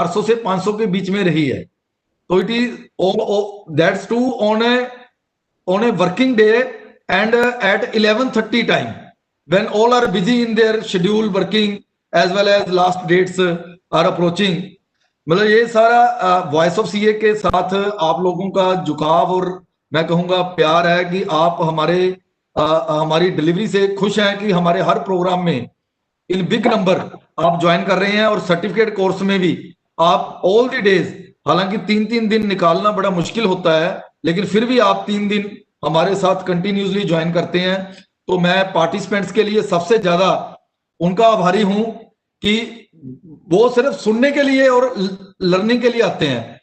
400 से 500 के बीच में रही है। तो it is that's to on a working day and at 11:30 time when all are busy in their schedule working as well as last dates are approaching। मतलब ये सारा वॉइस ऑफ सीए के साथ आप लोगों का झुकाव और मैं कहूंगा प्यार है कि आप हमारी डिलीवरी से खुश हैं कि हमारे हर प्रोग्राम में इन बिग नंबर आप ज्वाइन कर रहे हैं और सर्टिफिकेट कोर्स में भी आप ऑल द डेज, हालांकि 3-3 दिन निकालना बड़ा मुश्किल होता है, लेकिन फिर भी आप 3 दिन हमारे साथ कंटिन्यूसली ज्वाइन करते हैं। तो मैं पार्टिसिपेंट्स के लिए सबसे ज्यादा उनका आभारी हूं कि वो सिर्फ सुनने के लिए और लर्निंग के लिए आते हैं।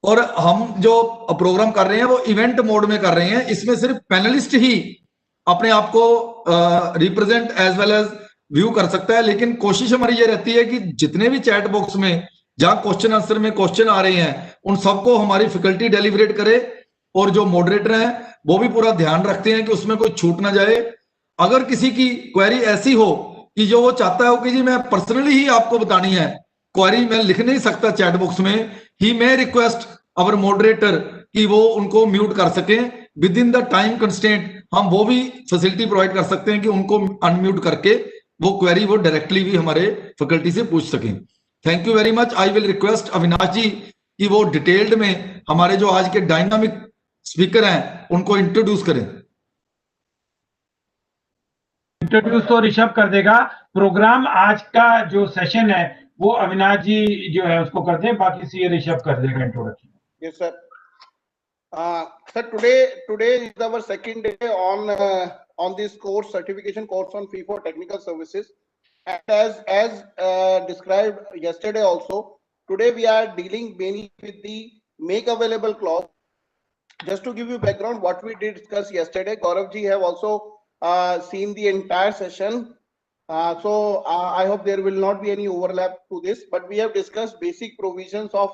और हम जो प्रोग्राम कर रहे हैं वो इवेंट मोड में कर रहे हैं, इसमें सिर्फ पैनलिस्ट ही अपने आप को represent as well as view कर सकता है। लेकिन कोशिश हमारी ये रहती है कि जितने भी चैट बॉक्स में जहां क्वेश्चन आंसर में क्वेश्चन आ रहे हैं उन सबको हमारी फैकल्टी डेलीवरेट करे और जो मॉडरेटर हैं वो भी पूरा ध्यान रखते हैं कि उसमें कोई छूट ना जाए। अगर किसी की क्वेरी ऐसी हो कि जो वो चाहता हो कि जी मैं पर्सनली ही आपको बतानी है, क्वेरी मैं लिख नहीं सकता चैट बॉक्स में, ही मे रिक्वेस्ट अवर मॉडरेटर कि वो उनको म्यूट कर सकें within the time constant. हम वो भी फैसिलिटी प्रोवाइड कर सकते हैं कि उनको अनम्यूट करके वो क्वेरी वो डायरेक्टली भी हमारे फैकल्टी से पूछ सकें। Thank you very much. I will request Avinash ji कि वो डिटेल्ड में हमारे जो आज के डायनामिक स्पीकर हैं उनको इंट्रोड्यूस करें। इंट्रोड्यूस तो ऋषभ कर देगा। प्रोग्राम आज का जो सेशन है वो अविनाश जी जो है उसको कर दे, बाकी से ऋषभ कर देगा introduction. Yes sir. Sir, today is our second day on this course, certification course on fee for technical services. And as described yesterday also, today we are dealing mainly with the make available clause. Just to give you background, what we did discuss yesterday, Gaurav ji have also seen the entire session. So I hope there will not be any overlap to this, but we have discussed basic provisions of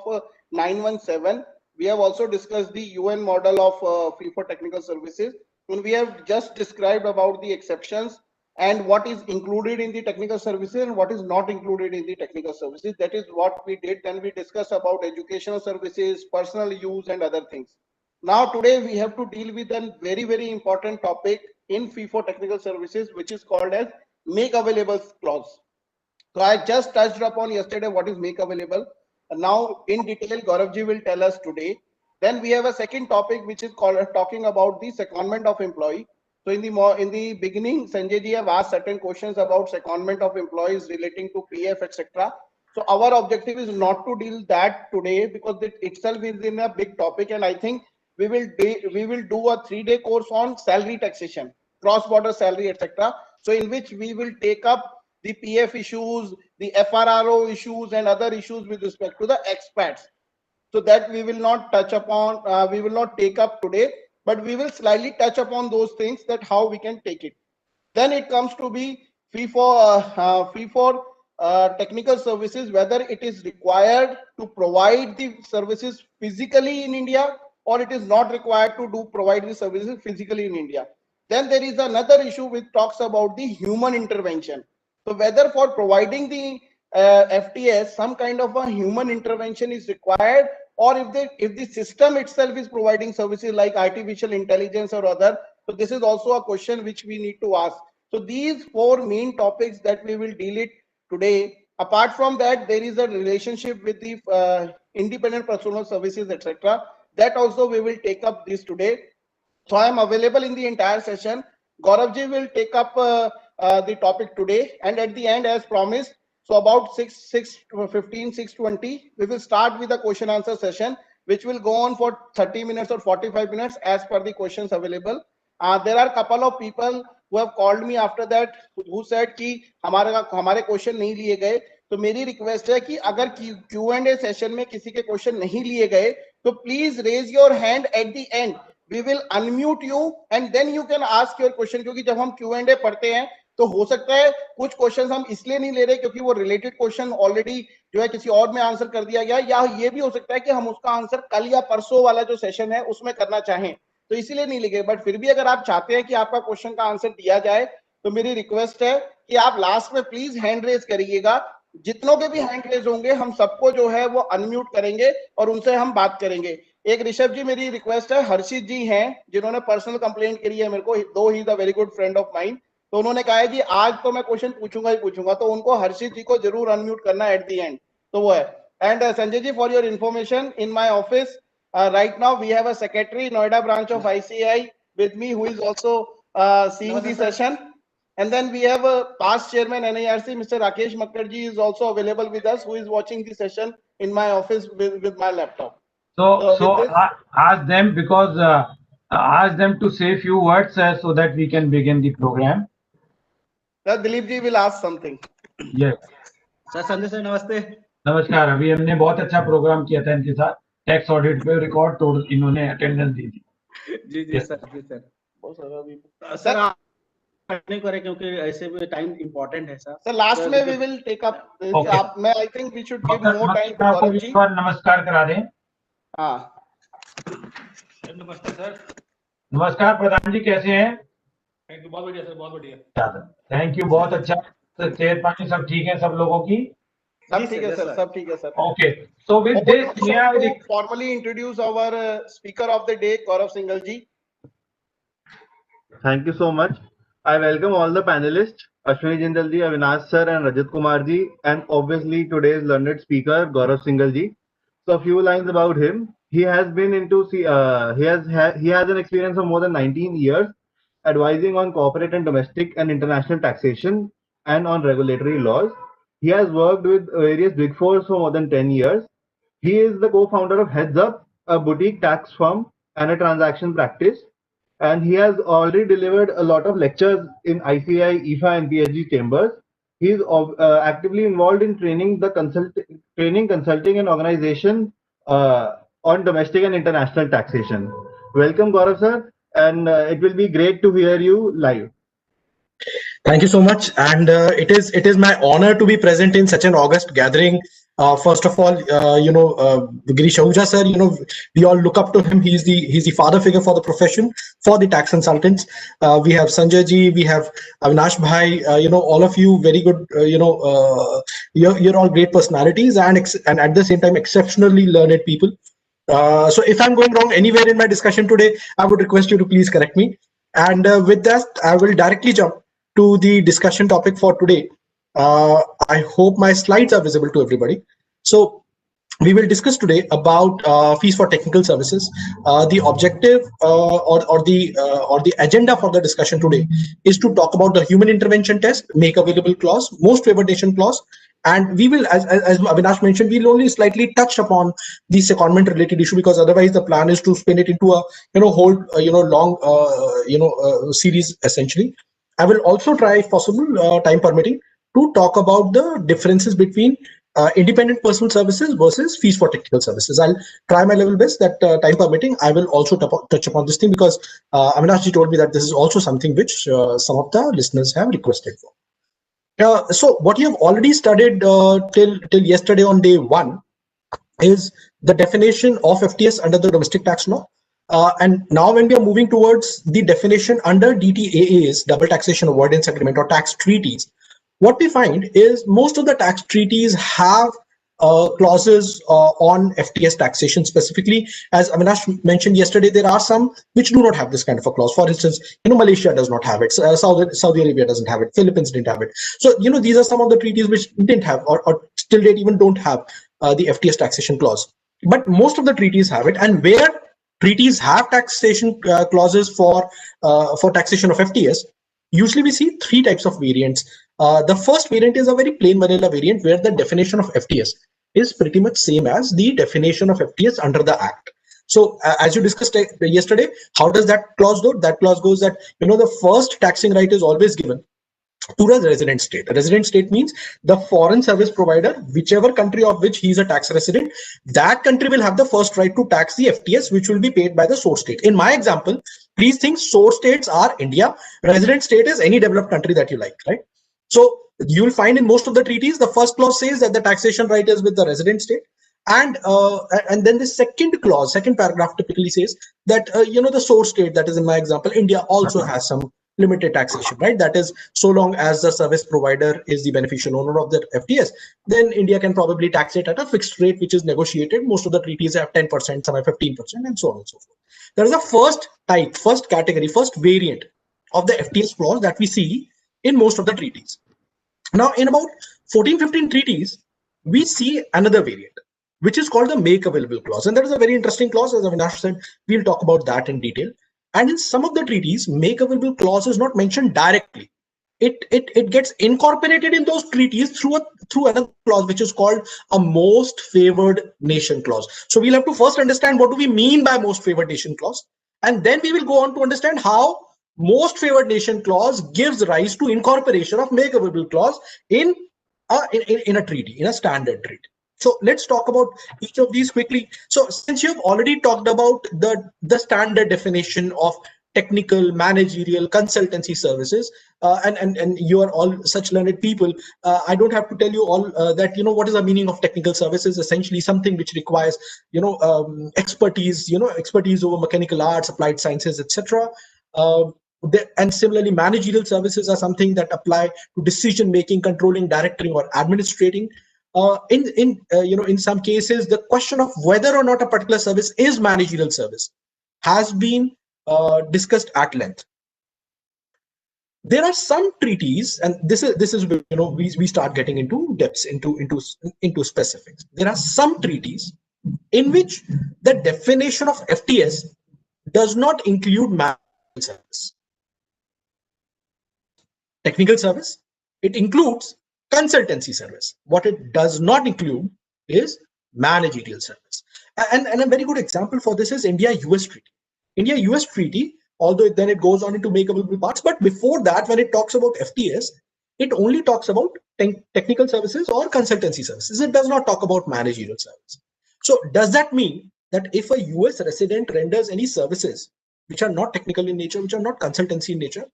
917. We have also discussed the UN model of fee for technical services, and we have just described about the exceptions and what is included in the technical services and what is not included in the technical services. That is what we did. Then we discussed about educational services, personal use, and other things. Now today we have to deal with a very important topic in fee for technical services, which is called as make available clause. So I just touched upon yesterday what is make available. Now in detail Gaurav ji will tell us today. Then we have a second topic which is called talking about the secondment of employee. So in the beginning Sanjay ji have asked certain questions about secondment of employees relating to PF etc. So our objective is not to deal that today because it itself is in a big topic, and I think we will do a 3-day course on salary taxation, cross border salary etc. So in which we will take up the PF issues, the FRRO issues, and other issues with respect to the expats. So that we will not touch upon, we will not take up today, but we will slightly touch upon those things that how we can take it. Then it comes to be fee for technical services, whether it is required to provide the services physically in India or it is not required to provide the services physically in India. Then there is another issue which talks about the human intervention. So whether for providing the FTS some kind of a human intervention is required, or if the system itself is providing services like artificial intelligence or other. So this is also a question which we need to ask. So these 4 main topics that we will deal it today. Apart from that, there is a relationship with the independent personal services etc. That also we will take up this today. So I am available in the entire session. Gaurav ji will take up the topic today, and at the end, as promised, so about 6:15, 6:20, we will start with a question answer session, which will go on for 30 minutes or 45 minutes as per the questions available. There are a couple of people who have called me after that who said कि हमारे question नहीं लिए गए. तो मेरी request है कि अगर Q&A सेशन में किसी के क्वेश्चन नहीं लिए गए तो please raise your hand at the end. We will unmute you and then you can ask your question. क्योंकि जब हम Q&A पढ़ते हैं तो हो सकता है कुछ क्वेश्चंस हम इसलिए नहीं ले रहे क्योंकि वो रिलेटेड क्वेश्चन ऑलरेडी जो है किसी और में आंसर कर दिया गया, या ये भी हो सकता है कि हम उसका आंसर कल या परसों वाला जो सेशन है उसमें करना चाहें, तो इसीलिए नहीं लिखे. बट फिर भी अगर आप चाहते हैं कि आपका क्वेश्चन का आंसर दिया जाए तो मेरी रिक्वेस्ट है कि आप लास्ट में प्लीज हैंड रेज करिएगा. जितनों के भी हैंड रेज होंगे हम सबको जो है वो अनम्यूट करेंगे और उनसे हम बात करेंगे। एक ऋषभ जी मेरी रिक्वेस्ट है, हर्षित जी हैं जिन्होंने पर्सनल कंप्लेंट करी है मेरे को, दो he is a very good friend of mine, तो उन्होंने कहा है कि आज तो मैं क्वेश्चन पूछूंगा ही पूछूंगा, तो उनको हर्षित जी को जरूर अनम्यूट करना एट द एंड, तो वो है। And Sanjay ji, for your information, in my office right now we have a secretary Noida branch of ICI with me who is also seeing the session, and then we have a past chairman NIRC Mr. Rakesh Makkarji is also available with us, who is watching the session in my office with my laptop. So ask them, because ask them to say few words so that we can begin the program. Sir, Dilip ji will ask something. Yes. Sir Sanjay sir नमस्ते। नमस्कार। अभी हमने बहुत अच्छा programme किया था इनके साथ, टैक्स ऑडिट पे रिकॉर्ड तोड़ इन्होंने अटेंडेंस दी थी। जी जी सर, जी सर। सर आप नहीं करें क्योंकि ऐसे भी टाइम इम्पोर्टेंट है सर। सर लास्ट में we will take up आप, मैं I think we should give more time to आपको Gaurav ji। एक बार नमस्कार करा दें। हाँ नमस्ते सर। नमस्कार प्रधान जी, कैसे हैं? थैंक यू, बहुत बढ़िया सर, बहुत बढ़िया। थैंक यू, बहुत अच्छा। सेहत पानी सब ठीक है सब लोगों की? सब ठीक है सर, सब ठीक है sir. Okay, so with this may I formally introduce our speaker of the day, Gaurav Singhal ji. Thank you so much. I welcome all the panelists, Ashwini Jindal ji, Avinash sir, and Rajat Kumar ji, and obviously today's learned speaker, Gaurav Singhal ji. So a few lines about him. He has been into he has an experience of more than 19 years advising on corporate and domestic and international taxation and on regulatory laws. He has worked with various big fours for more than 10 years. He is the co-founder of Heads Up, a boutique tax firm and a transaction practice. And he has already delivered a lot of lectures in ICI, IFA, and PhD chambers. He is actively involved in training, consulting, and organization on domestic and international taxation. Welcome, Gaurav sir, and it will be great to hear you live. Thank you so much, and it is my honor to be present in such an august gathering. First of all, Girish Ahuja sir, we all look up to him. He's the father figure for the profession, for the tax consultants. We have Sanjay ji, we have Avinash bhai. All of you very good. You're all great personalities and at the same time exceptionally learned people. So if I'm going wrong anywhere in my discussion today, I would request you to please correct me. And with that, I will directly jump to the discussion topic for today. I hope my slides are visible to everybody. So we will discuss today about fees for technical services. The objective or the agenda for the discussion today is to talk about the human intervention test, make available clause, most favored nation clause, and we will, as Avinash mentioned, we'll only slightly touch upon the secondment related issue, because otherwise the plan is to spin it into a whole long series essentially. I will also try, if possible, time permitting, to talk about the differences between independent personal services versus fees for technical services. I'll try my level best that time permitting, I will also touch upon this thing, because Avinash ji told me that this is also something which some of the listeners have requested for. So what you have already studied till yesterday on day one is the definition of FTS under the domestic tax law. And now when we are moving towards the definition under DTAAs, double taxation avoidance agreement, or tax treaties, what we find is most of the tax treaties have clauses on FTS taxation specifically. As Avinash mentioned yesterday, there are some which do not have this kind of a clause. For instance, Malaysia does not have it, Saudi Arabia doesn't have it, Philippines didn't have it. So these are some of the treaties which didn't have, or still date even don't have the FTS taxation clause. But most of the treaties have it, and where treaties have taxation clauses for taxation of FTS, usually we see three types of variants. The first variant is a very plain vanilla variant where the definition of FTS is pretty much same as the definition of FTS under the Act. So as you discussed yesterday, how does that clause go? That clause goes that the first taxing right is always given to the resident state. A resident state means the foreign service provider, whichever country of which he is a tax resident, that country will have the first right to tax the FTS, which will be paid by the source state. In my example, please think source states are India, resident state is any developed country that you like, right? So you'll find in most of the treaties, the first clause says that the taxation right is with the resident state. And then the second clause, second paragraph typically says that, the source state, that is in my example, India, also has some limited taxation, right? That is, so long as the service provider is the beneficial owner of the FTS, then India can probably tax it at a fixed rate, which is negotiated. Most of the treaties have 10%, some have 15%, and so on and so forth. There is a first type, first category, first variant of the FTS clause that we see in most of the treaties. Now, in about 14-15 treaties, we see another variant, which is called the make available clause. And that is a very interesting clause. As Avinash said, we'll talk about that in detail. And in some of the treaties, make available clause is not mentioned directly. It gets incorporated in those treaties through another clause, which is called a most favored nation clause. So we'll have to first understand what do we mean by most favored nation clause, and then we will go on to understand how most favored nation clause gives rise to incorporation of make available clause in a treaty, in a standard treaty. So let's talk about each of these quickly. So since you have already talked about the standard definition of technical, managerial, consultancy services, and you are all such learned people, I don't have to tell you all that what is the meaning of technical services. Essentially something which requires expertise, expertise over mechanical arts, applied sciences, etc. And similarly, managerial services are something that apply to decision making, controlling, directing, or administrating. In some cases, the question of whether or not a particular service is managerial service has been discussed at length. There are some treaties, and this is we start getting into depths, into specifics. There are some treaties in which the definition of FTS does not include managerial service. Technical service, it includes consultancy service. What it does not include is managerial service. And a very good example for this is India-US treaty. India-US treaty, although then it goes on into make available parts, but before that, when it talks about FTS, it only talks about technical services or consultancy services. It does not talk about managerial service. So does that mean that if a US resident renders any services which are not technical in nature, which are not consultancy in nature,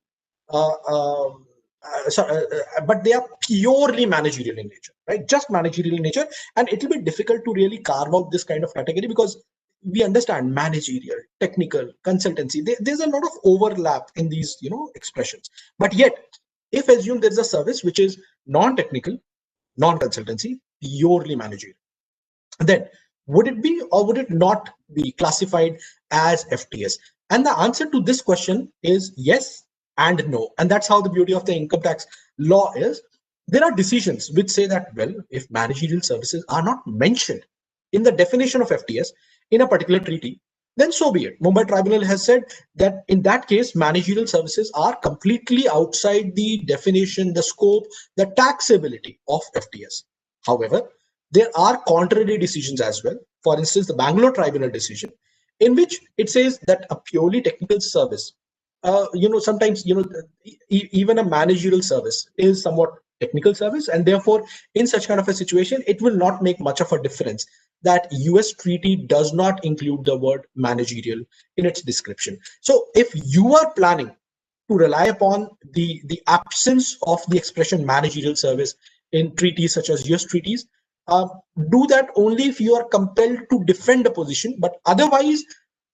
but they are purely managerial in nature, right? Just managerial in nature, and it will be difficult to really carve out this kind of category because we understand managerial, technical, consultancy. There's a lot of overlap in these, expressions. But yet, if assume there's a service which is non-technical, non-consultancy, purely managerial, then would it be or would it not be classified as FTS? And the answer to this question is yes and no. And that's how the beauty of the income tax law is. There are decisions which say that, well, if managerial services are not mentioned in the definition of FTS in a particular treaty, then so be it. Mumbai Tribunal has said that in that case, managerial services are completely outside the definition, the scope, the taxability of FTS. However, there are contrary decisions as well. For instance, the Bangalore Tribunal decision, in which it says that a purely technical service, sometimes, even a managerial service is somewhat technical service, and therefore, in such kind of a situation, it will not make much of a difference that US treaty does not include the word managerial in its description. So if you are planning to rely upon the absence of the expression managerial service in treaties such as US treaties, do that only if you are compelled to defend a position, but otherwise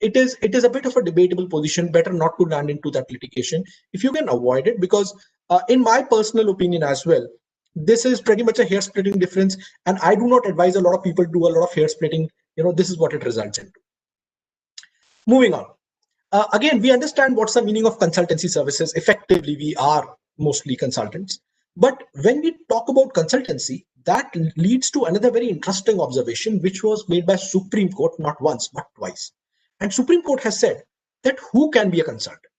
it is a bit of a debatable position. Better not to land into that litigation if you can avoid it, because in my personal opinion as well, this is pretty much a hair splitting difference, and I do not advise a lot of people do a lot of hair splitting. This is what it results into. Moving on. Again, we understand what's the meaning of consultancy services. Effectively, we are mostly consultants. But when we talk about consultancy, that leads to another very interesting observation, which was made by Supreme Court not once, but twice. And Supreme Court has said that who can be a consultant?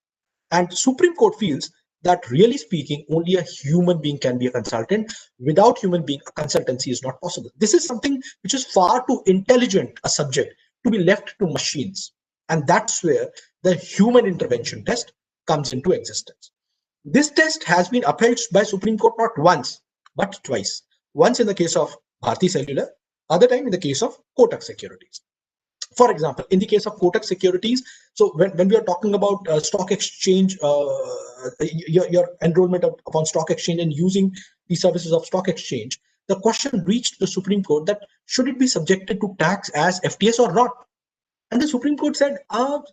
And Supreme Court feels that really speaking, only a human being can be a consultant. Without human being, a consultancy is not possible. This is something which is far too intelligent a subject to be left to machines. And that's where the human intervention test comes into existence. This test has been upheld by Supreme Court not once, but twice. Once in the case of Bharti Cellular, other time in the case of Kotak Securities. For example, in the case of Kotak Securities, so when we are talking about stock exchange, your enrollment upon stock exchange and using the services of stock exchange, the question reached the Supreme Court that should it be subjected to tax as FTS or not? And the Supreme Court said,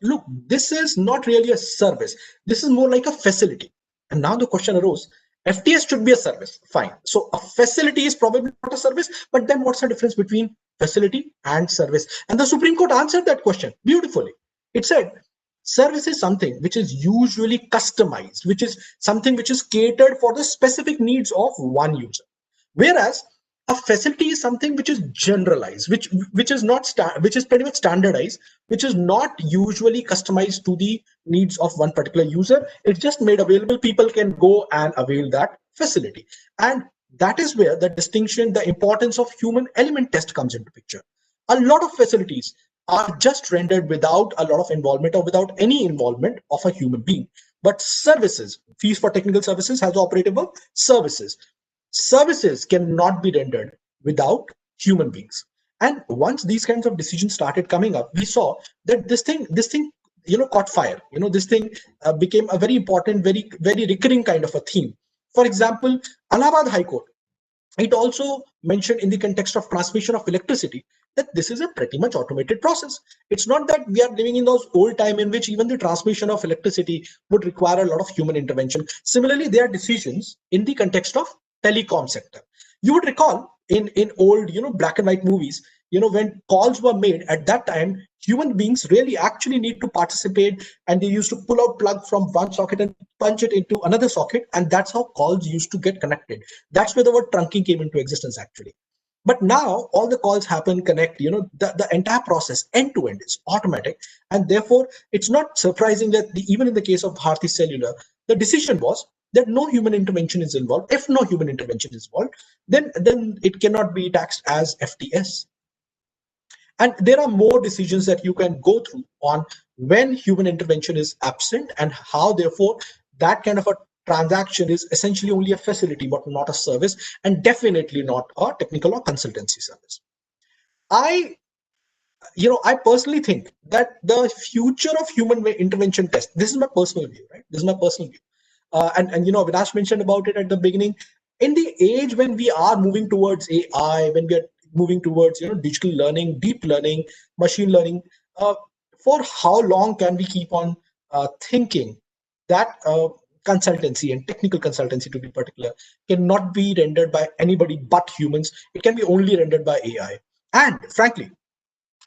look, this is not really a service. This is more like a facility. And now the question arose, FTS should be a service. Fine. So a facility is probably not a service, but then what's the difference between facility and service? And the Supreme Court answered that question beautifully. It said, service is something which is usually customized, which is something which is catered for the specific needs of one user. Whereas a facility is something which is generalized, which is not which is pretty much standardized, which is not usually customized to the needs of one particular user. It's just made available. People can go and avail that facility. And that is where the distinction, the importance of human element test comes into picture. A lot of facilities are just rendered without a lot of involvement or without any involvement of a human being. But services, fees for technical services has operative verb, services. Services cannot be rendered without human beings. And once these kinds of decisions started coming up, we saw that this thing, caught fire. This thing became a very important, very, very recurring kind of a theme. For example, Allahabad High Court, it also mentioned in the context of transmission of electricity that this is a pretty much automated process. It's not that we are living in those old time in which even the transmission of electricity would require a lot of human intervention. Similarly, there are decisions in the context of telecom sector. You would recall in old, black and white movies, when calls were made at that time, human beings really actually need to participate, and they used to pull out plug from one socket and punch it into another socket, and that's how calls used to get connected. That's where the word trunking came into existence actually. But now all the calls happen, connect, the entire process end to end is automatic. And therefore, it's not surprising that even in the case of Bharti Cellular, the decision was that no human intervention is involved. If no human intervention is involved, then it cannot be taxed as FTS. And there are more decisions that you can go through on when human intervention is absent and how, therefore, that kind of a transaction is essentially only a facility, but not a service, and definitely not a technical or consultancy service. I personally think that the future of human intervention test, this is my personal view, right? This is my personal view. And Avinash mentioned about it at the beginning. In the age when we are moving towards AI, when we are moving towards digital learning, deep learning, machine learning, for how long can we keep on thinking that consultancy and technical consultancy, to be particular, cannot be rendered by anybody but humans? It can be only rendered by AI. And frankly,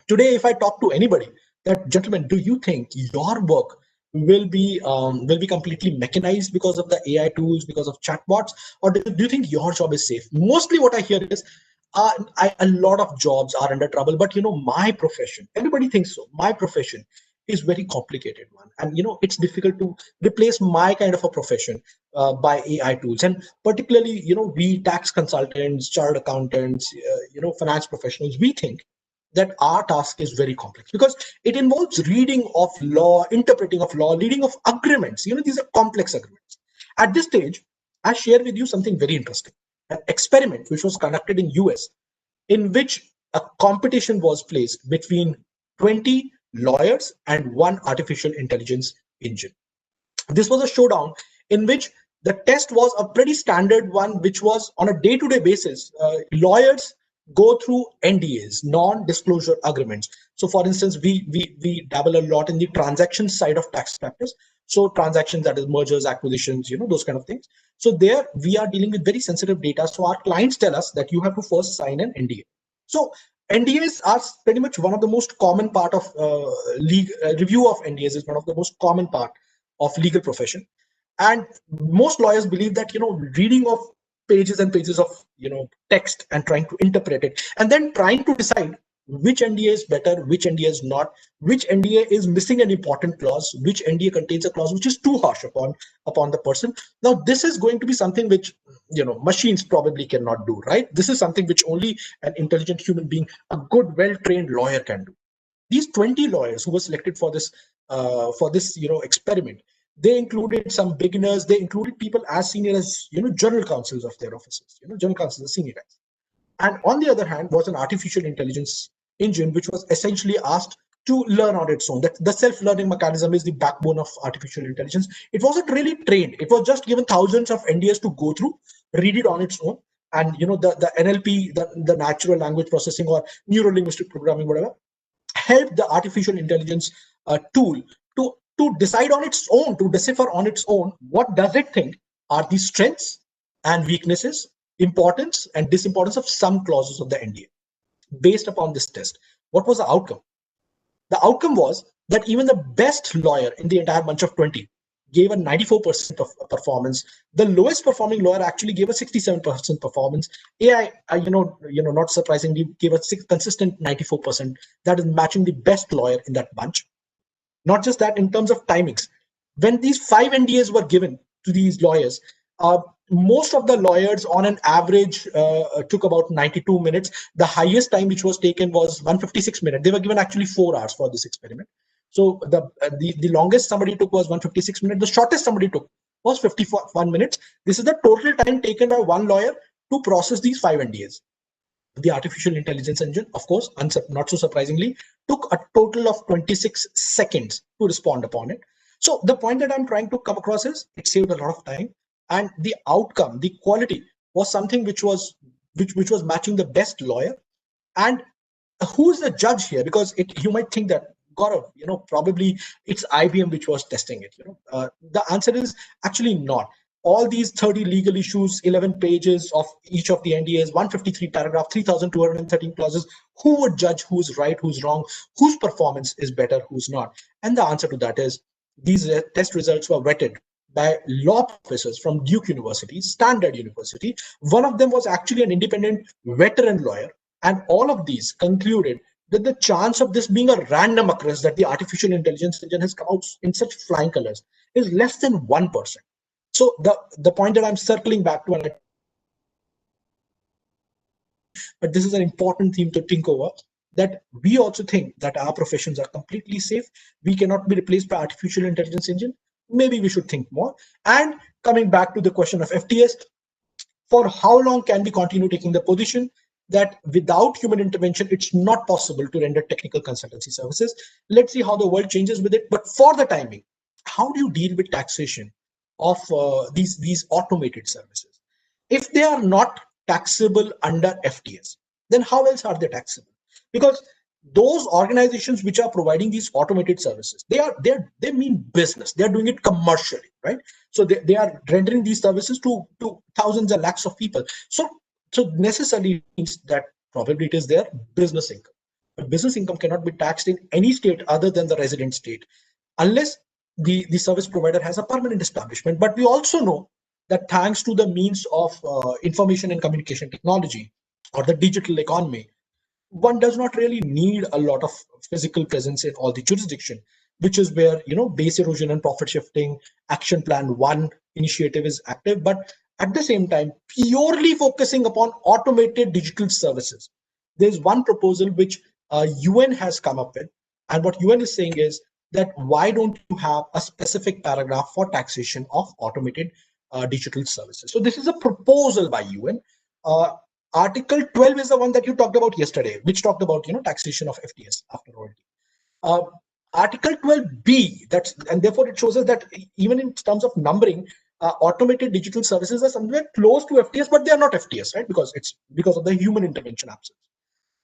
today, if I talk to anybody, that, gentlemen, do you think your work will be completely mechanized because of the AI tools, because of chatbots, or do you think your job is safe? Mostly what I hear is a lot of jobs are under trouble, but my profession, everybody thinks so. My profession is very complicated one, and it's difficult to replace my kind of a profession by AI tools. And particularly, we tax consultants, chartered accountants, finance professionals, we think that our task is very complex because it involves reading of law, interpreting of law, reading of agreements. These are complex agreements. At this stage, I share with you something very interesting. An experiment which was conducted in US, in which a competition was placed between 20 lawyers and one artificial intelligence engine. This was a showdown in which the test was a pretty standard one, which was on a day-to-day basis. Lawyers go through NDAs, non-disclosure agreements. So for instance, we dabble a lot in the transaction side of tax practice. So transactions, that is mergers, acquisitions, those kind of things. So there we are dealing with very sensitive data. So our clients tell us that you have to first sign an NDA. So NDAs are pretty much one of the most common part of review of NDAs is one of the most common part of legal profession. And most lawyers believe that, reading of pages and pages of, text and trying to interpret it, and then trying to decide which NDA is better, which NDA is not, which NDA is missing an important clause, which NDA contains a clause which is too harsh upon the person. Now, this is going to be something which, machines probably cannot do, right? This is something which only an intelligent human being, a good, well-trained lawyer can do. These 20 lawyers who were selected for this experiment, they included some beginners. They included people as senior as general counsels of their offices. General counsels, the senior guys. And on the other hand, was an artificial intelligence engine, which was essentially asked to learn on its own. That the self-learning mechanism is the backbone of artificial intelligence. It wasn't really trained. It was just given thousands of NDAs to go through, read it on its own, and the NLP, the natural language processing or neuro linguistic programming, whatever, help the artificial intelligence tool to decide on its own, to decipher on its own what does it think are the strengths and weaknesses, importance and disimportance of some clauses of the NDA. Based upon this test, what was the outcome? The outcome was that even the best lawyer in the entire bunch of 20 gave a 94% of performance. The lowest performing lawyer actually gave a 67% performance. AI, not surprisingly, gave a consistent 94%. That is matching the best lawyer in that bunch. Not just that, in terms of timings, when these 5 NDAs were given to these lawyers, most of the lawyers on an average took about 92 minutes. The highest time which was taken was 156 minutes. They were given actually 4 hours for this experiment. So the longest somebody took was 156 minutes. The shortest somebody took was 51 minutes. This is the total time taken by one lawyer to process these 5 NDAs. The artificial intelligence engine, of course, not so surprisingly, took a total of 26 seconds to respond upon it. So the point that I'm trying to come across is it saved a lot of time, and the outcome, the quality was something which was matching the best lawyer. And who's the judge here? Because you might think that, Gaurav, probably it's IBM which was testing it. The answer is actually not. All these 30 legal issues, 11 pages of each of the NDAs, 153 paragraph, 3,213 clauses. Who would judge who's right, who's wrong, whose performance is better, who's not? And the answer to that is these test results were vetted by law professors from Duke University, Standard University. One of them was actually an independent veteran lawyer. And all of these concluded that the chance of this being a random occurrence, that the artificial intelligence engine has come out in such flying colors, is less than 1%. So the point that I'm circling back to, but this is an important theme to think over, that we also think that our professions are completely safe. We cannot be replaced by artificial intelligence engine. Maybe we should think more. And coming back to the question of FTS, for how long can we continue taking the position that without human intervention, it's not possible to render technical consultancy services? Let's see how the world changes with it. But for the timing, how do you deal with taxation of these automated services? If they are not taxable under FTS, then how else are they taxable? Because those organizations which are providing these automated services, they mean business. They're doing it commercially, right? So they are rendering these services to thousands and lakhs of people. So necessarily means that probably it is their business income. But business income cannot be taxed in any state other than the resident state, unless the service provider has a permanent establishment. But we also know that thanks to the means of information and communication technology or the digital economy, one does not really need a lot of physical presence in all the jurisdiction, which is where base erosion and profit shifting action plan 1 initiative is active. But at the same time, purely focusing upon automated digital services, there's one proposal which UN has come up with, and what UN is saying is that why don't you have a specific paragraph for taxation of automated digital services? So this is a proposal by UN. Article 12 is the one that you talked about yesterday, which talked about taxation of FTS after royalty. Article 12B, and therefore it shows us that even in terms of numbering, automated digital services are somewhere close to FTS, but they are not FTS, right? Because of the human intervention absence.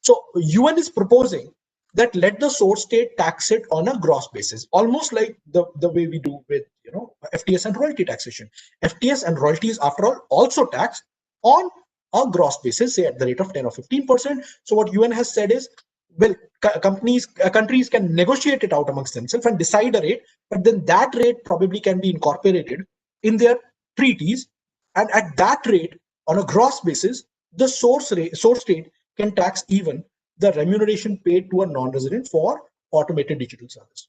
So UN is proposing that let the source state tax it on a gross basis, almost like the way we do with FTS and royalty taxation. FTS and royalties, after all, also taxed on a gross basis, say at the rate of 10 or 15%. So what UN has said is, well, countries can negotiate it out amongst themselves and decide a rate, but then that rate probably can be incorporated in their treaties, and at that rate, on a gross basis, the source state can tax even the remuneration paid to a non-resident for automated digital service.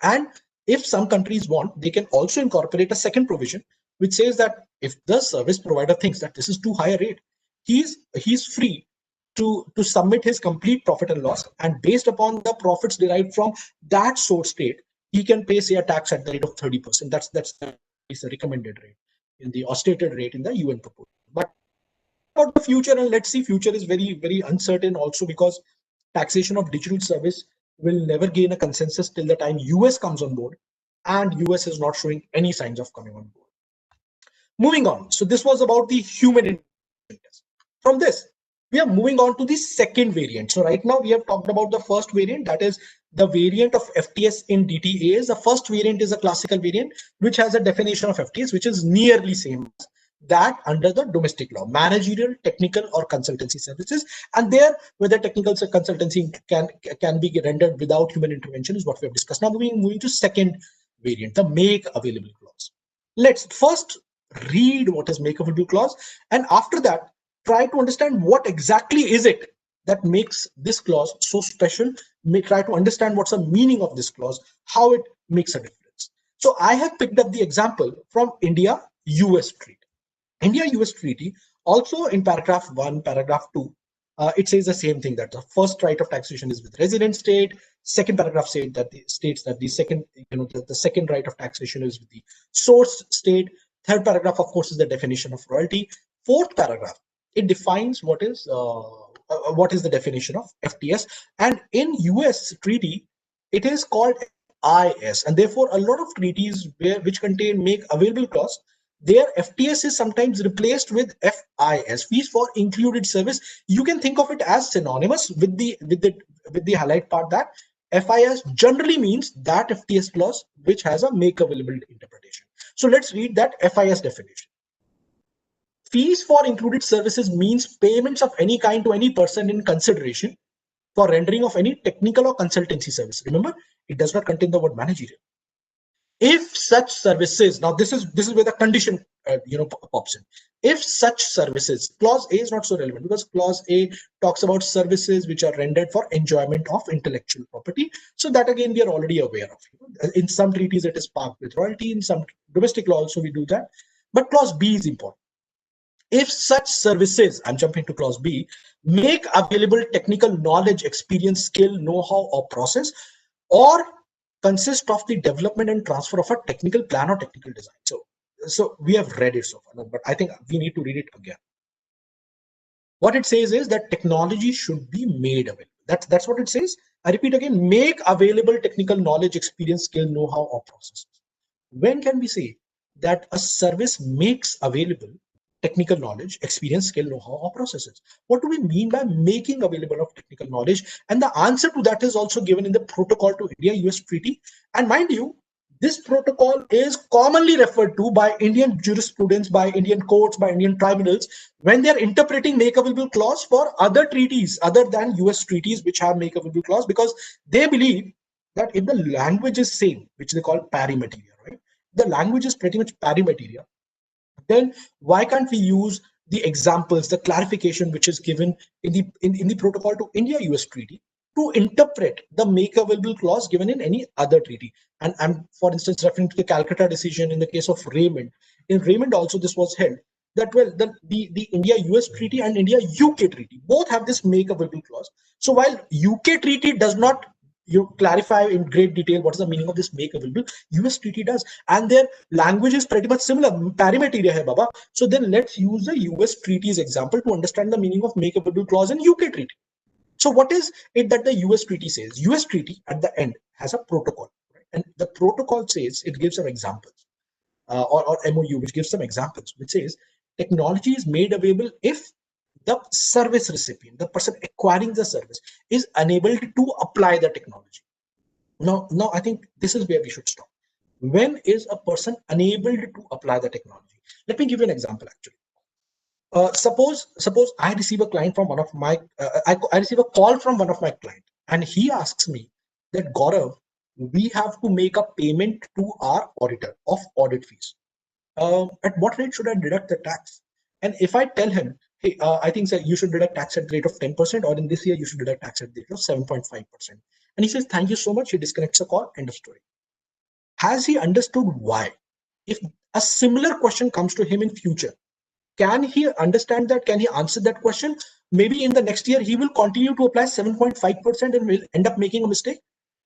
And if some countries want, they can also incorporate a second provision which says that if the service provider thinks that this is too high a rate, he's free to submit his complete profit and loss, and based upon the profits derived from that source state, he can pay, say, a tax at the rate of 30%. That's the recommended rate in the, or stated rate in the UN proposal. But about the future, and let's see, future is very, very uncertain also, because taxation of digital service will never gain a consensus till the time US comes on board, and US is not showing any signs of coming on board. Moving on. So this was about the human intervention test. From this, We are moving on to the second variant. So right now we have talked about the first variant, that is the variant of FTS in DTAs. The first variant is a classical variant, which has a definition of FTS, which is nearly same as that under the domestic law, managerial, technical, or consultancy services. And there, whether technical consultancy can be rendered without human intervention is what we have discussed. Now moving to second variant, the make available clause. Let's first read what is make available clause, and after that try to understand what exactly is it that makes this clause so special. Try to understand what's the meaning of this clause, how it makes a difference. So I have picked up the example from India-US treaty. India-US treaty, also in paragraph 1, paragraph 2, it says the same thing, that the first right of taxation is with resident state. Second paragraph states that the second, the second right of taxation is with the source state. Third paragraph, of course, is the definition of royalty. Fourth paragraph, it defines what is the definition of FTS. And in US treaty, it is called IS, and therefore a lot of treaties which contain make available clause, their FTS is sometimes replaced with FIS, fees for included service. You can think of it as synonymous with the highlight part, that FIS generally means that FTS clause which has a make available interpretation. So let's read that FIS definition. Fees for included services means payments of any kind to any person in consideration for rendering of any technical or consultancy service. Remember, it does not contain the word managerial. If such services, now this is where the condition pops in. If such services, clause A is not so relevant because clause A talks about services which are rendered for enjoyment of intellectual property. So that again we are already aware of. In some treaties it is parked with royalty, in some domestic law also we do that. But clause B is important. If such services, I'm jumping to clause B, make available technical knowledge, experience, skill, know-how, or process, or consist of the development and transfer of a technical plan or technical design. So we have read it so far, but I think we need to read it again. What it says is that technology should be made available. That's what it says. I repeat again, make available technical knowledge, experience, skill, know-how, or processes. When can we say that a service makes available technical knowledge, experience, skill, know-how, or processes? What do we mean by making available of technical knowledge? And the answer to that is also given in the protocol to India-US treaty. And mind you, this protocol is commonly referred to by Indian jurisprudence, by Indian courts, by Indian tribunals when they are interpreting make available clause for other treaties other than US treaties which have make available clause, because they believe that if the language is same, which they call pari materia, right? The language is pretty much pari materia, then why can't we use the examples, the clarification which is given in the protocol to India-US treaty to interpret the make available clause given in any other treaty? And I'm, for instance, referring to the Calcutta decision in the case of Raymond. In Raymond also this was held that, well, the India-US treaty and India-UK treaty both have this make available clause. So while UK treaty does not clarify in great detail what is the meaning of this make available, US treaty does, and their language is pretty much similar, pari materia hai baba. So then let's use the US treaty's example to understand the meaning of make available clause in UK treaty. So what is it that the US treaty says? US treaty at the end has a protocol, right? And the protocol says, it gives some examples, or MOU which gives some examples, which says technology is made available if the service recipient, the person acquiring the service, is unable to apply the technology. Now I think this is where we should stop. When is a person unable to apply the technology? Let me give you an example actually. Suppose I receive a client from one of my, I receive a call from one of my clients, and he asks me that, Gaurav, we have to make a payment to our auditor of audit fees. At what rate should I deduct the tax? And if I tell him, hey, I think sir, you should deduct tax at the rate of 10%, or in this year you should deduct tax at the rate of 7.5%. And he says, thank you so much. He disconnects the call. End of story. Has he understood why? If a similar question comes to him in future, can he understand that? Can he answer that question? Maybe in the next year, he will continue to apply 7.5% and will end up making a mistake.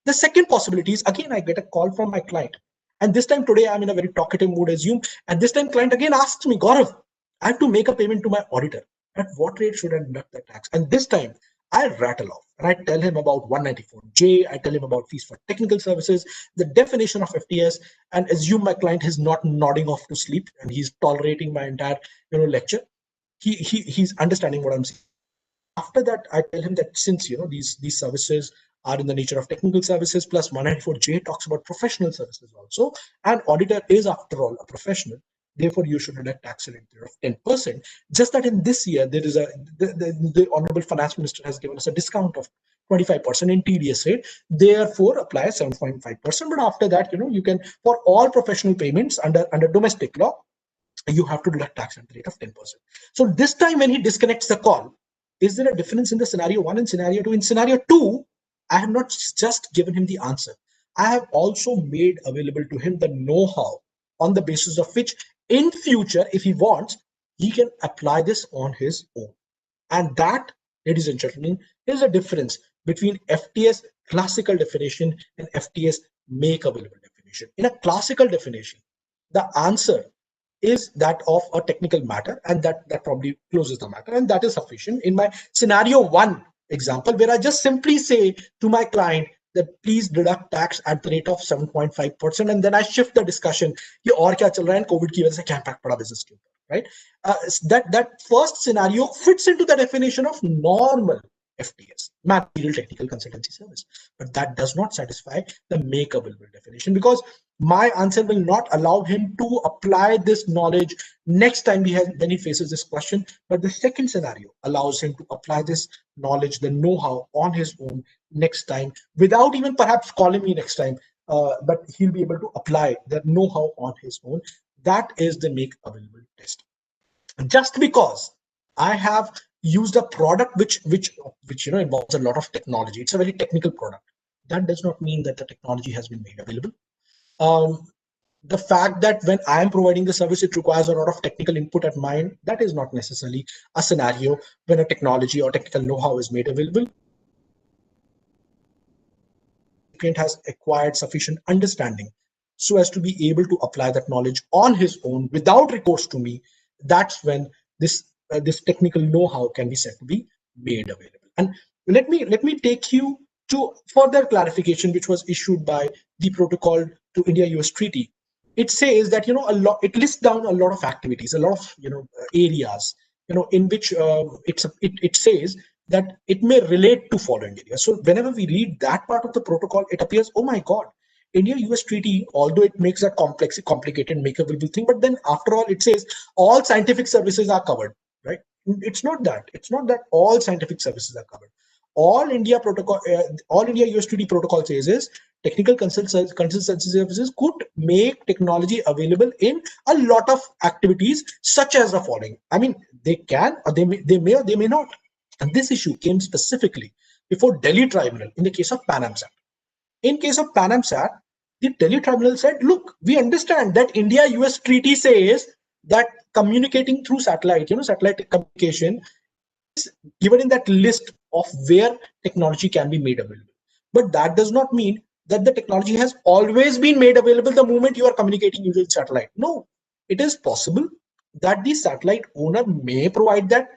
The second possibility is, again, I get a call from my client. And this time today, I'm in a very talkative mood, assume. And this time client again asks me, Gaurav, I have to make a payment to my auditor. At what rate should I deduct the tax? And this time I rattle off and I tell him about 194J. I tell him about fees for technical services, the definition of FTS, and assume my client is not nodding off to sleep and he's tolerating my entire lecture. He's understanding what I'm saying. After that, I tell him that since these services are in the nature of technical services, plus 194J talks about professional services also, and auditor is after all a professional. Therefore, you should deduct tax rate of 10%. Just that in this year, there is the Honorable Finance Minister has given us a discount of 25% in TDS rate. Therefore, apply 7.5%. But after that, you can, for all professional payments under domestic law, you have to deduct tax at the rate of 10%. So this time when he disconnects the call, is there a difference in the scenario 1 and scenario 2? In scenario 2, I have not just given him the answer. I have also made available to him the know-how on the basis of which in future, if he wants, he can apply this on his own. And that, ladies and gentlemen, is a difference between FTS classical definition and FTS make available definition. In a classical definition, the answer is that of a technical matter, and that probably closes the matter, and that is sufficient. In my scenario 1 example, where I just simply say to my client that please deduct tax at the rate of 7.5%, and then I shift the discussion, ये और क्या चल रहा है, COVID की वजह से क्या impact पड़ा business के ऊपर, right? That first scenario fits into the definition of normal FTS, material technical consultancy service, but that does not satisfy the make available definition, because my answer will not allow him to apply this knowledge next time when he faces this question. But the second scenario allows him to apply this knowledge, the know-how, on his own next time, without even perhaps calling me next time, but he'll be able to apply the know-how on his own. That is the make available test. Just because I have used a product which involves a lot of technology, it's a very technical product, that does not mean that the technology has been made available. The fact that when I am providing the service, it requires a lot of technical input at my end, that is not necessarily a scenario when a technology or technical know-how is made available. The client has acquired sufficient understanding so as to be able to apply that knowledge on his own without recourse to me. That's when this technical know-how can be said to be made available. And let me take you to further clarification, which was issued by the protocol to India-US treaty. It says that it lists down a lot of activities, a lot of areas in which it says that it may relate to following areas. So whenever we read that part of the protocol, it appears, oh my God, India-US treaty, although it makes a complicated, make available thing, but then after all, it says all scientific services are covered, right? It's not that. It's not that all scientific services are covered. All India US treaty protocol says is technical consultancy services could make technology available in a lot of activities, such as the following. I mean, they can, or they may or they may not. And this issue came specifically before Delhi Tribunal in the case of Pan Am Sat. In case of Pan Am Sat, the Delhi Tribunal said, look, we understand that India-US treaty says that communicating through satellite, satellite communication is given in that list of where technology can be made available. But that does not mean that the technology has always been made available the moment you are communicating using satellite. No, it is possible that the satellite owner may provide that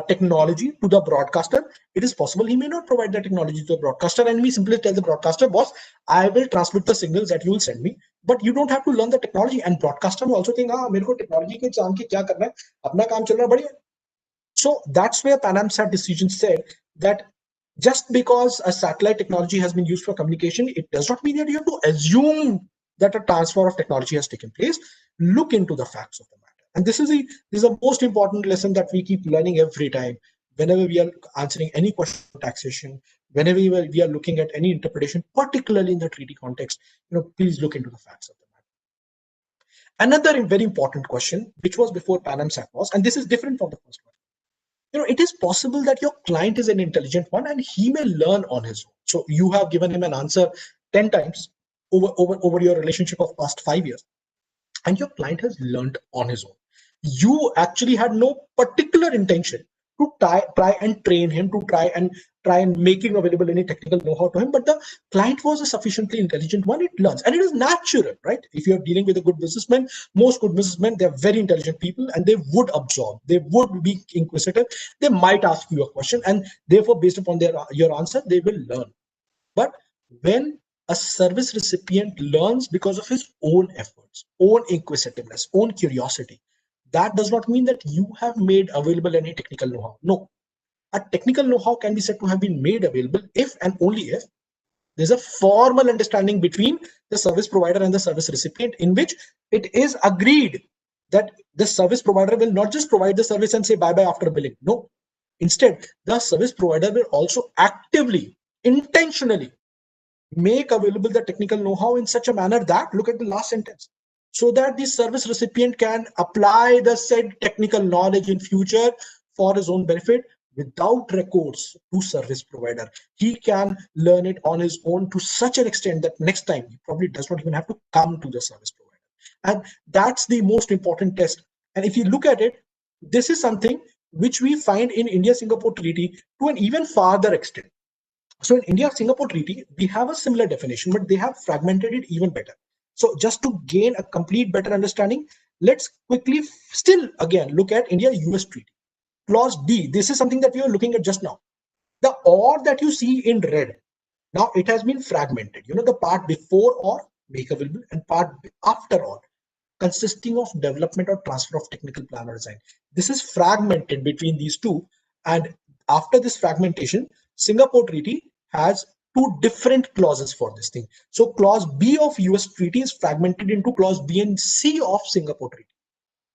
technology to the broadcaster. It is possible he may not provide the technology to the broadcaster, and we simply tell the broadcaster, boss, I will transmit the signals that you will send me, but you don't have to learn the technology. And broadcaster will also think, mere ko technology ke jaan ke kya karna hai, apna kaam chal raha badhiya. So that's where Pan Am Sat decision said that just because a satellite technology has been used for communication, it does not mean that you have to assume that a transfer of technology has taken place. Look into the facts of the matter. And this is the most important lesson that we keep learning every time, whenever we are answering any question on taxation, whenever we are looking at any interpretation, particularly in the treaty context, please look into the facts of the matter. Another very important question, which was before Pan Am Sat was, and this is different from the first one. It is possible that your client is an intelligent one and he may learn on his own. So you have given him an answer 10 times over your relationship of past 5 years, and your client has learned on his own. You actually had no particular intention to try and train him, to try and making available any technical know-how to him, but the client was a sufficiently intelligent one. It learns, and it is natural, right? If you're dealing with a good businessman, most good businessmen, they're very intelligent people, and they would absorb, they would be inquisitive, they might ask you a question, and therefore based upon your answer, they will learn. But when a service recipient learns because of his own efforts, own inquisitiveness, own curiosity, that does not mean that you have made available any technical know-how. No, a technical know-how can be said to have been made available if and only if there's a formal understanding between the service provider and the service recipient, in which it is agreed that the service provider will not just provide the service and say bye-bye after billing. No. Instead, the service provider will also actively, intentionally make available the technical know-how in such a manner that, look at the last sentence, so that the service recipient can apply the said technical knowledge in future for his own benefit without recourse to service provider. He can learn it on his own to such an extent that next time he probably does not even have to come to the service provider. And that's the most important test. And if you look at it, this is something which we find in India-Singapore Treaty to an even farther extent. So in India-Singapore Treaty, we have a similar definition, but they have fragmented it even better. So just to gain a complete better understanding, let's quickly still again look at India-US Treaty. Clause B, this is something that we are looking at just now. The or that you see in red, now it has been fragmented. You know, the part before or, make available, and part after or, consisting of development or transfer of technical plan or design. This is fragmented between these two. And after this fragmentation, Singapore Treaty has two different clauses for this thing. So clause B of US Treaty is fragmented into clause B and C of Singapore Treaty.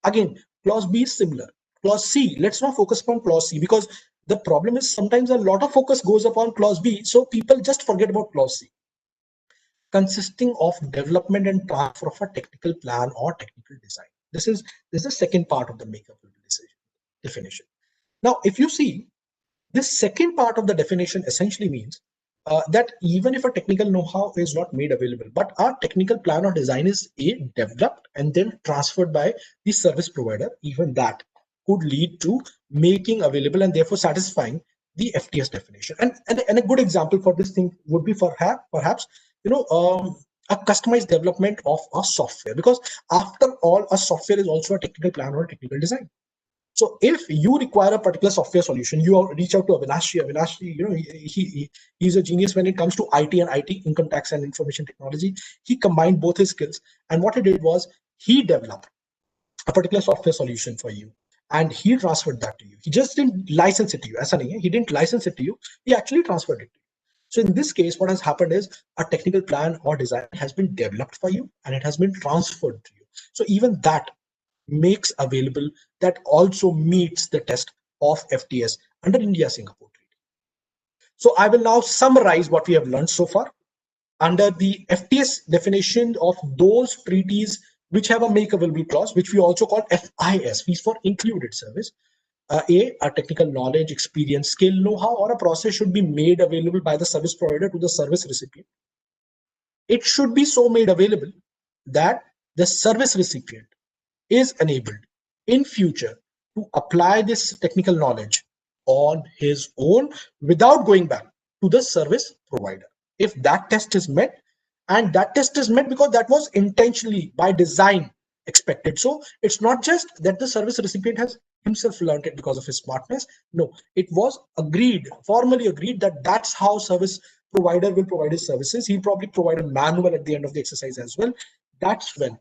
Again, clause B is similar. Clause C, let's not focus upon clause C, because the problem is sometimes a lot of focus goes upon clause B, so people just forget about clause C. Consisting of development and transfer of a technical plan or technical design. This is the second part of the make-up definition. Now, if you see, this second part of the definition essentially means that even if a technical know-how is not made available, but our technical plan or design is developed and then transferred by the service provider, even that could lead to making available and therefore satisfying the FTS definition. And a good example for this thing would be perhaps a customized development of a software, because after all, a software is also a technical plan or a technical design. So if you require a particular software solution, you reach out to Avinash. Avinash, he's a genius when it comes to IT and IT, income tax and information technology. He combined both his skills. And what he did was he developed a particular software solution for you and he transferred that to you. He just didn't license it to you. He didn't license it to you. He actually transferred it to you. So in this case, what has happened is a technical plan or design has been developed for you and it has been transferred to you. So even that makes available, that also meets the test of FTS under India-Singapore Treaty. So I will now summarize what we have learned so far. Under the FTS definition of those treaties which have a make available clause, which we also call FIS, fees for included service, a technical knowledge, experience, skill, know-how, or a process should be made available by the service provider to the service recipient. It should be so made available that the service recipient is enabled in future to apply this technical knowledge on his own without going back to the service provider. If that test is met, and that test is met because that was intentionally by design expected. So it's not just that the service recipient has himself learned it because of his smartness. No, it was agreed, formally agreed, that that's how service provider will provide his services. He'll probably provide a manual at the end of the exercise as well. That's when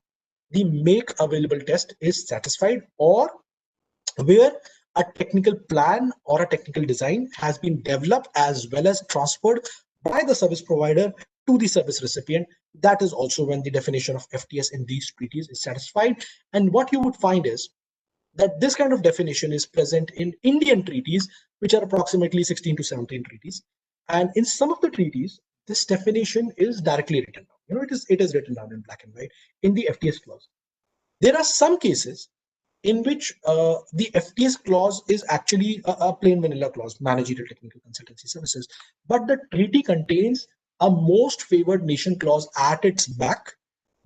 the make available test is satisfied, or where a technical plan or a technical design has been developed as well as transferred by the service provider to the service recipient. That is also when the definition of FTS in these treaties is satisfied. And what you would find is that this kind of definition is present in Indian treaties, which are approximately 16 to 17 treaties. And in some of the treaties, this definition is directly written down. It is written down in black and white in the FTS clause. There are some cases in which the FTS clause is actually a plain vanilla clause, managerial technical consultancy services, but the treaty contains a most favored nation clause at its back,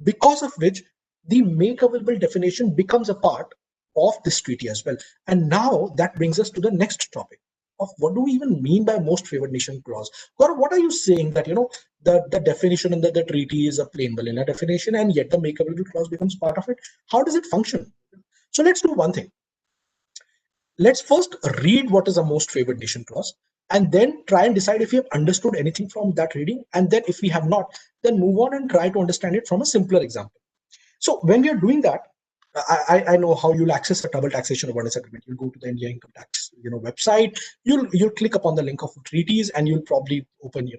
because of which the make available definition becomes a part of this treaty as well. And now that brings us to the next topic of what do we even mean by most favored nation clause. Gaurav, what are you saying that the definition under the treaty is a plain vanilla definition and yet the make available clause becomes part of it? How does it function? So let's do one thing. Let's first read what is a most favored nation clause and then try and decide if we have understood anything from that reading. And then if we have not, then move on and try to understand it from a simpler example. So when we are doing that, I know how you'll access a double taxation avoidance agreement. You'll go to the India income tax website. You'll click upon the link of treaties, and you'll probably open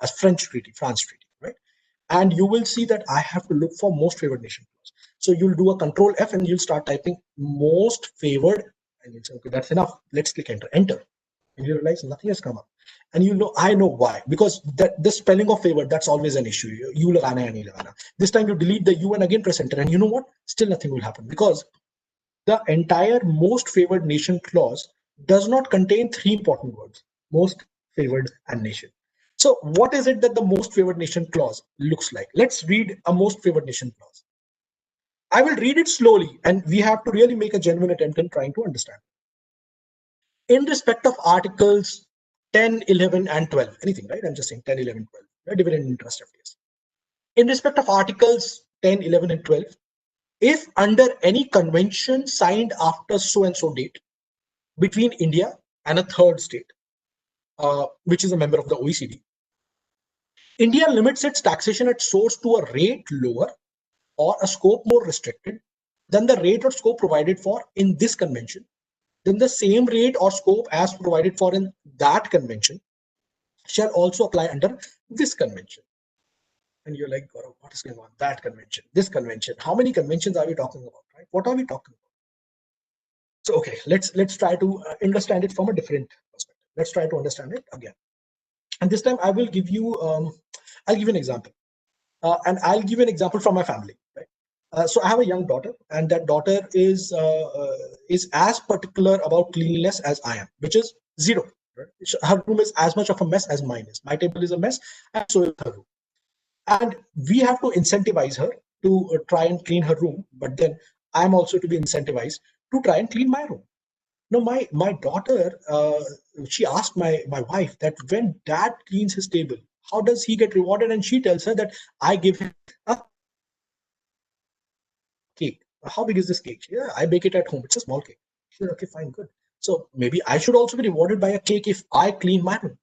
a French treaty, France treaty, right? And you will see that I have to look for most favored nation clause. So you'll do a control F and you'll start typing most favored, and you'll say, okay, that's enough. Let's click enter. And you realize nothing has come up. And I know why, because the spelling of favored, that's always an issue. You lagana hai, nahi lagana. This time you delete the U and again press enter, and you know what? Still nothing will happen, because the entire most favored nation clause does not contain three important words: most favored and nation. So what is it that the most favored nation clause looks like? Let's read a most favored nation clause. I will read it slowly, and we have to really make a genuine attempt in trying to understand. In respect of articles 10, 11, and 12, anything, right? I'm just saying 10, 11, 12, right? Dividend interest FTS. In respect of articles 10, 11, and 12, if under any convention signed after so and so date between India and a third state, which is a member of the OECD, India limits its taxation at source to a rate lower or a scope more restricted than the rate or scope provided for in this convention, then the same rate or scope as provided for in that convention shall also apply under this convention. And you're like, Gaurav, what is going on? That convention, this convention. How many conventions are we talking about, right? What are we talking about? So, okay, let's try to understand it from a different perspective. Let's try to understand it again. And this time I will give you, I'll give you an example. And I'll give you an example from my family, right? So I have a young daughter, and that daughter is as particular about cleanliness as I am, which is zero. Right? Her room is as much of a mess as mine is. My table is a mess, and so is her room. And we have to incentivize her to try and clean her room, but then I'm also to be incentivized to try and clean my room. No, my daughter, she asked my wife that when dad cleans his table, how does he get rewarded? And she tells her that I give him a cake. How big is this cake? Yeah, I bake it at home. It's a small cake. She said, okay, fine, good. So maybe I should also be rewarded by a cake if I clean my room.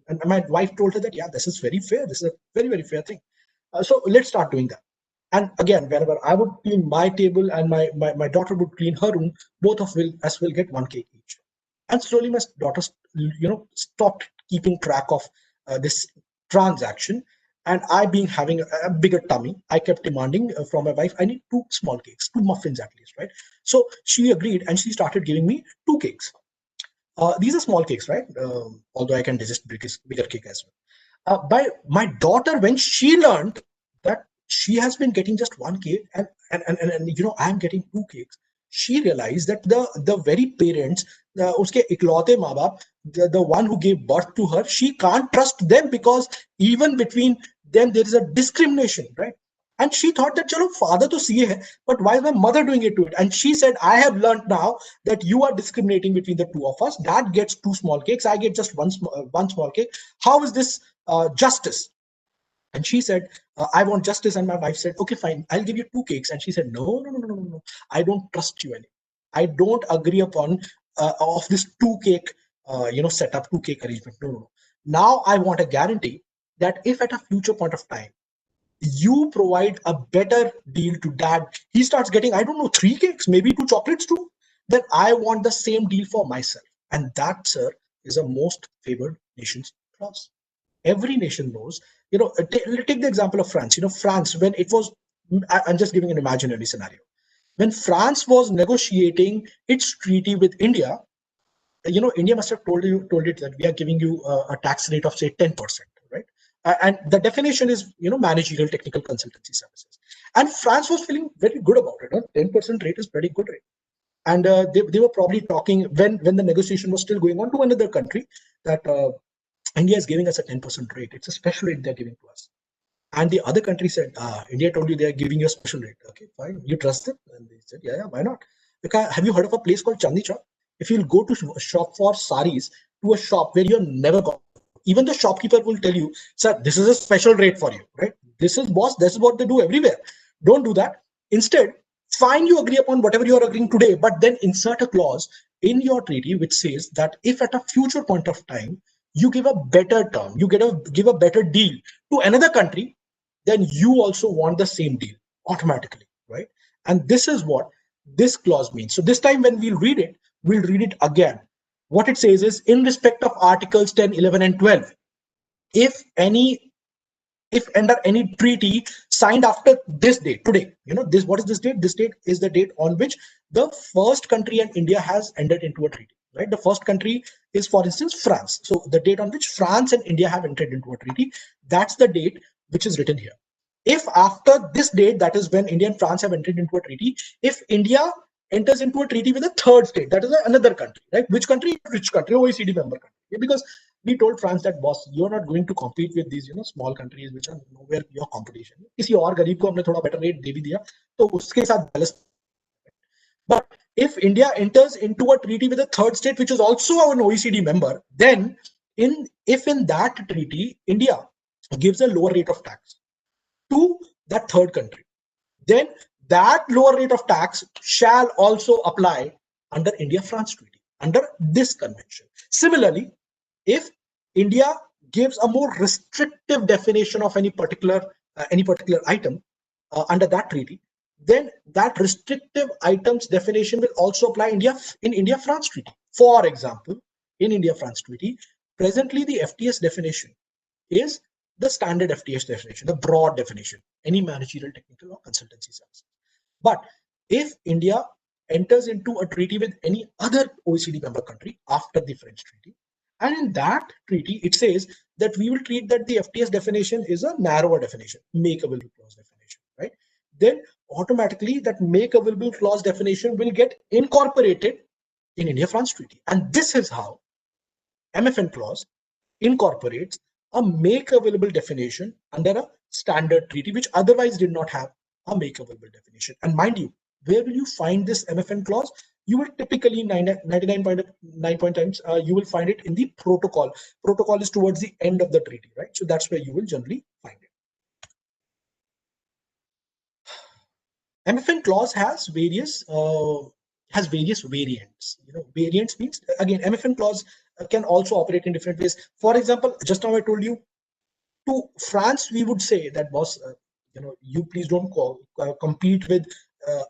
And my wife told her that, yeah, this is very fair. This is a very, very fair thing. So let's start doing that. And again, whenever I would clean my table and my daughter would clean her room, both of us will get one cake each. And slowly my daughter, stopped keeping track of this transaction. And I, being having a bigger tummy, I kept demanding from my wife, I need 2 small cakes, 2 muffins at least, right? So she agreed, and she started giving me 2 cakes. These are small cakes, right? Although I can digest bigger cake as well. By my daughter, when she learned that she has been getting just 1 cake and I'm getting 2 cakes, she realized that the very parents, uske iklote maa baap, the one who gave birth to her, she can't trust them, because even between them there is a discrimination, right? And she thought that, chalo, father to see hai, but why is my mother doing it to it? And she said, I have learned now that you are discriminating between the two of us. Dad gets 2 small cakes, I get just one small cake. How is this justice? And she said, I want justice. And my wife said, okay, fine, I'll give you 2 cakes. And she said, no, I don't trust you anymore. I don't agree upon of this 2 cake, setup, 2 cake arrangement. No. Now I want a guarantee that if at a future point of time you provide a better deal to dad, he starts getting, I don't know, 3 cakes, maybe 2 chocolates too, then I want the same deal for myself. And that, sir, is a most favored nation's clause. Every nation knows, take the example of France. France, when it was, I'm just giving an imaginary scenario. When France was negotiating its treaty with India, India must have told it that we are giving you a tax rate of, say, 10%, right? And the definition is, managerial technical consultancy services. And France was feeling very good about it. 10% rate is pretty good rate. And they were probably talking, when the negotiation was still going on, to another country that India is giving us a 10% rate. It's a special rate they're giving to us. And the other country said, India told you they are giving you a special rate. Okay, fine. You trust them? And they said, yeah, why not? Because have you heard of a place called Chandni Chowk? If you'll go to a shop for saris, to a shop where you're never gone, even the shopkeeper will tell you, sir, this is a special rate for you, right? This is, boss, this is what they do everywhere. Don't do that. Instead, fine, you agree upon whatever you are agreeing today, but then insert a clause in your treaty which says that if at a future point of time you give a better term, you give a better deal to another country, then you also want the same deal automatically, right? And this is what this clause means. So this time when we'll read it again. What it says is, in respect of Articles 10, 11, and 12, if under any treaty signed after this date, today, this, what is this date? This date is the date on which the first country and India has entered into a treaty, right? The first country is, for instance, France. So the date on which France and India have entered into a treaty, that's the date which is written here. If after this date, that is when India and France have entered into a treaty, if India enters into a treaty with a third state, that is another country, right? Which country? Which country? OECD member country. Because we told France that, boss, you're not going to compete with these, small countries which are nowhere your competition. किसी और गरीब को हमने थोड़ा better rate दे भी दिया, तो उसके साथ balance. But if India enters into a treaty with a third state which is also an OECD member, then if in that treaty India gives a lower rate of tax to that third country, then that lower rate of tax shall also apply under India-France treaty, under this convention. Similarly, if India gives a more restrictive definition of any particular item under that treaty, then that restrictive items definition will also apply in India-France treaty. For example, in India-France treaty, presently the FTS definition is the standard FTS definition, the broad definition, any managerial, technical, or consultancy services. But if India enters into a treaty with any other OECD member country after the French treaty, and in that treaty it says that we will treat that the FTS definition is a narrower definition, make available clause definition, right? Then automatically that make available clause definition will get incorporated in India-France treaty. And this is how MFN clause incorporates a make available definition under a standard treaty, which otherwise did not have a make available definition. And mind you, where will you find this MFN clause? You will typically 99.9 times you will find it in the protocol. Protocol is towards the end of the treaty, right? So that's where you will generally find it. MFN clause has various variants. Variants means, again, MFN clause can also operate in different ways. For example, just now I told you, to France we would say that, boss, you please don't compete with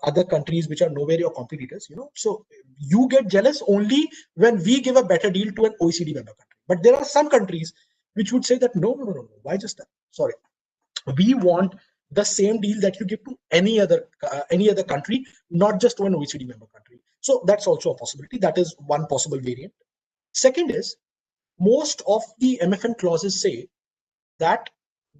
other countries which are nowhere your competitors. So you get jealous only when we give a better deal to an OECD member country. But there are some countries which would say that no, why just that? Sorry, we want the same deal that you give to any other country, not just to an OECD member country. So that's also a possibility. That is one possible variant. Second is, most of the MFN clauses say that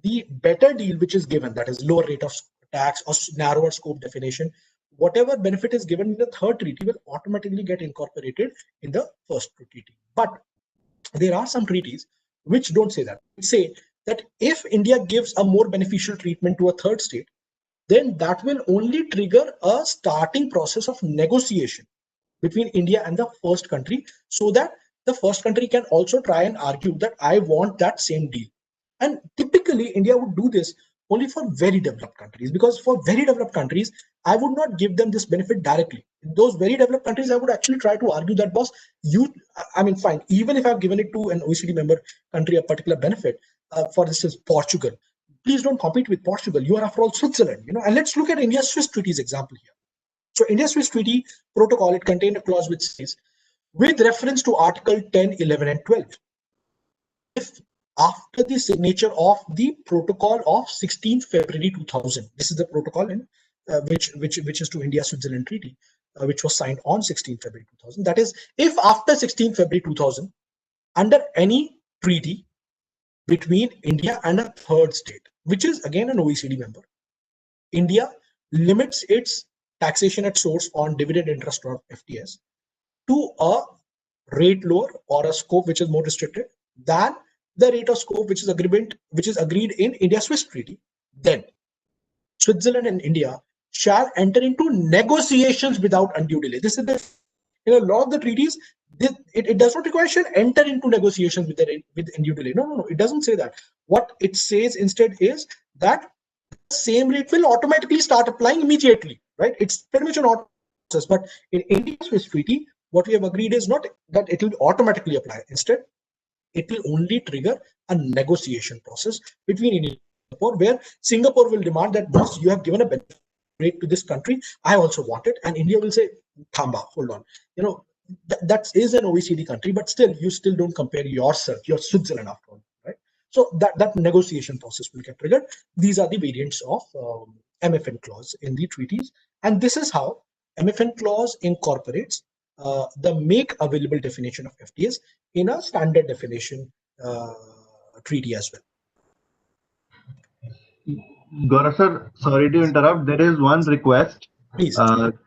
the better deal which is given, that is lower rate of tax or narrower scope definition, whatever benefit is given in the third treaty will automatically get incorporated in the first treaty. But there are some treaties which don't say that. They say that if India gives a more beneficial treatment to a third state, then that will only trigger a starting process of negotiation between India and the first country, so that the first country can also try and argue that I want that same deal. And typically India would do this only for very developed countries, because for very developed countries I would not give them this benefit directly. In those very developed countries I would actually try to argue that, boss, fine, even if I've given it to an OECD member country a particular benefit, for instance Portugal, please don't compete with Portugal, you are after all Switzerland. And let's look at India-Swiss treaties example here. So India-Swiss treaty protocol, it contained a clause which says, with reference to Article 10, 11, and 12, if after the signature of the protocol of 16th February 2000, this is the protocol in which is to India-Switzerland treaty, which was signed on 16th February 2000. That is, if after 16th February 2000, under any treaty between India and a third state, which is again an OECD member, India limits its taxation at source on dividend interest or FTS to a rate lower or a scope which is more restricted than the rate of scope which is agreed in India-Swiss treaty, then Switzerland and India shall enter into negotiations without undue delay. This is in a lot of the treaties, it does not require shall enter into negotiations with undue delay. No, it doesn't say that. What it says instead is that the same rate will automatically start applying immediately, right? It's pretty much an auto process. But in India-Swiss treaty, what we have agreed is not that it will automatically apply. Instead, it will only trigger a negotiation process between India and Singapore, where Singapore will demand that, boss, you have given a benefit migrate to this country, I also want it. And India will say, Thamba, hold on. That is an OECD country, but still, you still don't compare yourself, you're Switzerland after all, right? So that negotiation process will get triggered. These are the variants of MFN clause in the treaties. And this is how MFN clause incorporates the make available definition of FTAs in a standard definition treaty as well. Gaurav sir, sorry to interrupt. There is one request. Please.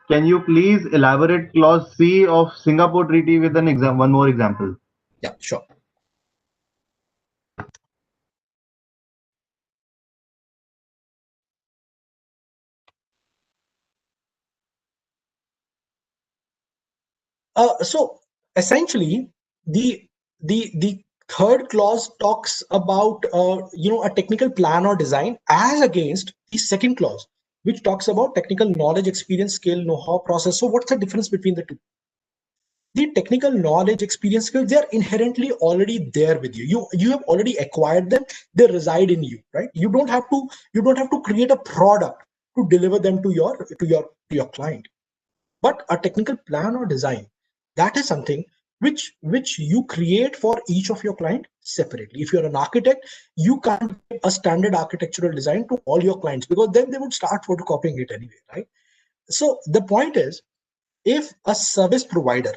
Can you please elaborate clause C of Singapore Treaty with one more example? Yeah, sure. So essentially, the third clause talks about a technical plan or design as against the second clause, which talks about technical knowledge, experience, skill, know-how, process. So what's the difference between the two? The technical knowledge, experience, skills, they are inherently already there with you. You have already acquired them. They reside in you, right? You don't have to create a product to deliver them to your client. But a technical plan or design, that is something which you create for each of your client separately. If you're an architect, you can't give a standard architectural design to all your clients, because then they would start photocopying it anyway, right? So the point is, if a service provider,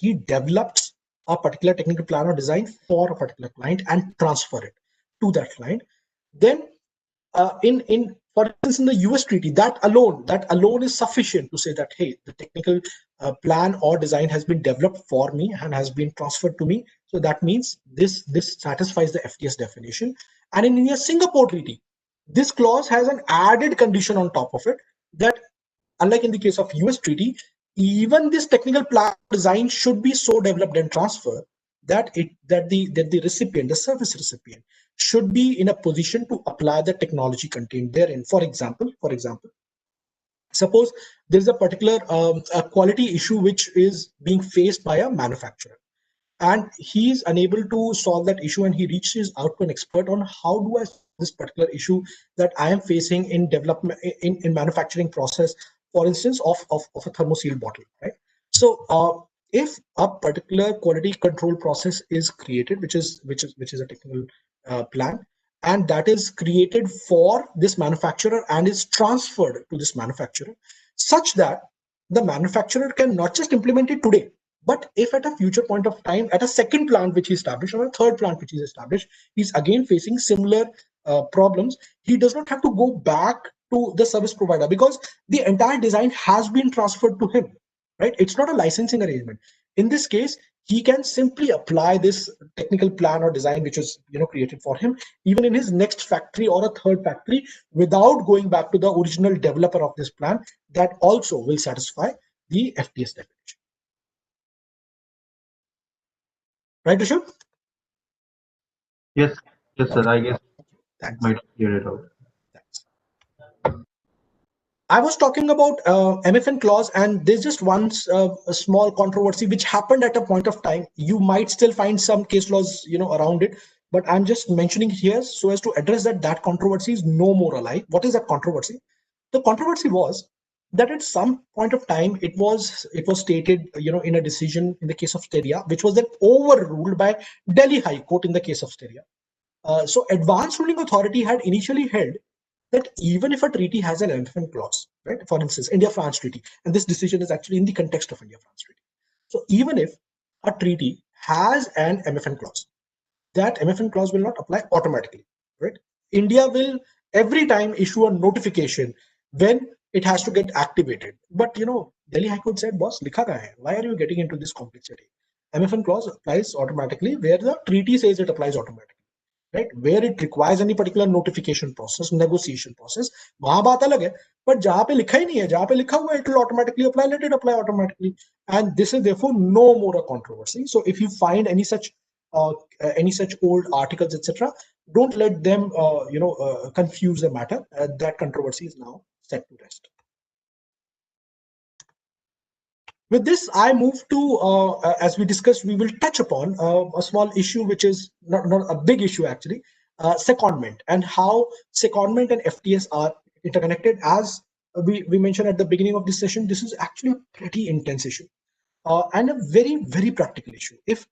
he develops a particular technical plan or design for a particular client and transfer it to that client, then in for instance, in the US treaty, that alone is sufficient to say that, hey, the technical plan or design has been developed for me and has been transferred to me. So that means this satisfies the FTS definition. And in the Singapore treaty, this clause has an added condition on top of it, that unlike in the case of US treaty, even this technical plan design should be so developed and transferred that the recipient, the service recipient, should be in a position to apply the technology contained therein. For example, suppose there's a particular a quality issue which is being faced by a manufacturer, and he's unable to solve that issue, and he reaches out to an expert on how do I solve this particular issue that I am facing in development in manufacturing process, for instance, of a thermoseal bottle, right? So if a particular quality control process is created, which is a technical plan, and that is created for this manufacturer and is transferred to this manufacturer, such that the manufacturer can not just implement it today, but if at a future point of time, at a second plant which he established or a third plant which he's established, he's again facing similar problems, he does not have to go back to the service provider, because the entire design has been transferred to him, right? It's not a licensing arrangement. In this case, he can simply apply this technical plan or design which is created for him, even in his next factory or a third factory, without going back to the original developer of this plan. That also will satisfy the FTS definition. Right, Rishabh? Yes, sir. I guess Thanks. might clear it out. Thanks. I was talking about MFN clause, and there's just one a small controversy which happened at a point of time. You might still find some case laws, around it, but I'm just mentioning here so as to address that controversy is no more alive. What is that controversy? The controversy was that at some point of time it was stated, in a decision in the case of Steria, which was then overruled by Delhi High Court in the case of Steria. So Advanced Ruling Authority had initially held that even if a treaty has an MFN clause, right? For instance, India-France treaty, and this decision is actually in the context of India-France treaty. So even if a treaty has an MFN clause, that MFN clause will not apply automatically, right? India will every time issue a notification when it has to get activated. But Delhi High Court said, boss, likha kahan hai? Why are you getting into this complexity? MFN clause applies automatically where the treaty says it applies automatically. Right, where it requires any particular notification process, negotiation process, वहां बात अलग है, but जहां पे लिखा ही नहीं है, जहां पे लिखा हुआ it will automatically apply, let it apply automatically, and this is therefore no more a controversy. So if you find any such old articles, etc., don't let them confuse the matter. That controversy is now set to rest. With this, I move to, as we discussed, we will touch upon a small issue, which is not a big issue actually, secondment, and how secondment and FTS are interconnected, as we mentioned at the beginning of this session, this is actually a pretty intense issue and a very, very practical issue. If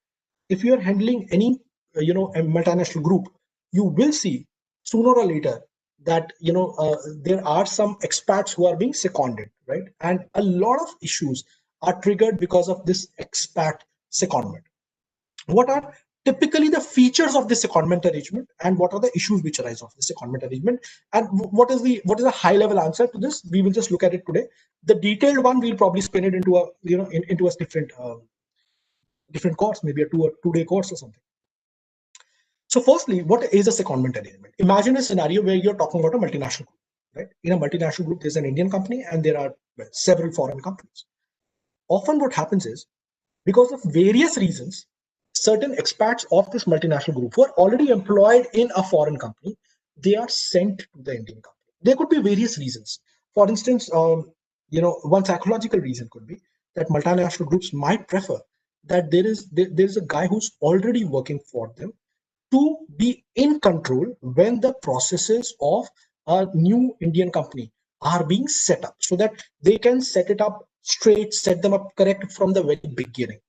you are handling any, a multinational group, you will see sooner or later that, there are some expats who are being seconded, right? And a lot of issues are triggered because of this expat secondment. What are typically the features of this secondment arrangement, and what are the issues which arise of this secondment arrangement, and what is the high level answer to this? We will just look at it today. The detailed one, we'll probably spin it into a, into a different course, maybe a 2-day course or something. So firstly, what is a secondment arrangement? Imagine a scenario where you're talking about a multinational group, right? In a multinational group, there's an Indian company and there are several foreign companies. Often what happens is, because of various reasons, certain expats of this multinational group who are already employed in a foreign company, they are sent to the Indian company. There could be various reasons. For instance, one psychological reason could be that multinational groups might prefer that there's a guy who's already working for them to be in control when the processes of a new Indian company are being set up, so that they can set it up straight, set them up correct from the very beginning.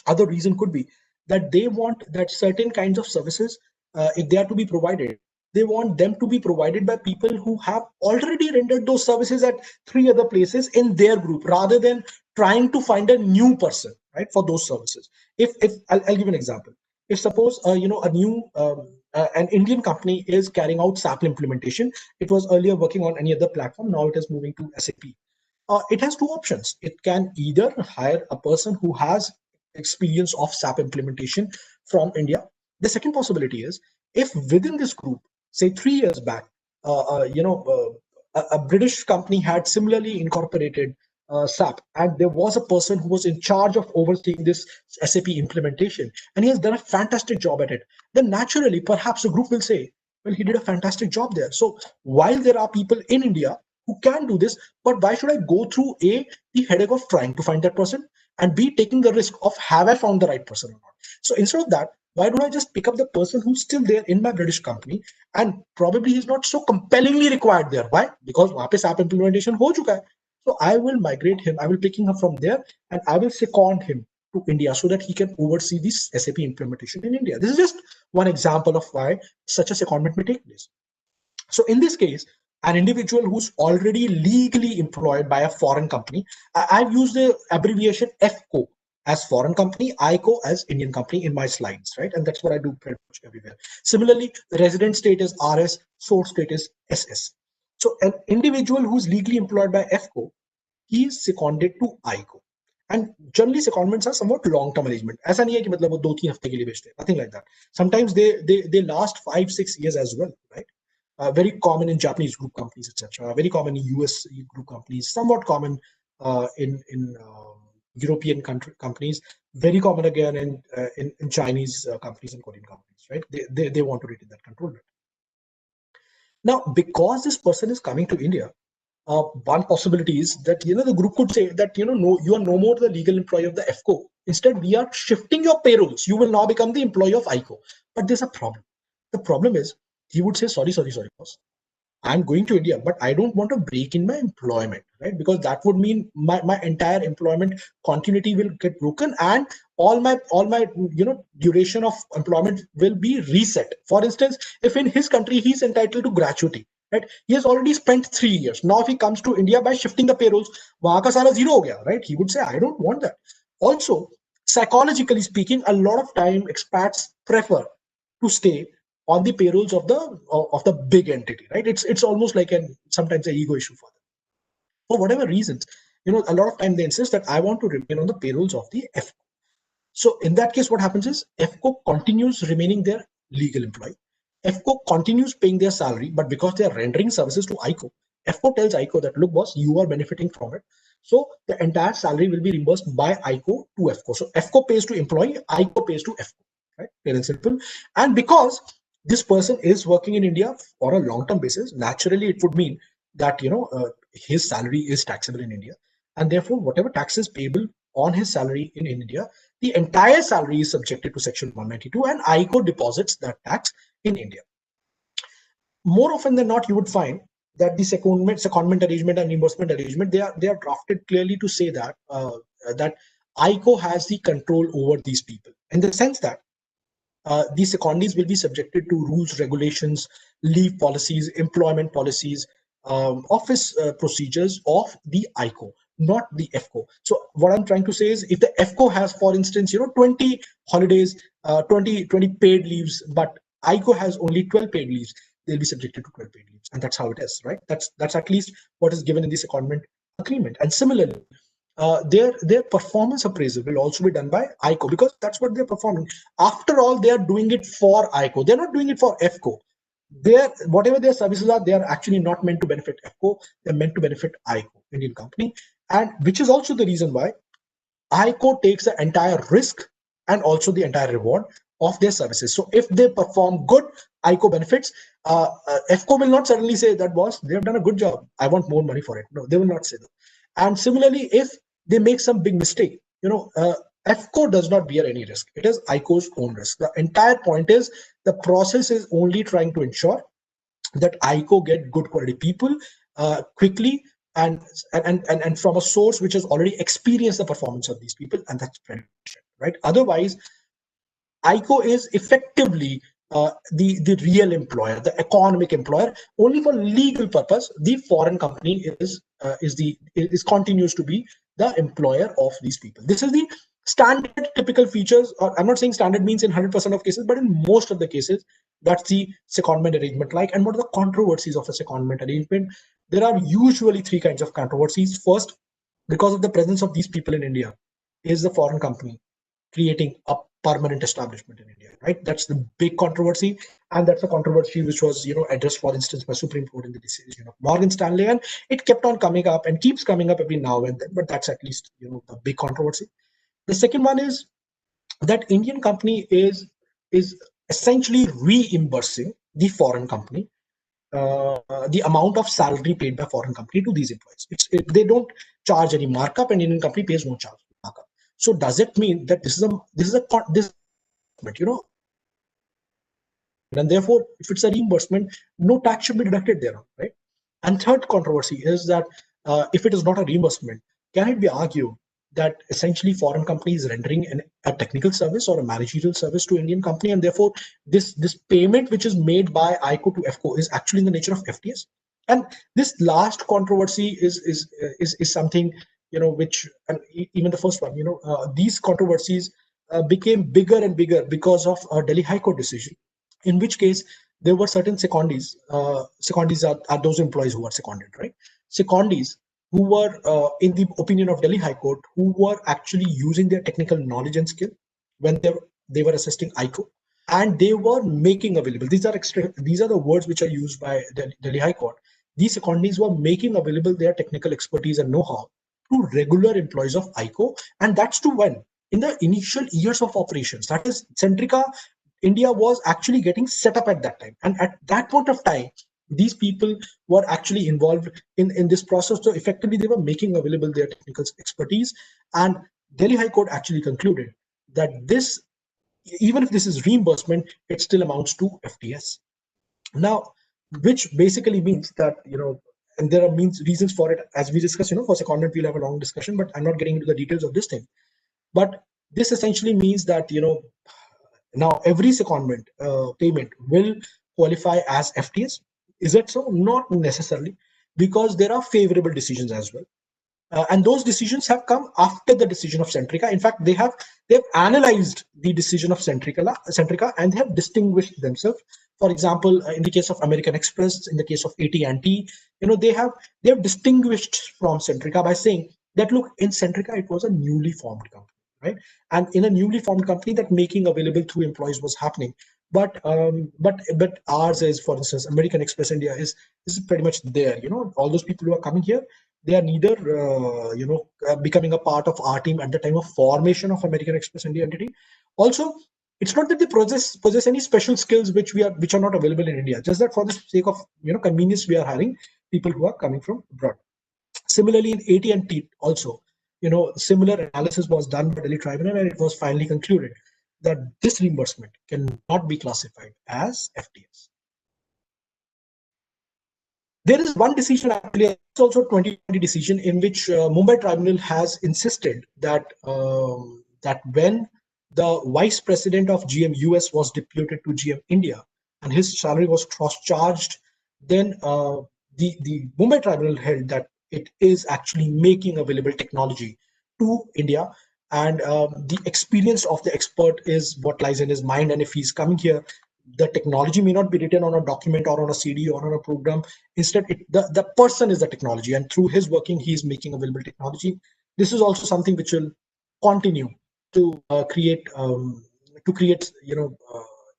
Other reason could be that they want that certain kinds of services, if they are to be provided, they want them to be provided by people who have already rendered those services at 3 other places in their group, rather than trying to find a new person, right, for those services. If I'll give an example. If suppose an Indian company is carrying out SAP implementation, it was earlier working on any other platform, now it is moving to SAP. It has two options. It can either hire a person who has experience of SAP implementation from India. The second possibility is, if within this group, say 3 years back, a British company had similarly incorporated SAP, and there was a person who was in charge of overseeing this SAP implementation, and he has done a fantastic job at it, then naturally, perhaps the group will say, well, he did a fantastic job there. So while there are people in India who can do this, but why should I go through the headache of trying to find that person, and B, taking the risk of have I found the right person or not? So instead of that, why don't I just pick up the person who's still there in my British company, and probably he's not so compellingly required there. Why? Because वहाँ पे SAP implementation हो चुका है. So I will migrate him, I will pick him up from there, and I will second him to India so that he can oversee this SAP implementation in India. This is just one example of why such a secondment may take place. So in this case, an individual who's already legally employed by a foreign company, I've used the abbreviation FCO as foreign company, ICO as Indian company in my slides, right? And that's what I do pretty much everywhere. Similarly, the resident state is RS, source state is SS. So an individual who's legally employed by FCO, he is seconded to ICO. And generally secondments are somewhat long-term arrangement. ऐसा नहीं है कि मतलब वो 2-3 हफ्ते के लिए भेजते हैं. Nothing like that. Sometimes they last 5-6 years as well, right? Very common in Japanese group companies, etc. Very common in US group companies. Somewhat common in European companies. Very common again in Chinese companies and Korean companies, right? They want to retain that control. Now, because this person is coming to India, one possibility is that the group could say that no, you are no more the legal employee of the FCO. Instead, we are shifting your payrolls. You will now become the employee of ICO. But there's a problem. The problem is, he would say, sorry, boss. I'm going to India, but I don't want to break in my employment, right? Because that would mean my entire employment continuity will get broken, and all my duration of employment will be reset. For instance, if in his country he's entitled to gratuity, right? He has already spent 3 years. Now, if he comes to India, by shifting the payrolls, वहाँ का सारा zero हो गया, right? He would say, I don't want that. Also, psychologically speaking, a lot of time expats prefer to stay on the payrolls of the big entity, right? It's almost like sometimes an ego issue for them. For whatever reasons, a lot of time they insist that I want to remain on the payrolls of the FCO. So in that case, what happens is FCO continues remaining their legal employee. FCO continues paying their salary, but because they are rendering services to ICO, FCO tells ICO that, look, boss, you are benefiting from it. So the entire salary will be reimbursed by ICO to FCO. So FCO pays to employee, ICO pays to FCO, right? Plain and simple. And because this person is working in India on a long-term basis, naturally it would mean that his salary is taxable in India, and therefore whatever taxes payable on his salary in India, the entire salary is subjected to Section 192, and ICO deposits that tax in India. More often than not, you would find that the secondment arrangement and reimbursement arrangement, they are drafted clearly to say that that ICO has the control over these people, in the sense that these secondees will be subjected to rules, regulations, leave policies, employment policies, office procedures of the ICO, not the FCO. So what I'm trying to say is, if the FCO has, for instance, 20 holidays, 20 paid leaves, but ICO has only 12 paid leaves, they'll be subjected to 12 paid leaves, and that's how it is, right? That's at least what is given in the secondment agreement. And similarly, their performance appraisal will also be done by ICO, because that's what they're performing. After all, they are doing it for ICO. They're not doing it for FCO. Whatever their services are, they are actually not meant to benefit FCO. They're meant to benefit ICO, Indian company, and which is also the reason why ICO takes the entire risk and also the entire reward of their services. So if they perform good, ICO benefits. FCO will not suddenly say that, boss, they have done a good job, I want more money for it. No, they will not say that. And similarly, if they make some big mistake, FCO does not bear any risk. It is ICO's own risk. The entire point is, the process is only trying to ensure that ICO get good quality people quickly, and from a source which has already experienced the performance of these people, and that's right. Otherwise, ICO is effectively the real employer, the economic employer. Only for legal purpose, the foreign company continues to be the employer of these people. This is the standard typical features, or I'm not saying standard means in 100% of cases, but in most of the cases, that's the secondment arrangement like. And what are the controversies of a secondment arrangement? There are usually three kinds of controversies. First, because of the presence of these people in India, is the foreign company creating a permanent establishment in India, right? That's the big controversy, and that's a controversy which was, addressed, for instance, by Supreme Court in the decision of Morgan Stanley, and it kept on coming up and keeps coming up every now and then. But that's at least, the big controversy. The second one is that Indian company is essentially reimbursing the foreign company the amount of salary paid by foreign company to these employees. They don't charge any markup, and Indian company pays no charge markup. So does it mean that this and therefore, if it's a reimbursement, no tax should be deducted there, right? And third controversy is that if it is not a reimbursement, can it be argued that essentially foreign company is rendering a technical service or a managerial service to Indian company, and therefore this payment which is made by ICO to FCO is actually in the nature of FTS? And this last controversy is something, which, and even the first one, these controversies became bigger and bigger because of a Delhi High Court decision, in which case there were certain secondees. Secondees are those employees who are seconded, right? Secondees who were, in the opinion of Delhi High Court, who were actually using their technical knowledge and skill when they were assisting ICO, and they were making available. These are the words which are used by Delhi High Court. These secondees were making available their technical expertise and know-how to regular employees of ICO, and that's to when? In the initial years of operations. That is, Centrica India was actually getting set up at that time. And at that point of time, these people were actually involved in this process. So effectively, they were making available their technical expertise. And Delhi High Court actually concluded that this, even if this is reimbursement, it still amounts to FTS. Now, which basically means that, and there are reasons for it, as we discussed, for secondment, we'll have a long discussion, but I'm not getting into the details of this thing. But this essentially means that, now every secondment payment will qualify as FTS. Is it so? Not necessarily, because there are favorable decisions as well. And those decisions have come after the decision of Centrica. In fact, they've analyzed the decision of Centrica, and they have distinguished themselves. For example, in the case of American Express, in the case of AT&T, they have distinguished from Centrica by saying that, look, in Centrica, it was a newly formed company, right? And in a newly formed company, that making available to employees was happening. But ours is, for instance, American Express India is pretty much there. All those people who are coming here, they are neither becoming a part of our team at the time of formation of American Express India entity. Also, it's not that they possess any special skills which are not available in India. Just that for the sake of convenience, we are hiring people who are coming from abroad. Similarly, in AT&T also, similar analysis was done by Delhi Tribunal, and it was finally concluded that this reimbursement cannot be classified as FTS. There is one decision, actually, it's also a 2020 decision, in which Mumbai Tribunal has insisted that that when the vice president of GM US was deputed to GM India and his salary was cross-charged, then the Mumbai Tribunal held that it is actually making available technology to India, and the experience of the expert is what lies in his mind. And if he's coming here, the technology may not be written on a document or on a CD or on a program. Instead, the person is the technology, and through his working, he is making available technology. This is also something which will continue to create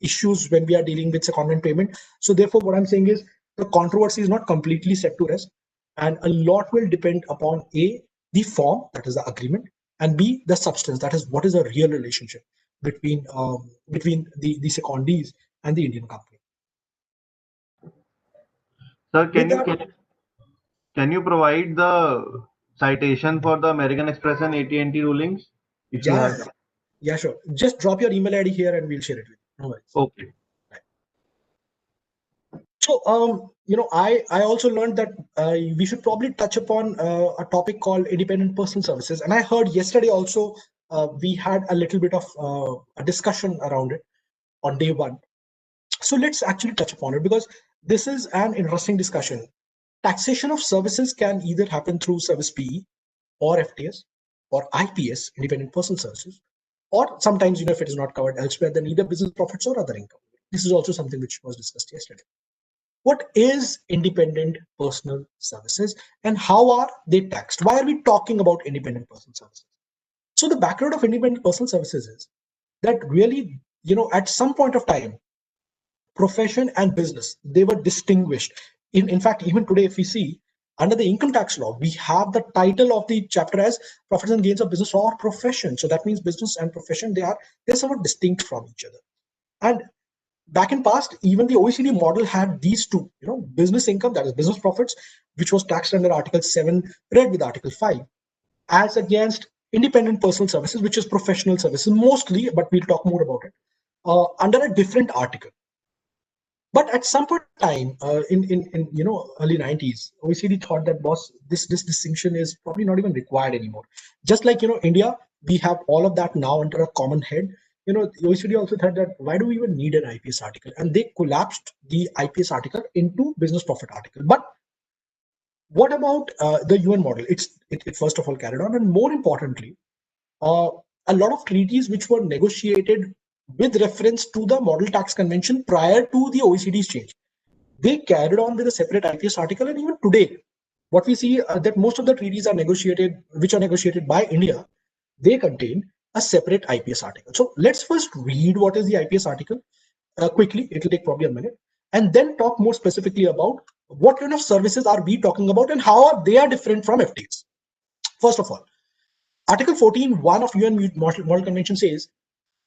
issues when we are dealing with secondment payment. So therefore, what I'm saying is the controversy is not completely set to rest, and a lot will depend upon A, the form, that is the agreement, and B, the substance, that is what is a real relationship between the secondees and the Indian company. Sir, With that, can you provide the citation for the American Express and AT&T rulings if you have? yeah, sure. Just drop your email ID here and we'll share it with you. No worries. Okay. So, I also learned that we should probably touch upon a topic called independent personal services. And I heard yesterday also we had a little bit of a discussion around it on day one. So let's actually touch upon it, because this is an interesting discussion. Taxation of services can either happen through service PE or FTS or IPS, independent personal services, or sometimes, if it is not covered elsewhere, then either business profits or other income. This is also something which was discussed yesterday. What is independent personal services and how are they taxed? Why are we talking about independent personal services? So the background of independent personal services is that really, at some point of time, profession and business, they were distinguished. In fact, even today, if we see under the income tax law, we have the title of the chapter as profits and gains of business or profession. So that means business and profession, they're somewhat distinct from each other. And back in past, even the OECD model had these two, business income, that is business profits, which was taxed under Article 7, read with Article 5, as against independent personal services, which is professional services mostly, but we'll talk more about it, under a different article. But at some point in time, in early 90s, OECD thought that, boss, this distinction is probably not even required anymore. Just like, India, we have all of that now under a common head. The OECD also thought that, why do we even need an IPS article? And they collapsed the IPS article into business profit article. But what about the UN model? It first of all carried on, and more importantly, a lot of treaties which were negotiated with reference to the Model Tax Convention prior to the OECD's change, they carried on with a separate IPS article. And even today, what we see that most of the treaties are negotiated, which are negotiated by India, they contain a separate IPS article. So let's first read what is the IPS article quickly. It will take probably a minute, and then talk more specifically about what kind of services are we talking about and how they are different from FTAs. First of all, Article 14(1) of UN Model Convention says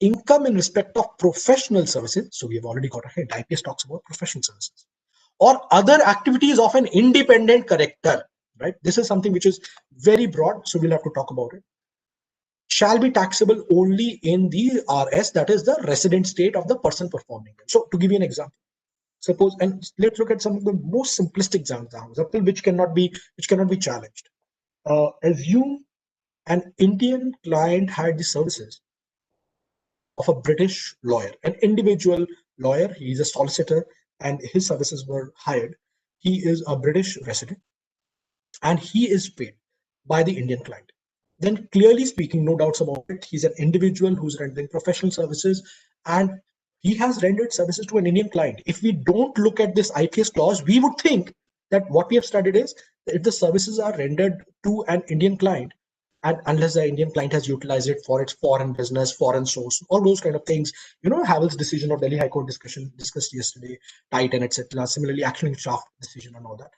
income in respect of professional services. So we have already got ahead. IPS talks about professional services or other activities of an independent character. Right? This is something which is very broad, so we'll have to talk about it. Shall be taxable only in the RS, that is the resident state of the person performing it. So to give you an example, suppose, and let's look at some of the most simplistic examples, which cannot be challenged. Assume an Indian client had the services of a British lawyer, an individual lawyer. He is a solicitor and his services were hired. He is a British resident and he is paid by the Indian client. Then clearly speaking, no doubts about it, he's an individual who's rendering professional services and he has rendered services to an Indian client. If we don't look at this IPS clause, we would think that what we have studied is that if the services are rendered to an Indian client, and unless the Indian client has utilized it for its foreign business, foreign source, all those kind of things, Havel's decision or Delhi High Court discussed yesterday, Titan, etc. Similarly, Action Shaft decision and all that,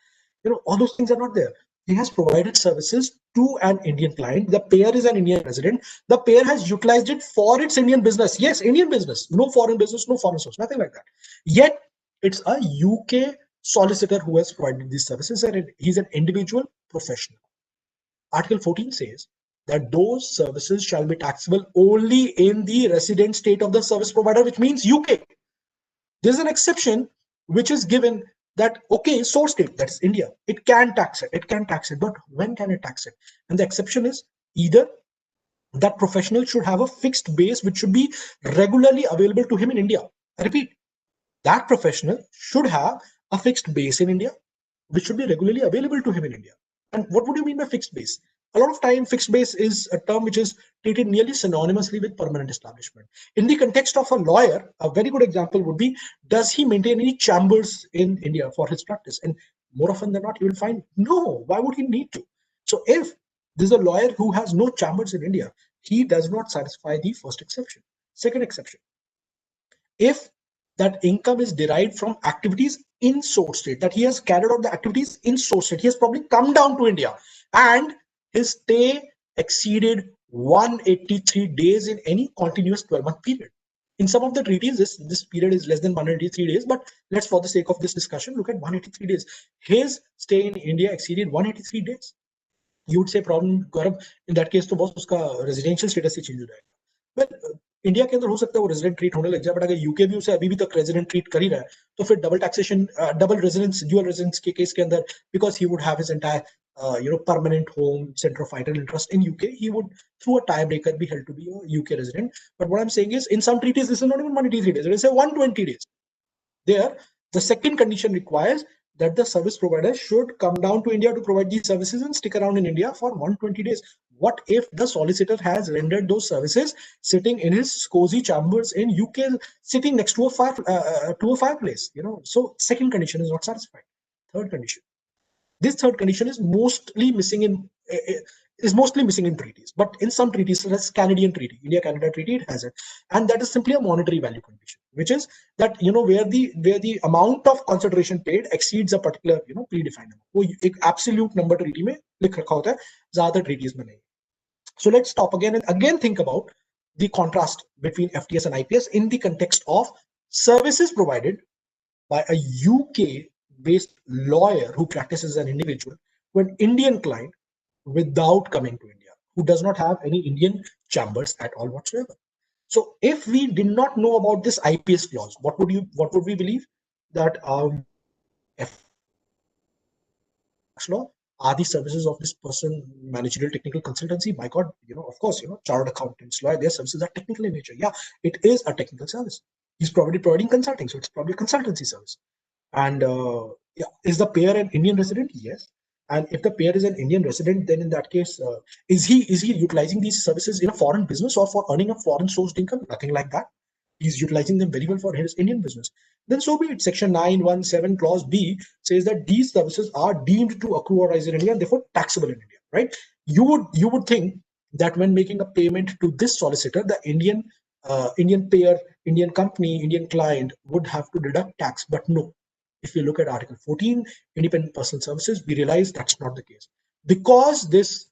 all those things are not there. He has provided services to an Indian client. The payer is an Indian resident. The payer has utilized it for its Indian business. Yes, Indian business, no foreign business, no foreign source, nothing like that. Yet it's a UK solicitor who has provided these services, and he's an individual professional. Article 14 says that those services shall be taxable only in the resident state of the service provider, which means UK. There's an exception which is given that, okay, source state, that's India, it can tax it, but when can it tax it? And the exception is either that professional should have a fixed base which should be regularly available to him in India. I repeat, that professional should have a fixed base in India, which should be regularly available to him in India. And what would you mean by fixed base? A lot of time, fixed base is a term which is treated nearly synonymously with permanent establishment. In the context of a lawyer, a very good example would be, does he maintain any chambers in India for his practice? And more often than not, you will find, no, why would he need to? So if there's a lawyer who has no chambers in India, he does not satisfy the first exception. Second exception, if that income is derived from activities in source state, that he has carried out the activities in source state, he has probably come down to India and his stay exceeded 183 days in any continuous 12-month period. In some of the treaties, this period is less than 183 days, but let's, for the sake of this discussion, look at 183 days. His stay in India exceeded 183 days. You would say, problem, Gaurav, in that case, तो बस उसका residential status ही change हो जाएगा. Well, India के अंदर हो सकता है वो रेजिडेंट ट्रीट होने लग जाए, बट अगर यूके भी उसे अभी भी तक रेजिडेंट ट्रीट कर ही रहा है, तो फिर double taxation, double residence, dual residence के केस के अंदर, because he would have his entire permanent home, center of vital interest in UK, he would, through a tiebreaker, be held to be a UK resident. But what I'm saying is, in some treaties, this is not even 183 days, it is 120 days. There, the second condition requires that the service provider should come down to India to provide these services and stick around in India for 120 days. What if the solicitor has rendered those services sitting in his cozy chambers in UK, sitting next to a fireplace? So second condition is not satisfied. Third condition. This third condition is mostly missing in treaties, but in some treaties, such as Canadian treaty, India-Canada treaty, it has it, and that is simply a monetary value condition, which is that where the amount of consideration paid exceeds a particular predefined amount. वो एक absolute number treaty में लिख रखा होता है, ज़्यादा treaties में नहीं. So let's stop again and again think about the contrast between FTS and IPS in the context of services provided by a UK-based lawyer who practices as an individual to an Indian client without coming to India, who does not have any Indian chambers at all whatsoever. So if we did not know about this IPS clause, what would we believe? That law are the services of this person managerial technical consultancy? My God, of course, chartered accountants, lawyer, their services are technical in nature. Yeah, it is a technical service. He's probably providing consulting, so it's probably a consultancy service. And yeah, is the payer an Indian resident? Yes. And if the payer is an Indian resident, then in that case, is he utilizing these services in a foreign business or for earning a foreign sourced income? Nothing like that. He's utilizing them very well for his Indian business. Then so be it. Section 917 clause B says that these services are deemed to accrue or rise in India and therefore taxable in India, right? You would think that when making a payment to this solicitor, the Indian payer, Indian company, Indian client would have to deduct tax, but no. If you look at Article 14, independent personal services, we realize that's not the case. Because this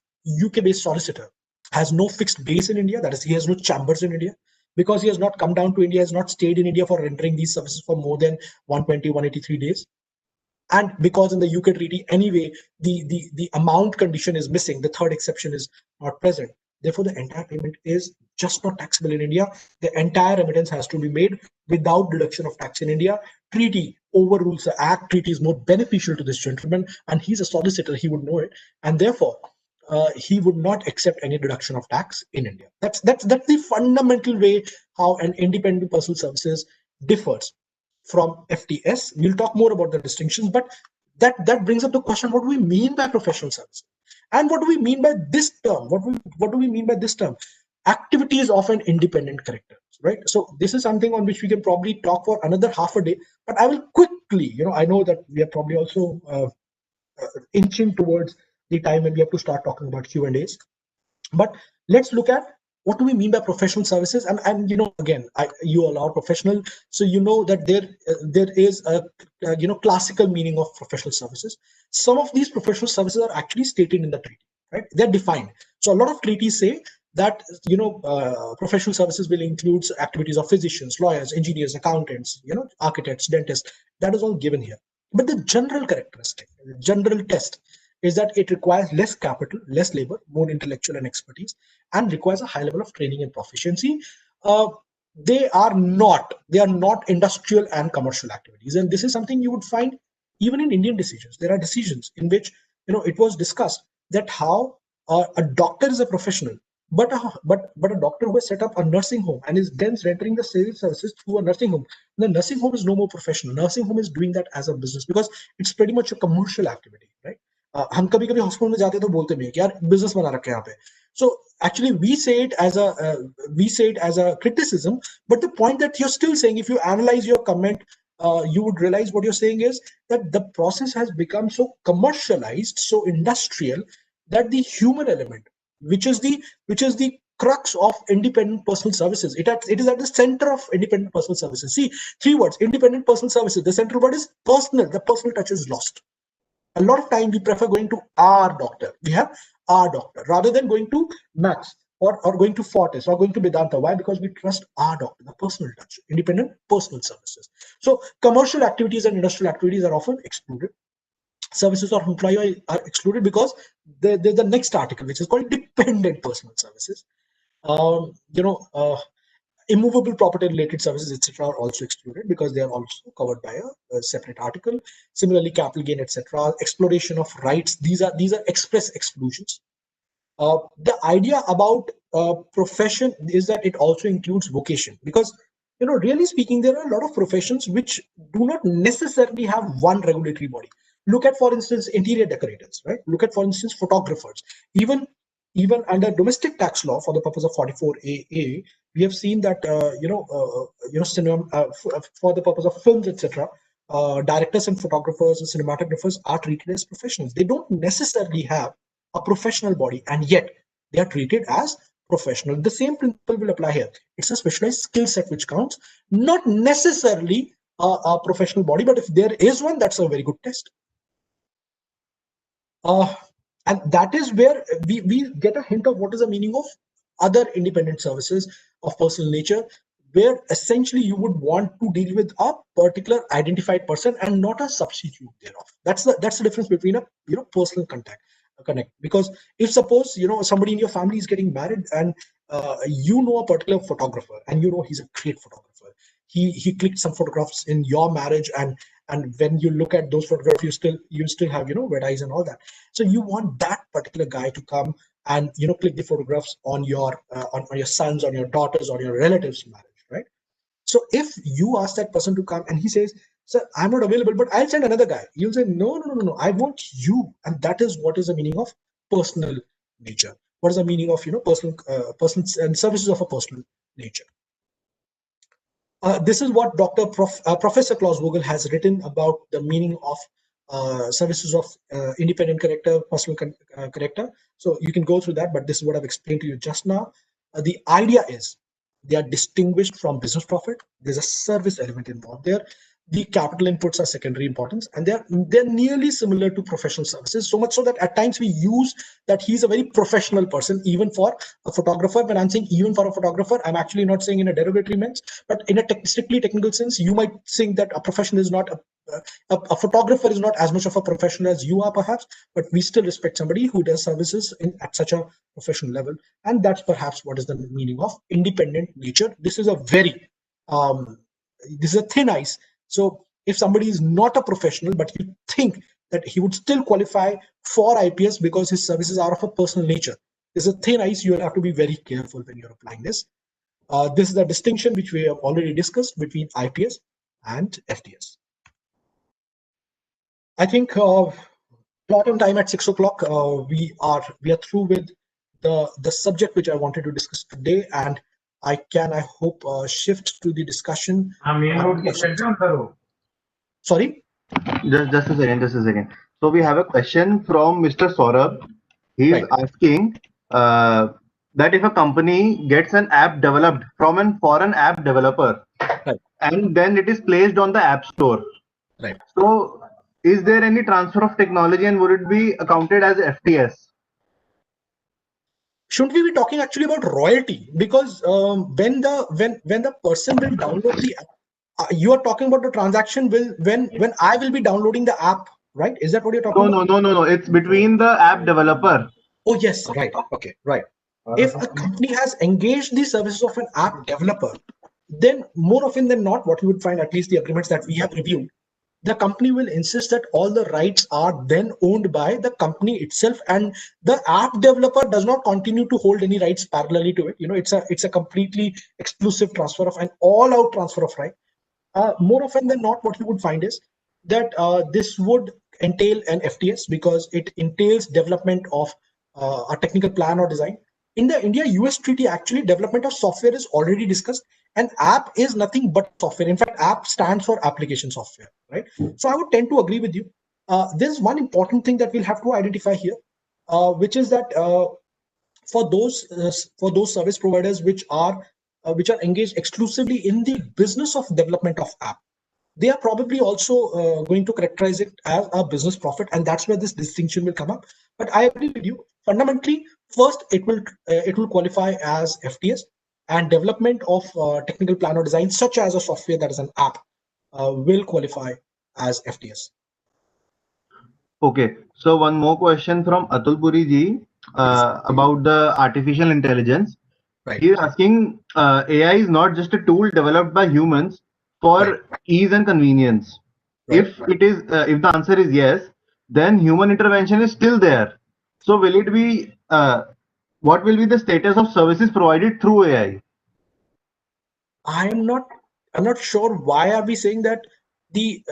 UK-based solicitor has no fixed base in India, that is, he has no chambers in India, because he has not come down to India, has not stayed in India for rendering these services for more than 120, 183 days. And because in the UK treaty, anyway, the amount condition is missing, the third exception is not present. Therefore, the entire payment is just not taxable in India. The entire remittance has to be made without deduction of tax in India. Treaty overrules the act. Treaty is more beneficial to this gentleman, and he's a solicitor, he would know it, and therefore he would not accept any deduction of tax in India. That's the fundamental way how an independent personal services differs from FTS. We'll talk more about the distinctions, but that brings up the question: what do we mean by professional services? And what do we mean by this term? What do we mean by this term? Activities of an independent character, right? So this is something on which we can probably talk for another half a day, but I will quickly, I know that we are probably also inching towards the time when we have to start talking about Q&As, but let's look at what do we mean by professional services. And again, you all are professional, so you know that there is a classical meaning of professional services. Some of these professional services are actually stated in the treaty, right? They're defined. So a lot of treaties say that professional services will include activities of physicians, lawyers, engineers, accountants, architects, dentists. That is all given here. But the general characteristic, the general test, is that it requires less capital, less labor, more intellectual and expertise, and requires a high level of training and proficiency. They are not industrial and commercial activities, and this is something you would find even in Indian decisions, there are decisions in which it was discussed that how a doctor is a professional, but a doctor who has set up a nursing home and is then rendering the sales services through a nursing home. The nursing home is no more professional. Nursing home is doing that as a business because it's pretty much a commercial activity, right? हम कभी कभी hospital में जाते तो बोलते भी हैं कि यार बिजनेस बना रखे हैं यहाँ पे. So actually we say it as a criticism, but the point that you're still saying, if you analyze your comment, you would realize what you're saying is that the process has become so commercialized, so industrial, that the human element, which is the crux of independent personal services, it is at the center of independent personal services. See, 3 words: independent personal services. The central word is personal. The personal touch is lost. A lot of time we prefer going to our doctor. We have our doctor rather than going to Max or going to Fortis or going to Vedanta. Why? Because we trust our doctor, the personal touch, independent personal services. So commercial activities and industrial activities are often excluded. Services of employee are excluded because there's the next article, which is called dependent personal services. Immovable property related services, etc., are also excluded because they are also covered by a separate article. Similarly, capital gain, etc., exploration of rights, these are express exclusions. The idea about profession is that it also includes vocation, because really speaking, there are a lot of professions which do not necessarily have one regulatory body. Look at, for instance, interior decorators, right? Look at, for instance, photographers. Even under domestic tax law, for the purpose of 44AA, we have seen that cinema, for the purpose of films, etc., directors and photographers and cinematographers are treated as professionals. They don't necessarily have a professional body, and yet they are treated as professional. The same principle will apply here. It's a specialized skill set which counts, not necessarily a professional body, but if there is one, that's a very good test. And that is where we get a hint of what is the meaning of other independent services of personal nature, where essentially you would want to deal with a particular identified person and not a substitute thereof. That's the difference between a personal connect. Because if suppose somebody in your family is getting married and a particular photographer and he's a great photographer, he clicked some photographs in your marriage, and when you look at those photographs, you still have red eyes and all that. So you want that particular guy to come and click the photographs on your sons, on your daughters, on your relatives' marriage, right? So if you ask that person to come and he says, "Sir, I'm not available, but I'll send another guy," you'll say, no, I want you. And that is what is the meaning of personal nature. What is the meaning of personal and services of a personal nature? This is what Professor Klaus Vogel has written about the meaning of services of independent character, personal character. So you can go through that, but this is what I've explained to you just now. The idea is they are distinguished from business profit. There's a service element involved there. The capital inputs are secondary importance, and they're nearly similar to professional services, so much so that at times we use that he's a very professional person, even for a photographer. When I'm saying even for a photographer, I'm actually not saying in a derogatory sense, but in a strictly technical sense. You might think that a professional is not a photographer is not as much of a professional as you are, perhaps, but we still respect somebody who does services at such a professional level, and that's perhaps what is the meaning of independent nature. This is a very this is a thin ice. So if somebody is not a professional, but you think that he would still qualify for IPS because his services are of a personal nature, there's a thin ice. You will have to be very careful when you're applying this. This is a distinction which we have already discussed between IPS and FTS. I think plot on time at 6 o'clock. We are through with the subject which I wanted to discuss today, and I hope shift to the discussion. Sorry? Just a second. So we have a question from Mr. Saurabh. He is asking that if a company gets an app developed from a foreign app developer, and then it is placed on the App Store. Right. So is there any transfer of technology, and would it be accounted as FTS? Shouldn't we be talking actually about royalty? Because when the person will download the app, you are talking about the transaction when I will be downloading the app, right? Is that what you're talking about? No. It's between the app developer. Oh yes, right. Okay, right. If a company has engaged the services of an app developer, then more often than not, what you would find, at least the agreements that we have reviewed, the company will insist that all the rights are then owned by the company itself, and the app developer does not continue to hold any rights parallelly to it. It's a completely exclusive transfer of an all-out transfer of right. More often than not, what you would find is that this would entail an FTS because it entails development of a technical plan or design. In the India-US treaty, actually, development of software is already discussed. An app is nothing but software. In fact, app stands for application software, right? So I would tend to agree with you. There's one important thing that we'll have to identify here, which is that for those service providers which are engaged exclusively in the business of development of app, they are probably also going to characterize it as a business profit, and that's where this distinction will come up. But I agree with you. Fundamentally, first it will qualify as FTS, and development of technical plan or design, such as a software that is an app, will qualify as FTS. Okay, so one more question from Atul Puri ji about the artificial intelligence. Right. He is asking, AI is not just a tool developed by humans for ease and convenience. Right. If the answer is yes, then human intervention is still there. So will it be, what will be the status of services provided through AI? I'm not sure why are we saying that the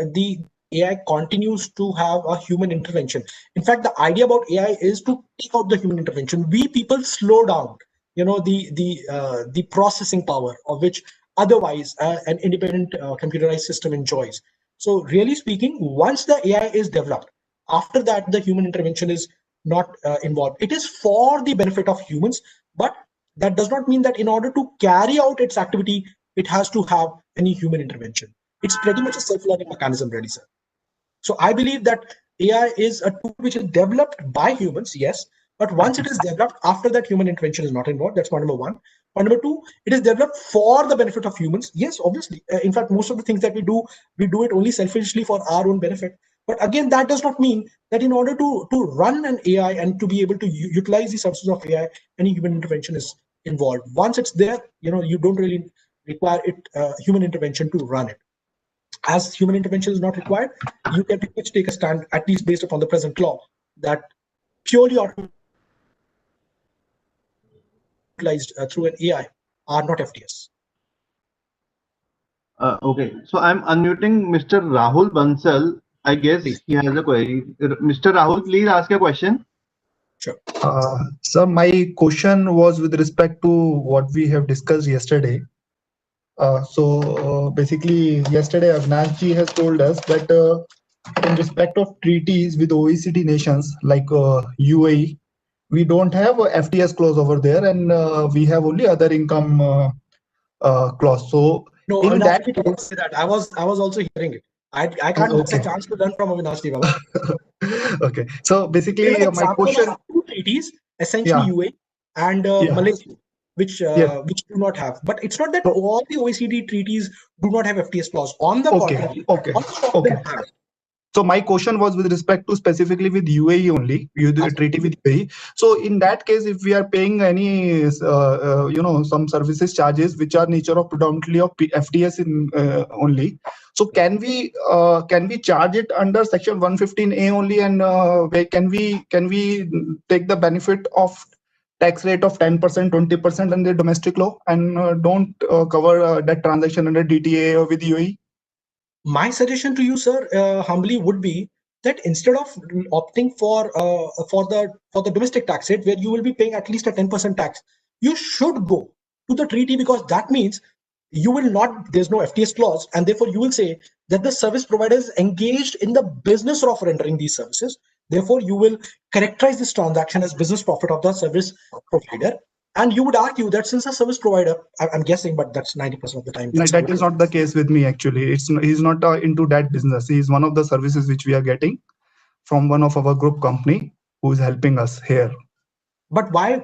AI continues to have a human intervention. In fact, the idea about AI is to take out the human intervention. We people slow down, the processing power of which otherwise an independent computerized system enjoys. So really speaking, once the AI is developed, after that the human intervention is not involved. It is for the benefit of humans, but that does not mean that in order to carry out its activity, it has to have any human intervention. It's pretty much a self-learning mechanism, really, sir. So I believe that AI is a tool which is developed by humans, yes, but once it is developed, after that human intervention is not involved. That's point number one. Point number two, it is developed for the benefit of humans. Yes, obviously. In fact, most of the things that we do it only selfishly for our own benefit. But again, that does not mean that in order to run an AI and to be able to utilize the services of AI, any human intervention is involved. Once it's there, you don't really require human intervention to run it. As human intervention is not required, you can pretty much take a stand, at least based upon the present law, that purely utilized through an AI are not FTS. Okay, so I'm unmuting Mr. Rahul Bansal. I guess Please. he has a query. Mr. Rahul, please ask a question. Sure. Sir, my question was with respect to what we have discussed yesterday. Basically, yesterday Avinash ji has told us that in respect of treaties with OECD nations like UAE, we don't have a FTS clause over there, and we have only other income clause. So No, in Avinash that ji did not say that. I was also hearing it. I can't miss a chance to learn from Avinash ji, Baba. Okay, so basically Give an my example question. of two treaties, essentially Yeah. UAE and Yeah. Malaysia, which Yeah. which do not have. But it's not that So- all the OECD treaties do not have FTS clause. On the Okay. contrary, Okay. all of them have. So my question was with respect to specifically with UAE only, you the treaty with UAE. So in that case, if we are paying any, some services charges which are nature of predominantly of FTS in only, so can we charge it under section 115A only, and can we take the benefit of tax rate of 10%, 20% under domestic law, and don't cover that transaction under DTA with UAE? My suggestion to you, sir, humbly would be that instead of opting for the domestic tax rate, where you will be paying at least a 10% tax, you should go to the treaty, because that means you will not, there's no FTS clause, and therefore you will say that the service provider is engaged in the business of rendering these services. Therefore, you will characterize this transaction as business profit of the service provider. And you would argue that since a service provider, I'm guessing, but that's 90% of the time. No, that is not the case with me, actually. He's not into that business. He is one of the services which we are getting from one of our group company who is helping us here. But why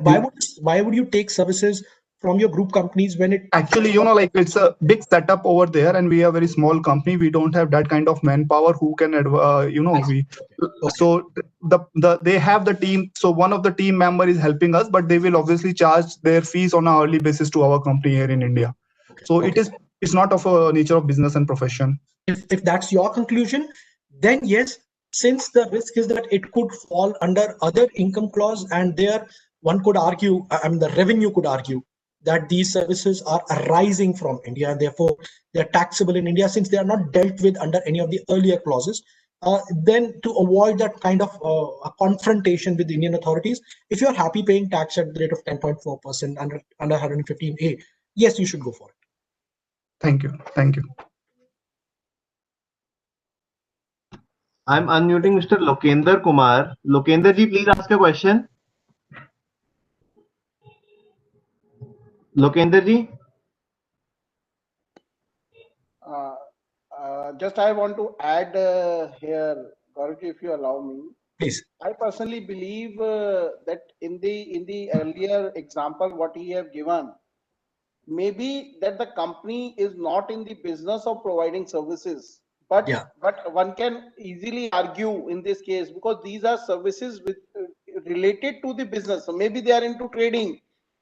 would you take services from your group companies when it Actually, like it's a big setup over there, and we are a very small company. We don't have that kind of manpower who can, so they have the team. So one of the team member is helping us, but they will obviously charge their fees on an hourly basis to our company here in India. So it it's not of a nature of business and profession. If that's your conclusion, then yes, since the risk is that it could fall under other income clause, and there one could argue, I mean, the revenue could argue that these services are arising from India and therefore they're taxable in India since they are not dealt with under any of the earlier clauses. Then to avoid that kind of a confrontation with the Indian authorities, if you're happy paying tax at the rate of 10.4% under 115A, yes, you should go for it. Thank you. Thank you. I'm unmuting Mr. Lokender Kumar. Lokender ji, please ask a question. Lokender ji. Just I want to add here, Gaurav, if you allow me. Please. I personally believe that in the earlier example what he have given, maybe that the company is not in the business of providing services, but one can easily argue in this case because these are services with related to the business. So maybe they are into trading,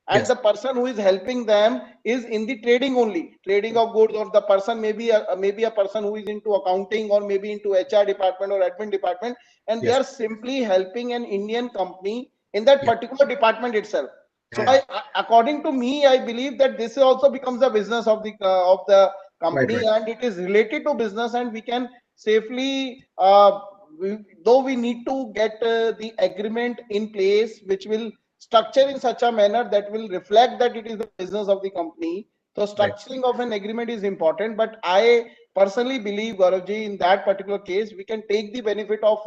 and the person who is helping them is in the trading only, trading of goods, or the person maybe a person who is into accounting or maybe into HR department or admin department, and they are simply helping an Indian company in that particular department itself. So according to me, I believe that this also becomes a business of the company, and it is related to business, and we can safely, though we need to get the agreement in place, which will structure in such a manner that will reflect that it is the business of the company. So structuring of an agreement is important, but I personally believe, Gauravji, in that particular case, we can take the benefit of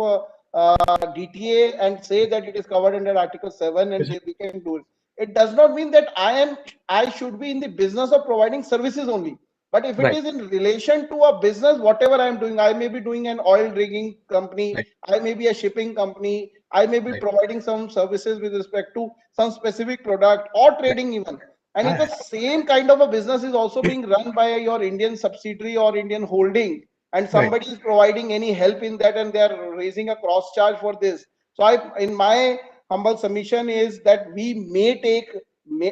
DTA and say that it is covered under Article 7, and we can do it. It does not mean that I should be in the business of providing services only. But if it is in relation to a business, whatever I am doing, I may be doing an oil rigging company, I may be a shipping company, I may be providing some services with respect to some specific product or trading even. And if the same kind of a business is also being run by your Indian subsidiary or Indian holding, and somebody is providing any help in that and they are raising a cross charge for this. So in my humble submission is that we may take,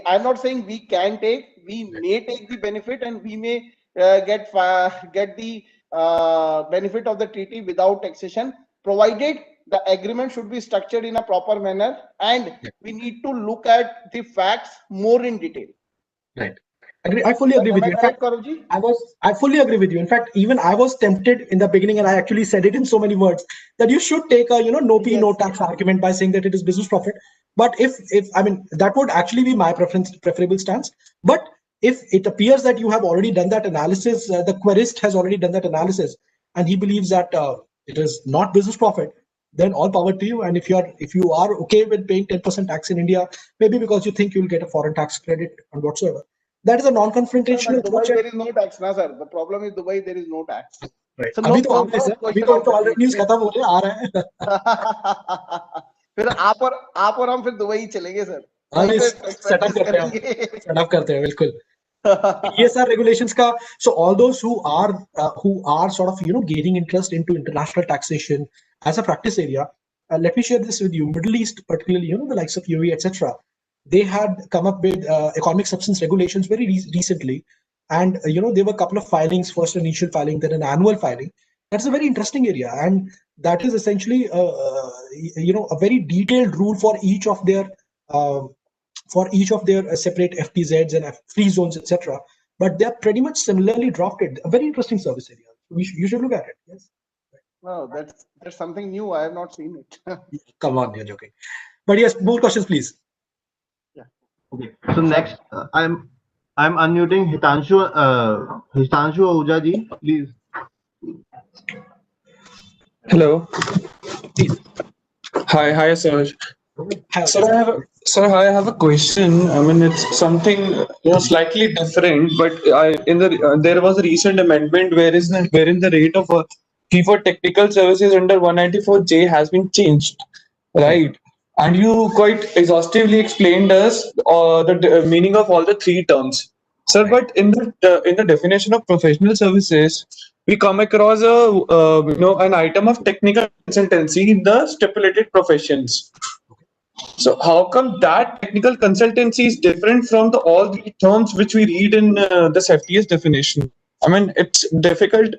I'm not saying we can take, we may take the benefit, and we may get the benefit of the treaty without taxation, provided the agreement should be structured in a proper manner, and we need to look at the facts more in detail. Right. I fully agree with you. In fact, I fully agree with you. In fact, even I was tempted in the beginning, and I actually said it in so many words, that you should take a no fee, no tax argument by saying that it is business profit. But if I mean, that would actually be my preferable stance. But if it appears that you have already done that analysis, the querist has already done that analysis, and he believes that it is not business profit, then all power to you. And if you are okay with paying 10% tax in India, maybe because you think you'll get a foreign tax credit and whatsoever, that is a non-confrontational approach. Dubai, there is no tax, na sir. The problem is Dubai, there is no tax. Right. So अभी तो आ रहे हैं, अभी तो already news खत्म हो रहे आ रहे हैं. फिर आप और हम फिर दुबई ही चलेंगे सर. सेटअप करते हैं बिल्कुल. Yes, sir, regulations ka. So all those who are sort of gaining interest into international taxation as a practice area, let me share this with you. Middle East, particularly the likes of UAE, etc., they had come up with economic substance regulations very recently, and there were a couple of filings. First, an initial filing, then an annual filing. That's a very interesting area, and that is essentially a very detailed rule for each of their separate FTZs and free zones, etc. But they are pretty much similarly drafted. A very interesting service area. You should look at it. Yes. Wow, that's something new. I have not seen it. Come on, you're joking. But yes, more questions, please. Yeah. Okay. So next, I'm unmuting Hitanshu Ahuja ji, please. Hello. Please. Hi, sir. Sir, I have a question. I mean, it's something slightly different, but there was a recent amendment wherein the rate of fee for technical services under 194J has been changed, right? And you quite exhaustively explained us the meaning of all the three terms, sir. But in the definition of professional services, we come across an item of technical consultancy in the stipulated professions. So how come that technical consultancy is different from all the terms which we read in this FTS definition? I mean, it's difficult.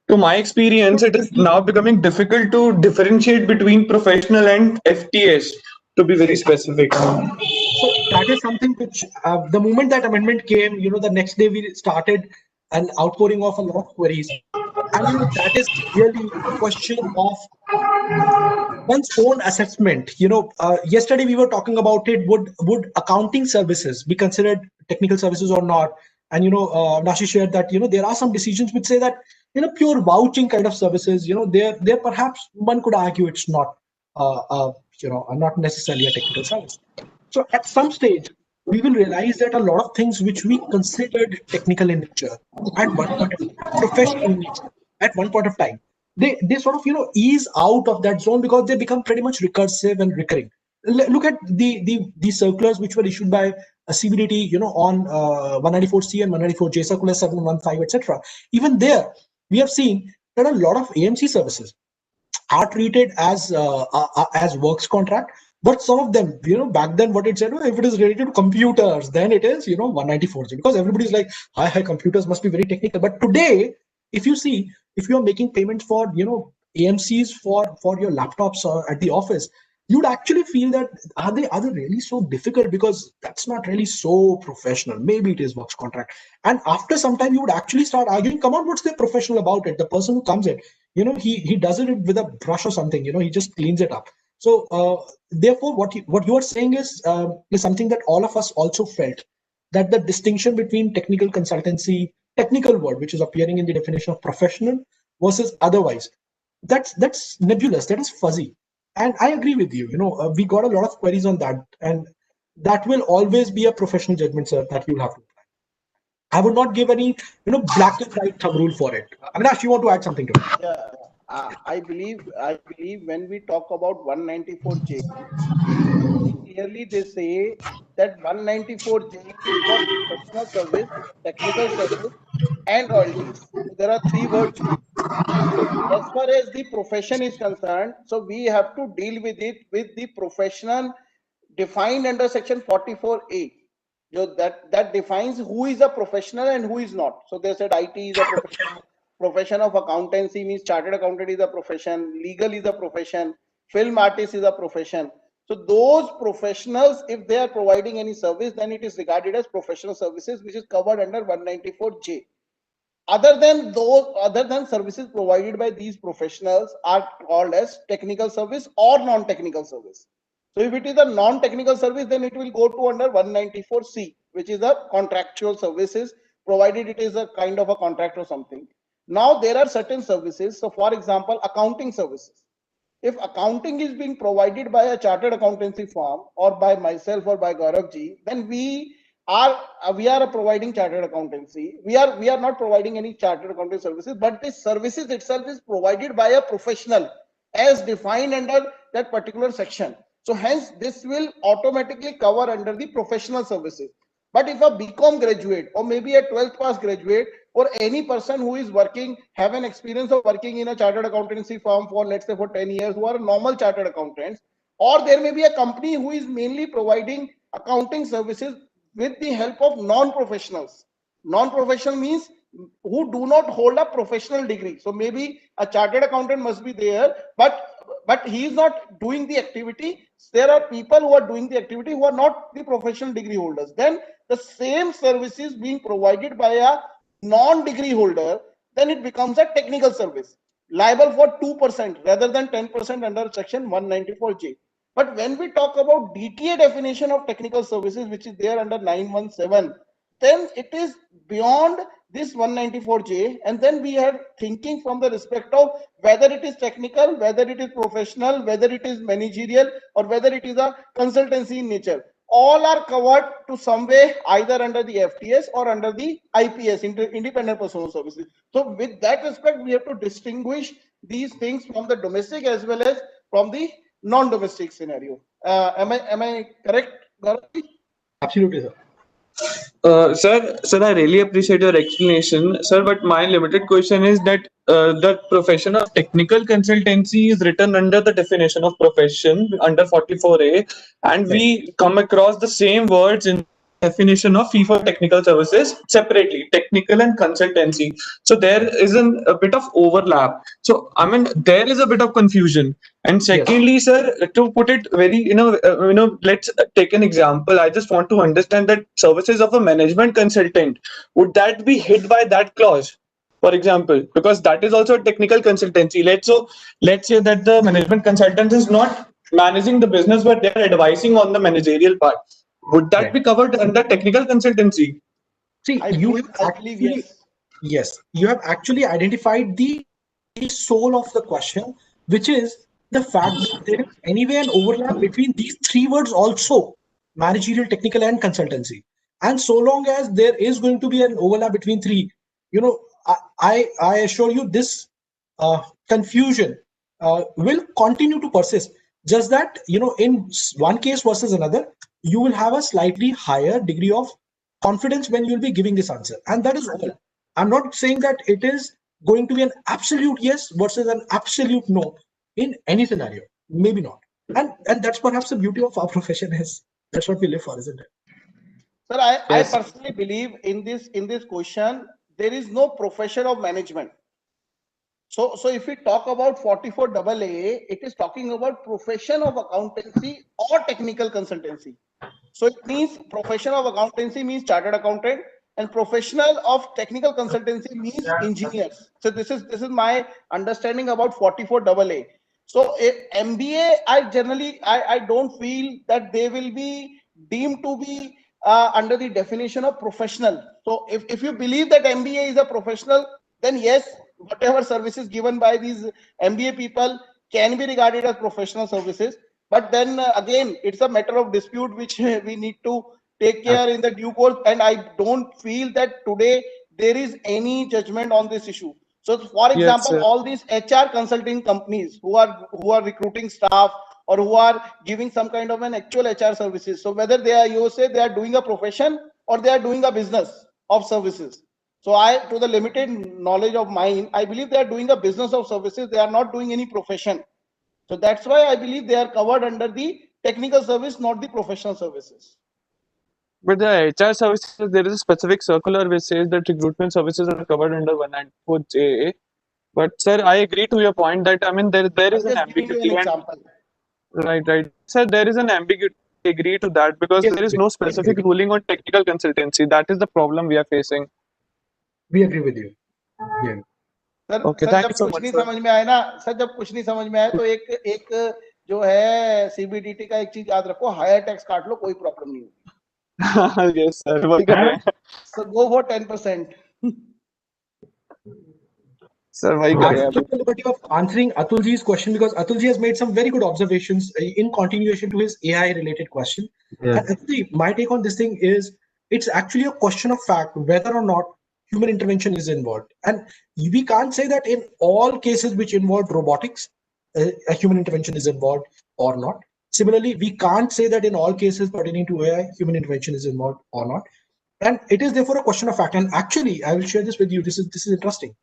To my experience, it is now becoming difficult to differentiate between professional and FTS. To be very specific. So that is something which, the moment that amendment came, the next day we started an outpouring of a lot of queries, and that is really a question of one's own assessment. Yesterday we were talking about it. Would accounting services be considered technical services or not? And Nashi shared that there are some decisions which say that pure vouching kind of services, there perhaps one could argue it's not not necessarily a technical service. So at some stage we will realize that a lot of things which we considered technical in nature at one point of time, professional in nature at one point of time, they sort of ease out of that zone because they become pretty much recursive and recurring. Look at the circulars which were issued by a CBDT on 194C and 194J, circular 715, etc. Even there we have seen that a lot of AMC services are treated as works contract, but some of them, back then what it said, if it is related to computers, then it is 194G, because everybody's like, hi, computers must be very technical. But today, if you are making payments for AMCs for your laptops or at the office, you'd actually feel that are they really so difficult, because that's not really so professional. Maybe it is works contract, and after some time you would actually start arguing, come on, what's the professional about it? The person who comes in, he does it with a brush or something, he just cleans it up. So therefore what you are saying is something that all of us also felt, that the distinction between technical consultancy, technical word which is appearing in the definition of professional versus otherwise, that's nebulous, that is fuzzy. And I agree with you. We got a lot of queries on that, and that will always be a professional judgment, sir, that you'll have to apply. I would not give any black and white thumb rule for it. Avinash, you want to add something to it? Yeah, I believe when we talk about 194J, clearly they say that 194J is for professional service, technical service, and royalties. So there are three words used. So as far as the profession is concerned, so we have to deal with it with the profession defined under section 44A. That defines who is a professional and who is not. So they said IT is a profession of accountancy means chartered accountant is a profession, legal is a profession, film artist is a profession. So those professionals, if they are providing any service, then it is regarded as professional services, which is covered under 194J. Other than services provided by these professionals are called as technical service or non-technical service. So if it is a non-technical service, then it will go to under 194C, which is a contractual services, provided it is a kind of a contract or something. Now there are certain services. So for example, accounting services. If accounting is being provided by a chartered accountancy firm or by myself or by Gaurav ji, then we are providing chartered accountancy. We are not providing any chartered accounting services, but this services itself is provided by a professional as defined under that particular section. So hence this will automatically cover under the professional services. But if a BCom graduate or maybe a 12th pass graduate or any person who is working, have an experience of working in a chartered accountancy firm for, let's say, for 10 years, who are normal chartered accountants, or there may be a company who is mainly providing accounting services with the help of non-professionals. Non-professional means who do not hold a professional degree. So maybe a chartered accountant must be there, but he is not doing the activity. There are people who are doing the activity who are not the professional degree holders. Then the same services being provided by a non-degree holder, then it becomes a technical service, liable for 2% rather than 10% under section 194J. But when we talk about DTA definition of technical services, which is there under 917, then it is beyond this 194J, and then we are thinking from the respect of whether it is technical, whether it is professional, whether it is managerial, or whether it is a consultancy in nature. All are covered to some way either under the FTS or under the IPS, independent personal services. So with that respect, we have to distinguish these things from the domestic as well as from the non-domestic scenario. Am I correct, Gaurav? Absolutely, sir. Sir, I really appreciate your explanation, sir. But my limited question is that the profession of technical consultancy is written under the definition of profession under 44A, and we come across the same words in definition of fee for technical services separately, technical and consultancy. So there is a bit of overlap. So I mean, there is a bit of confusion. And secondly, sir, to put it very, let's take an example. I just want to understand that services of a management consultant, would that be hit by that clause? For example, because that is also a technical consultancy. Let's say that the management consultant is not managing the business, but they're advising on the managerial part. Would that be covered under technical consultancy? See, I you believe, have I actually, believe yes. yes, you have actually identified the soul of the question, which is the fact that there is anyway an overlap between these three words also, managerial, technical, and consultancy. And so long as there is going to be an overlap between three, you know, I assure you this confusion will continue to persist. Just that, you know, in one case versus another, you will have a slightly higher degree of confidence when you'll be giving this answer. And that is all. I'm not saying that it is going to be an absolute yes versus an absolute no in any scenario. Maybe not. And that's perhaps the beauty of our profession is. That's what we live for, isn't it? Sir, I personally believe in this question, there is no profession of management. So if we talk about 44AA, it is talking about profession of accountancy or technical consultancy. So it means profession of accountancy means chartered accountant, and professional of technical consultancy means engineers. So this is my understanding about 44AA. So MBA, I don't feel that they will be deemed to be under the definition of professional. So if you believe that MBA is a professional, then yes, whatever services given by these MBA people can be regarded as professional services. But then again, it's a matter of dispute which we need to take care in the due course. And I don't feel that today there is any judgment on this issue. So, for example, all these HR consulting companies who are recruiting staff or who are giving some kind of an actual HR services. So whether they are, you say, they are doing a profession or they are doing a business of services. So to the limited knowledge of mine, I believe they are doing a business of services. They are not doing any profession. So that's why I believe they are covered under the technical service, not the professional services. With the HR services, there is a specific circular which says that recruitment services are covered under 194JA. But sir, I agree to your point that I mean there is an ambiguity. Right. Sir, there is an ambiguity. I agree to that because there is no specific ruling on technical consultancy. That is the problem we are facing. We agree with you. Yeah. Sir Okay, sir जब कुछ नहीं समझ में आए ना sir, जब कुछ नहीं समझ में आए तो एक जो है सीबीडीटी का एक चीज याद रखो, हायर टैक्स काट लो, कोई प्रॉब्लम नहीं होगी. Yes sir, वही कर रहे हैं. So go for 10%. Sir, वही कर रहे हैं. I took the liberty of answering Atulji's question because Atulji has made some very good observations in continuation to his AI related question. And actually, my take on this thing is it's actually a question of fact whether or not human intervention is involved. And we can't say that in all cases which involve robotics, a human intervention is involved or not. Similarly, we can't say that in all cases pertaining to AI, human intervention is involved or not. And it is therefore a question of fact. And actually, I will share this with you. This is interesting.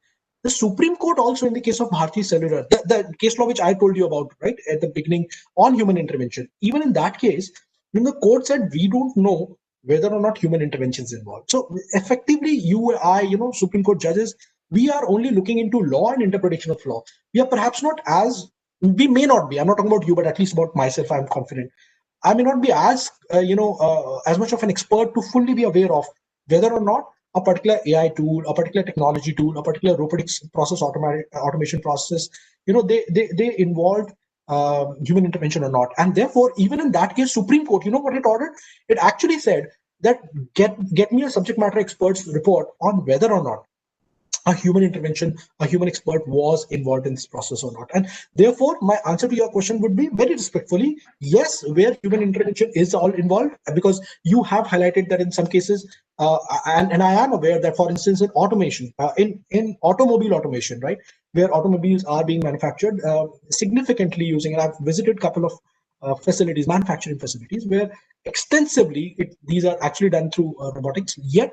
The Supreme Court also, in the case of Bharti Cellular, the case law which I told you about right at the beginning on human intervention, even in that case, when the court said we don't know whether or not human intervention is involved. So effectively, you, I, Supreme Court judges, we are only looking into law and interpretation of law. We are perhaps not as, we may not be, I'm not talking about you, but at least about myself, I'm confident. I may not be as, as much of an expert to fully be aware of whether or not a particular AI tool, a particular technology tool, a particular robotics process, automation process, they involved human intervention or not. And therefore, even in that case, Supreme Court, you know what it ordered? It actually said that get me a subject matter expert's report on whether or not a human intervention, a human expert was involved in this process or not. And therefore, my answer to your question would be very respectfully, yes, where human intervention is all involved, because you have highlighted that in some cases, and I am aware that, for instance, in automation, in automobile automation, right, where automobiles are being manufactured significantly using, and I've visited a couple of facilities, manufacturing facilities, where extensively these are actually done through robotics, yet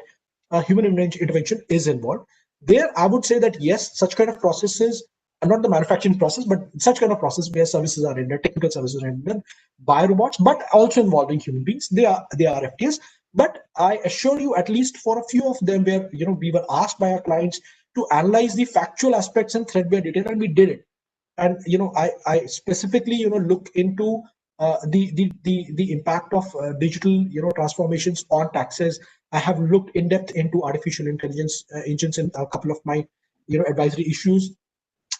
human intervention is involved. there I would say that yes, such kind of processes, not the manufacturing process, but such kind of process where services are rendered, technical services are rendered by robots, but also involving human beings. They are FTS. But I assure you, at least for a few of them, where we were asked by our clients to analyze the factual aspects and threadbare detail, and we did it. And I specifically look into the impact of digital transformations on taxes. I have looked in depth into artificial intelligence engines in a couple of my advisory issues.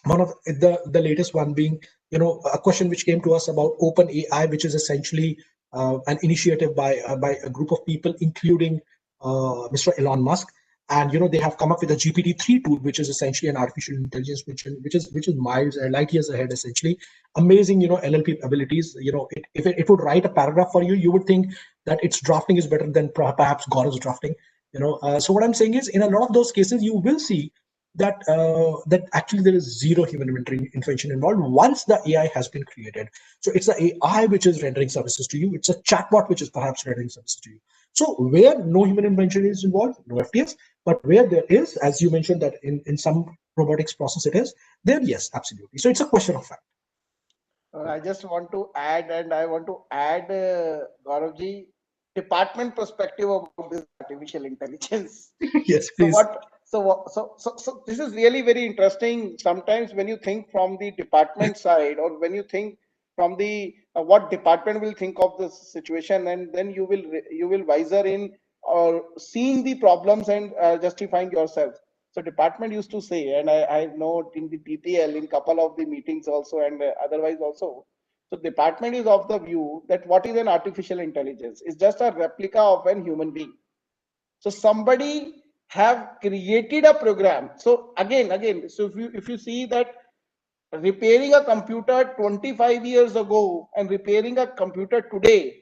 One of the latest one being a question which came to us about open AI, which is essentially an initiative by a group of people, including Mr. Elon Musk. And they have come up with a GPT-3 tool, which is essentially an artificial intelligence which is miles light years ahead, essentially. Amazing LLP abilities. If it would write a paragraph for you, you would think that its drafting is better than perhaps Gaurav's drafting. So what I'm saying is, in a lot of those cases, you will see that that actually there is zero human intervention involved once the AI has been created. So it's the AI which is rendering services to you. It's a chatbot which is perhaps rendering services to you. So where no human intervention is involved, no FTS. But where there is, as you mentioned, that in some robotics process it is there, yes, absolutely. So it's a question of fact. I just want to add, Gauravji, department perspective about this artificial intelligence. Yes, please. So this is really very interesting. Sometimes when you think from the department side, or when you think from the what department will think of this situation, and then you will wiser in or seeing the problems and justifying yourself. So department used to say, and I know in the TTL in couple of the meetings also, and otherwise also. So department is of the view that what is an artificial intelligence? It's just a replica of an human being. So somebody have created a program. So again, so if you see that repairing a computer 25 years ago and repairing a computer today.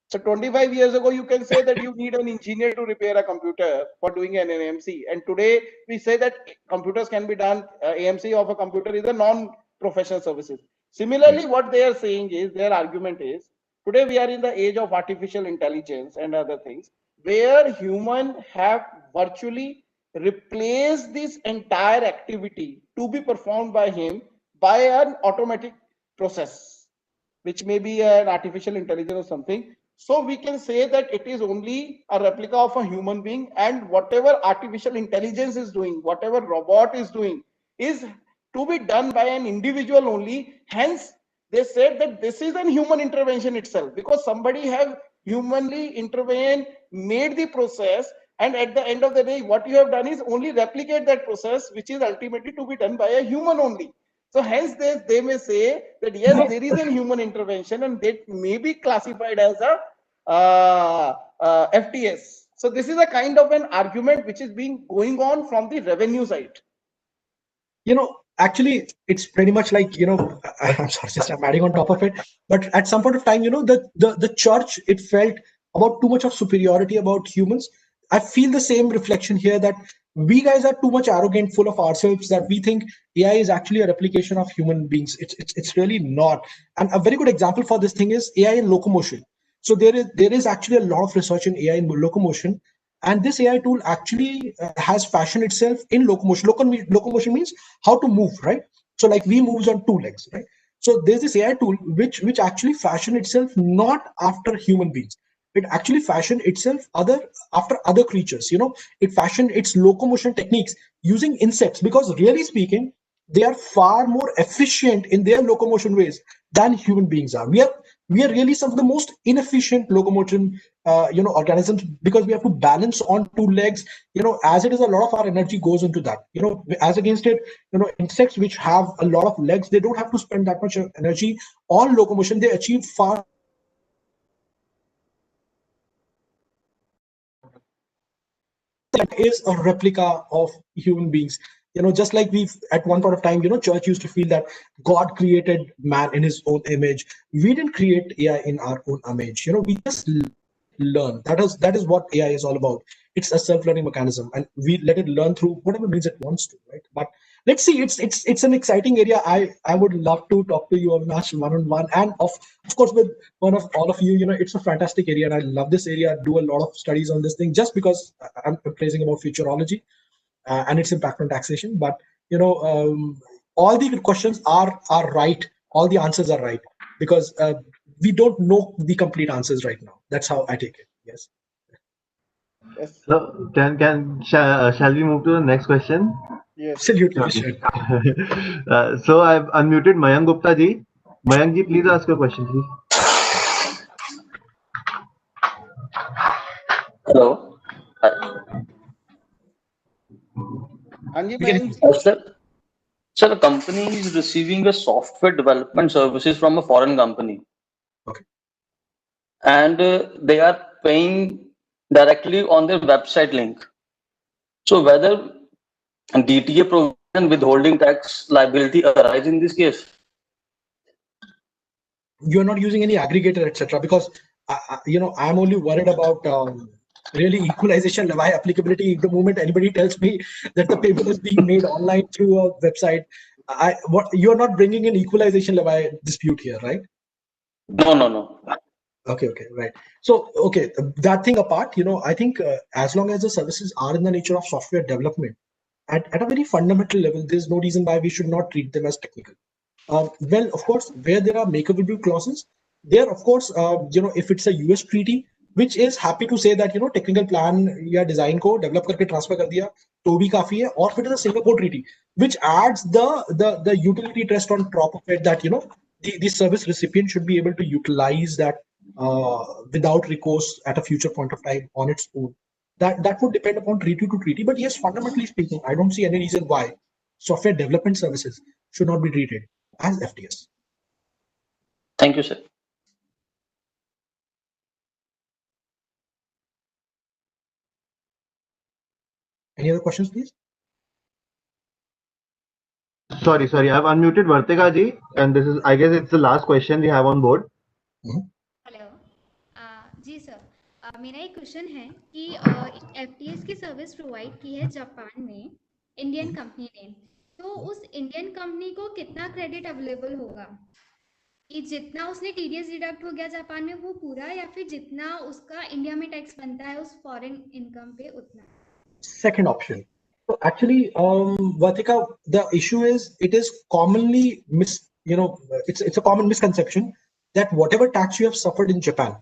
So 25 years ago, you can say that you need an engineer to repair a computer for doing an AMC. And today we say that computers can be done, AMC of a computer is a non-professional services. Similarly, what they are saying is, their argument is, today we are in the age of artificial intelligence and other things, where human have virtually replaced this entire activity to be performed by him by an automatic process, which may be an artificial intelligence or something. So we can say that it is only a replica of a human being, and whatever artificial intelligence is doing, whatever robot is doing, is to be done by an individual only. Hence, they said that this is an human intervention itself, because somebody have humanly intervened, made the process, and at the end of the day, what you have done is only replicate that process, which is ultimately to be done by a human only. So hence they may say that yes, there is a human intervention, and that may be classified as a FTS. So this is a kind of an argument which is being going on from the revenue side. Actually, it's pretty much like, I'm sorry, just I'm adding on top of it. But at some point of time, the church, it felt about too much of superiority about humans. I feel the same reflection here, that we guys are too much arrogant, full of ourselves, that we think AI is actually a replication of human beings. It's really not. And a very good example for this thing is AI in locomotion. So there is actually a lot of research in AI in locomotion. And this AI tool actually has fashioned itself in locomotion. Locomotion means how to move, right? So like we moves on two legs, right? So there's this AI tool which actually fashioned itself not after human beings. It actually fashioned itself after other creatures. It fashioned its locomotion techniques using insects, because really speaking, they are far more efficient in their locomotion ways than human beings are. We are really some of the most inefficient locomotion organisms, because we have to balance on two legs. As it is, a lot of our energy goes into that. As against it, insects which have a lot of legs, they don't have to spend that much energy on locomotion. They achieve far is a replica of human beings. Just like we've at one point of time, church used to feel that God created man in his own image. We didn't create AI in our own image. We just learn. That is what AI is all about. It's a self-learning mechanism, and we let it learn through whatever means it wants to, right? But let's see, it's an exciting area. I would love to talk to you, Avinash, one-on-one, and of course with one of all of you. It's a fantastic area, and I love this area. I do a lot of studies on this thing just because I'm praising about futurology. and its impact on taxation. But all the questions are right. All the answers are right because we don't know the complete answers right now. That's how I take it. Yes. Yes. So shall we move to the next question? Yes. Absolutely. Okay. Sure. So I've unmuted Mayank Gupta ji. Mayank ji, please ask your question, please. Hello. Anji, We can- Mayank, Sir, a company is receiving a software development services from a foreign company. Okay. And they are paying directly on their website link. So whether DTA provision and withholding tax liability arise in this case? You're not using any aggregator, etc. Because I'm only worried about really equalization levi applicability. The moment anybody tells me that the payment is being made online through a website, you're not bringing an equalization levi dispute here, right? No. Okay, right. So, okay, that thing apart, I think as long as the services are in the nature of software development, at a very fundamental level, there's no reason why we should not treat them as technical. Well, of course, where there are make-able clauses, there, of course, if it's a US treaty, which is happy to say that, technical plan या design को develop करके transfer कर दिया, तो भी काफी है. Or if it is a Singapore treaty, which adds the utility test on top of it that, the service recipient should be able to utilize that without recourse at a future point of time on its own. That would depend upon treaty to treaty. But yes, fundamentally speaking, I don't see any reason why software development services should not be treated as FTS. Thank you, sir. Any other questions, please? Sorry. I've unmuted Vartika ji, and this is, I guess, it's the last question we have on board. Hello ji sir, मेरा एक question है कि FTS की service provide की है Japan में Indian company ने, तो उस इंडियन कंपनी को कितना क्रेडिट अवेलेबल होगा कि जितना उसने टीडीएस डिडक्ट हो गया जापान में वो पूरा, या फिर जितना उसका इंडिया में टैक्स बनता है उस फॉरेन इनकम पे उतना? Second option. So actually, Vartika, the issue is it is commonly it's a common misconception that whatever tax you have suffered in Japan,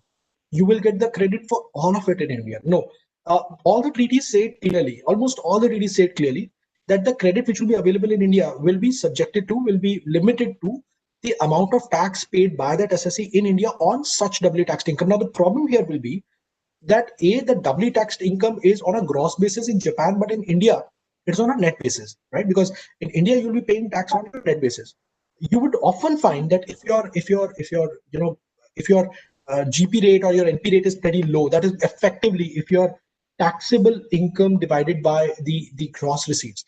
you will get the credit for all of it in India. No, all the treaties say it clearly. Almost all the treaties say it clearly that the credit which will be available in India will be limited to the amount of tax paid by that SSE in India on such doubly taxed income. Now the problem here will be that the doubly taxed income is on a gross basis in Japan, but in India it's on a net basis, right? Because in India you'll be paying tax on a net basis. You would often find that if your GP rate or your NP rate is pretty low, that is effectively if your taxable income divided by the gross receipts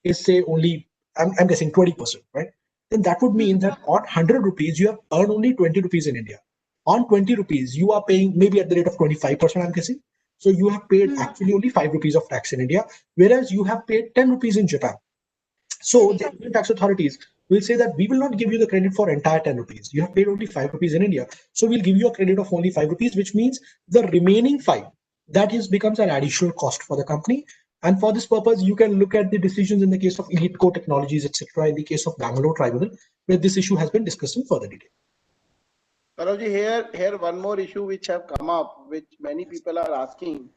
is say only I'm guessing 20%, right? Then that would mean that on 100 rupees you have earned only 20 rupees in India. On 20 rupees, you are paying maybe at the rate of 25%, I'm guessing. So you have paid actually only 5 rupees of tax in India, whereas you have paid 10 rupees in Japan. So the Indian tax authorities will say that we will not give you the credit for entire 10 rupees. You have paid only 5 rupees in India. So we'll give you a credit of only 5 rupees, which means the remaining 5, that becomes an additional cost for the company. And for this purpose, you can look at the decisions in the case of Elite Core Technologies, etc., in the case of Bangalore Tribunal, where this issue has been discussed in further detail. Gaurav ji, here one more issue which have come up, which many people are asking.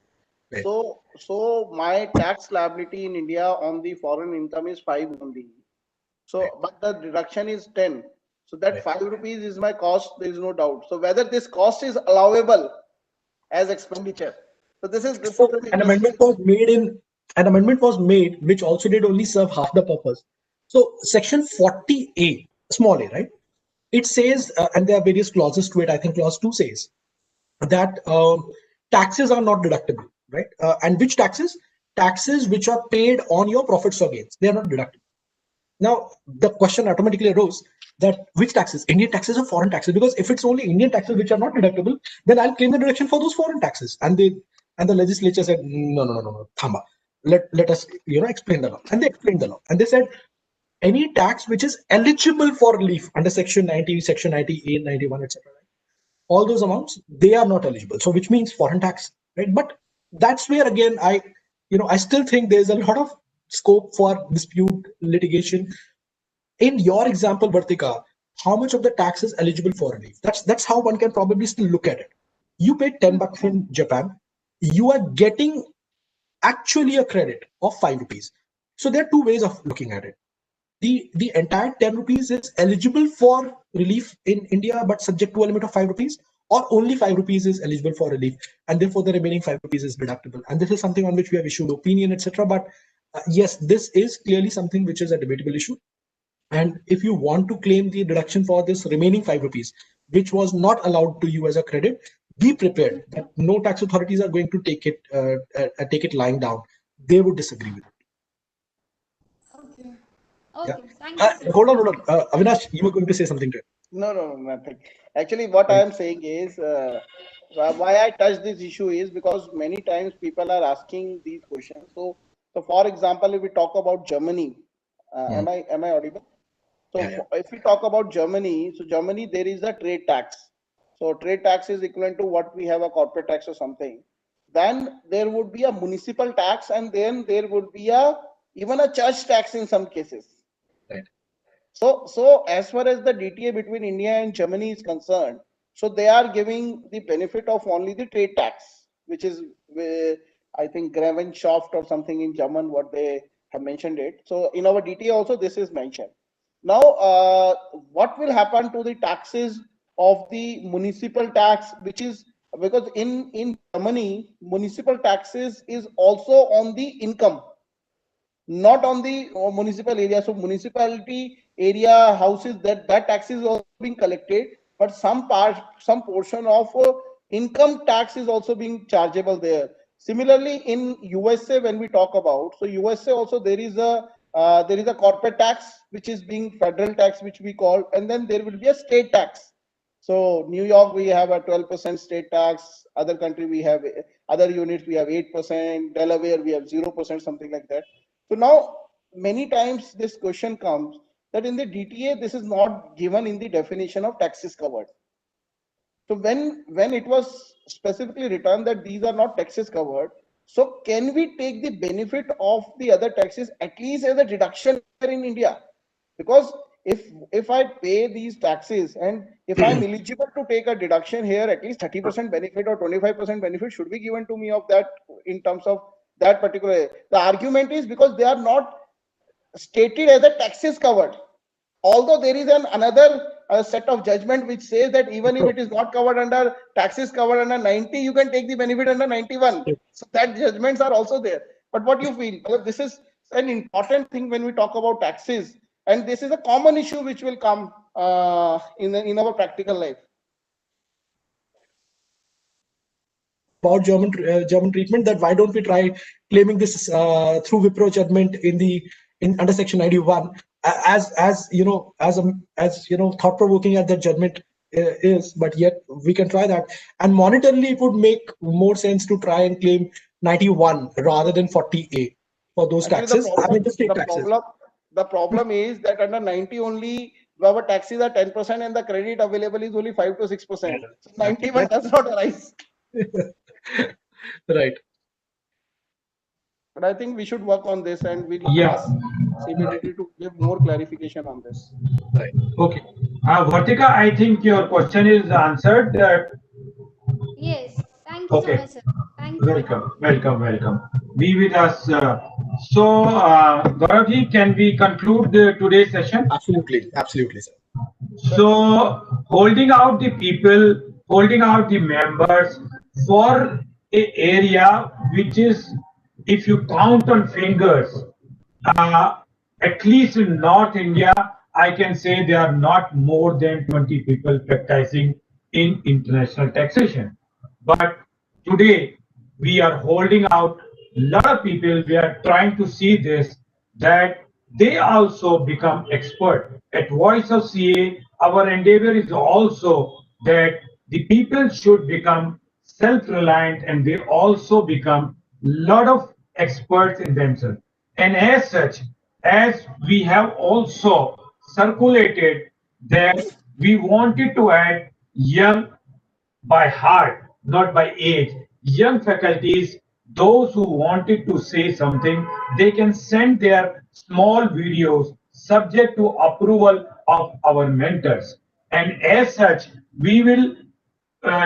Right. So my tax liability in India on the foreign income is 5 only. So, Right. but the deduction is 10. So that Right. 5 rupees is my cost. There is no doubt. So whether this cost is allowable as expenditure. So this is An amendment was made which also did only serve half the purpose. So section 40A, small a, right? It says, and there are various clauses to it. I think clause 2 says that taxes are not deductible, right? And which taxes? Taxes which are paid on your profits or gains, they are not deductible. Now the question automatically arose that which taxes, Indian taxes or foreign taxes? Because if it's only Indian taxes which are not deductible, then I'll claim the deduction for those foreign taxes. And the legislature said no, thamba. Let us explain the law. And they explained the law, and they said any tax which is eligible for relief under section 90, section 98, 91, etc., all those amounts, they are not eligible. So which means foreign tax, right? But that's where again I still think there's a lot of scope for dispute litigation. In your example, Vartika, how much of the tax is eligible for relief? That's how one can probably still look at it. You paid $10 in Japan, you are getting actually a credit of 5 rupees. So there are two ways of looking at it. The entire 10 rupees is eligible for relief in India, but subject to a limit of 5 rupees, or only 5 rupees is eligible for relief, and therefore the remaining 5 rupees is deductible. And this is something on which we have issued opinion, etc. But yes, this is clearly something which is a debatable issue. And if you want to claim the deduction for this remaining 5 rupees, which was not allowed to you as a credit, be prepared that no tax authorities are going to take it lying down. They would disagree with it. Okay. Yeah. Okay. Thank you, sir. Hold on. Avinash, you were going to say something to it. No, nothing. Actually, what I am saying is, why I touch this issue is because many times people are asking these questions. So for example, if we talk about Germany, am I audible? So if we talk about Germany, so Germany, there is a trade tax. So trade tax is equivalent to what we have a corporate tax or something. Then there would be a municipal tax, and then there would be even a church tax in some cases. Right. So as far as the DTA between India and Germany is concerned, so they are giving the benefit of only the trade tax, which is I think Grevenschaft or something in German, what they have mentioned it. So in our DTA also this is mentioned. Now, what will happen to the taxes of the municipal tax, which is because in Germany, municipal taxes is also on the income, not on the municipal area. So municipality area houses, that tax is also being collected, but some portion of income tax is also being chargeable there. Similarly, in USA, when we talk about, so USA also there is a corporate tax which is being federal tax, which we call, and then there will be a state tax. So New York, we have a 12% state tax. Other country, we have other units, we have 8%. Delaware, we have 0%, something like that. So now, many times this question comes that in the DTA, this is not given in the definition of taxes covered. So when it was specifically written that these are not taxes covered, so can we take the benefit of the other taxes at least as a deduction in India? Because if I pay these taxes and if I'm eligible to take a deduction here, at least 30% benefit or 25% benefit should be given to me of that in terms of that particular. The argument is because they are not stated as a taxes covered. Although there is another set of judgment which says that even if it is not covered under taxes covered under 90, you can take the benefit under 91. So that judgments are also there. But what do you feel? Because this is an important thing when we talk about taxes, and this is a common issue which will come in our practical life. About German treatment, that why don't we try claiming this through Wipro judgment in under section 91, as you know, as thought provoking as that judgment is, but yet we can try that. And monetarily it would make more sense to try and claim 91 rather than 40A for those taxes. The problem is that under 90 only our taxes are 10% and the credit available is only 5 to 6%. So 91 does not arise. Right. But I think we should work on this, and we'll ask CBDT to give more clarification on this. Right. Okay. Vartika, I think your question is answered. Yes. Thank you so much, sir. Thank you. Welcome. Be with us. So, Gaurav, can we conclude today's session? Absolutely, sir. So, holding out the people, holding out the members for an area which is, if you count on fingers, at least in North India, I can say there are not more than 20 people practicing in international taxation. But today, we are holding out a lot of people. We are trying to see this, that they also become expert. At Voice of CA, our endeavor is also that the people should become self-reliant and they also become a lot of experts in themselves. And as such, as we have also circulated that we wanted to add young by heart, not by age, young faculties those who wanted to say something, they can send their small videos subject to approval of our mentors. And as such, we will,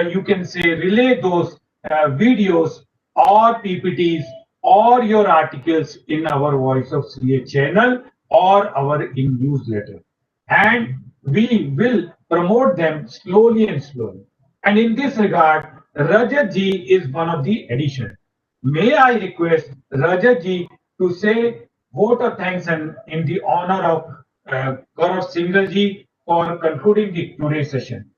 you can say, relay those videos or PPTs or your articles in our Voice of CA channel or our in newsletter. And we will promote them slowly and slowly. And in this regard, Rajat ji is one of the addition. May I request Rajat ji to say vote of thanks and in the honor of Gaurav Singhal ji for concluding the today's session.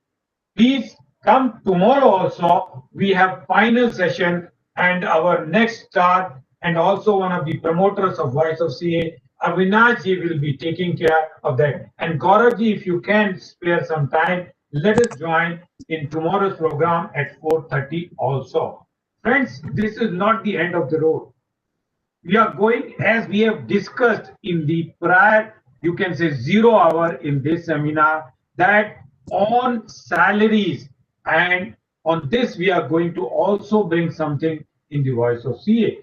Please come tomorrow also. We have final session and our next star and also one of the promoters of Voice of CA, Avinash ji will be taking care of that. And Gaurav ji, if you can spare some time, let us join in tomorrow's program at 4:30 also. Friends, this is not the end of the road. We are going as we have discussed in the prior, you can say 0 hour in this seminar, that on salaries and on this we are going to also bring something in the Voice of CA.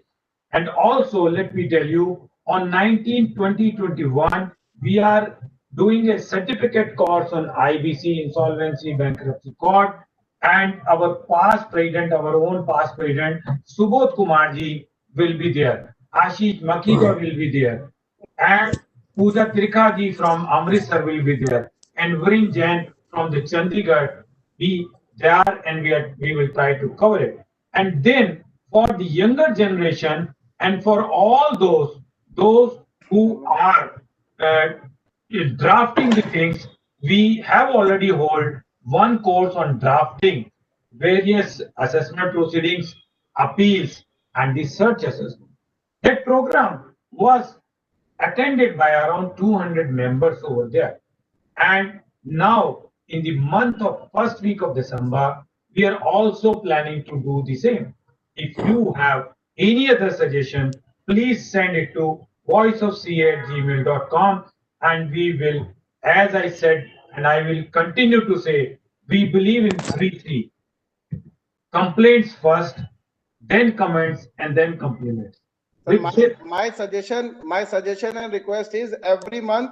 And also let me tell you, on 19-20-21 we are doing a certificate course on IBC, insolvency bankruptcy court, and our past president, our own past president Subodh Kumar ji will be there. Ashish Makida will be there, and Pooja Trikha ji from Amritsar will be there, and Viren Jain from the Chandigarh. We there, and we will try to cover it. And then for the younger generation, and for all those who are uh, drafting the things, we have already hold one course on drafting various assessment proceedings, appeals, and the search assessment. That program was attended by around 200 members over there. And now, in the month of first week of December, we are also planning to do the same. If you have any other suggestion, please send it to voiceofca@gmail.com, and we will, as I said, and I will continue to say, we believe in 3 3 complaints first, then comments, and then compliments. So my suggestion and request is every month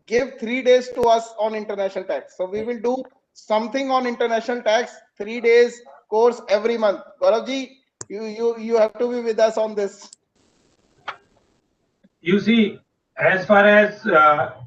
give 3 days to us on international tax. So we will do something on international tax, 3 days course every month. Gauravji, you have to be with us on this. You see, as far as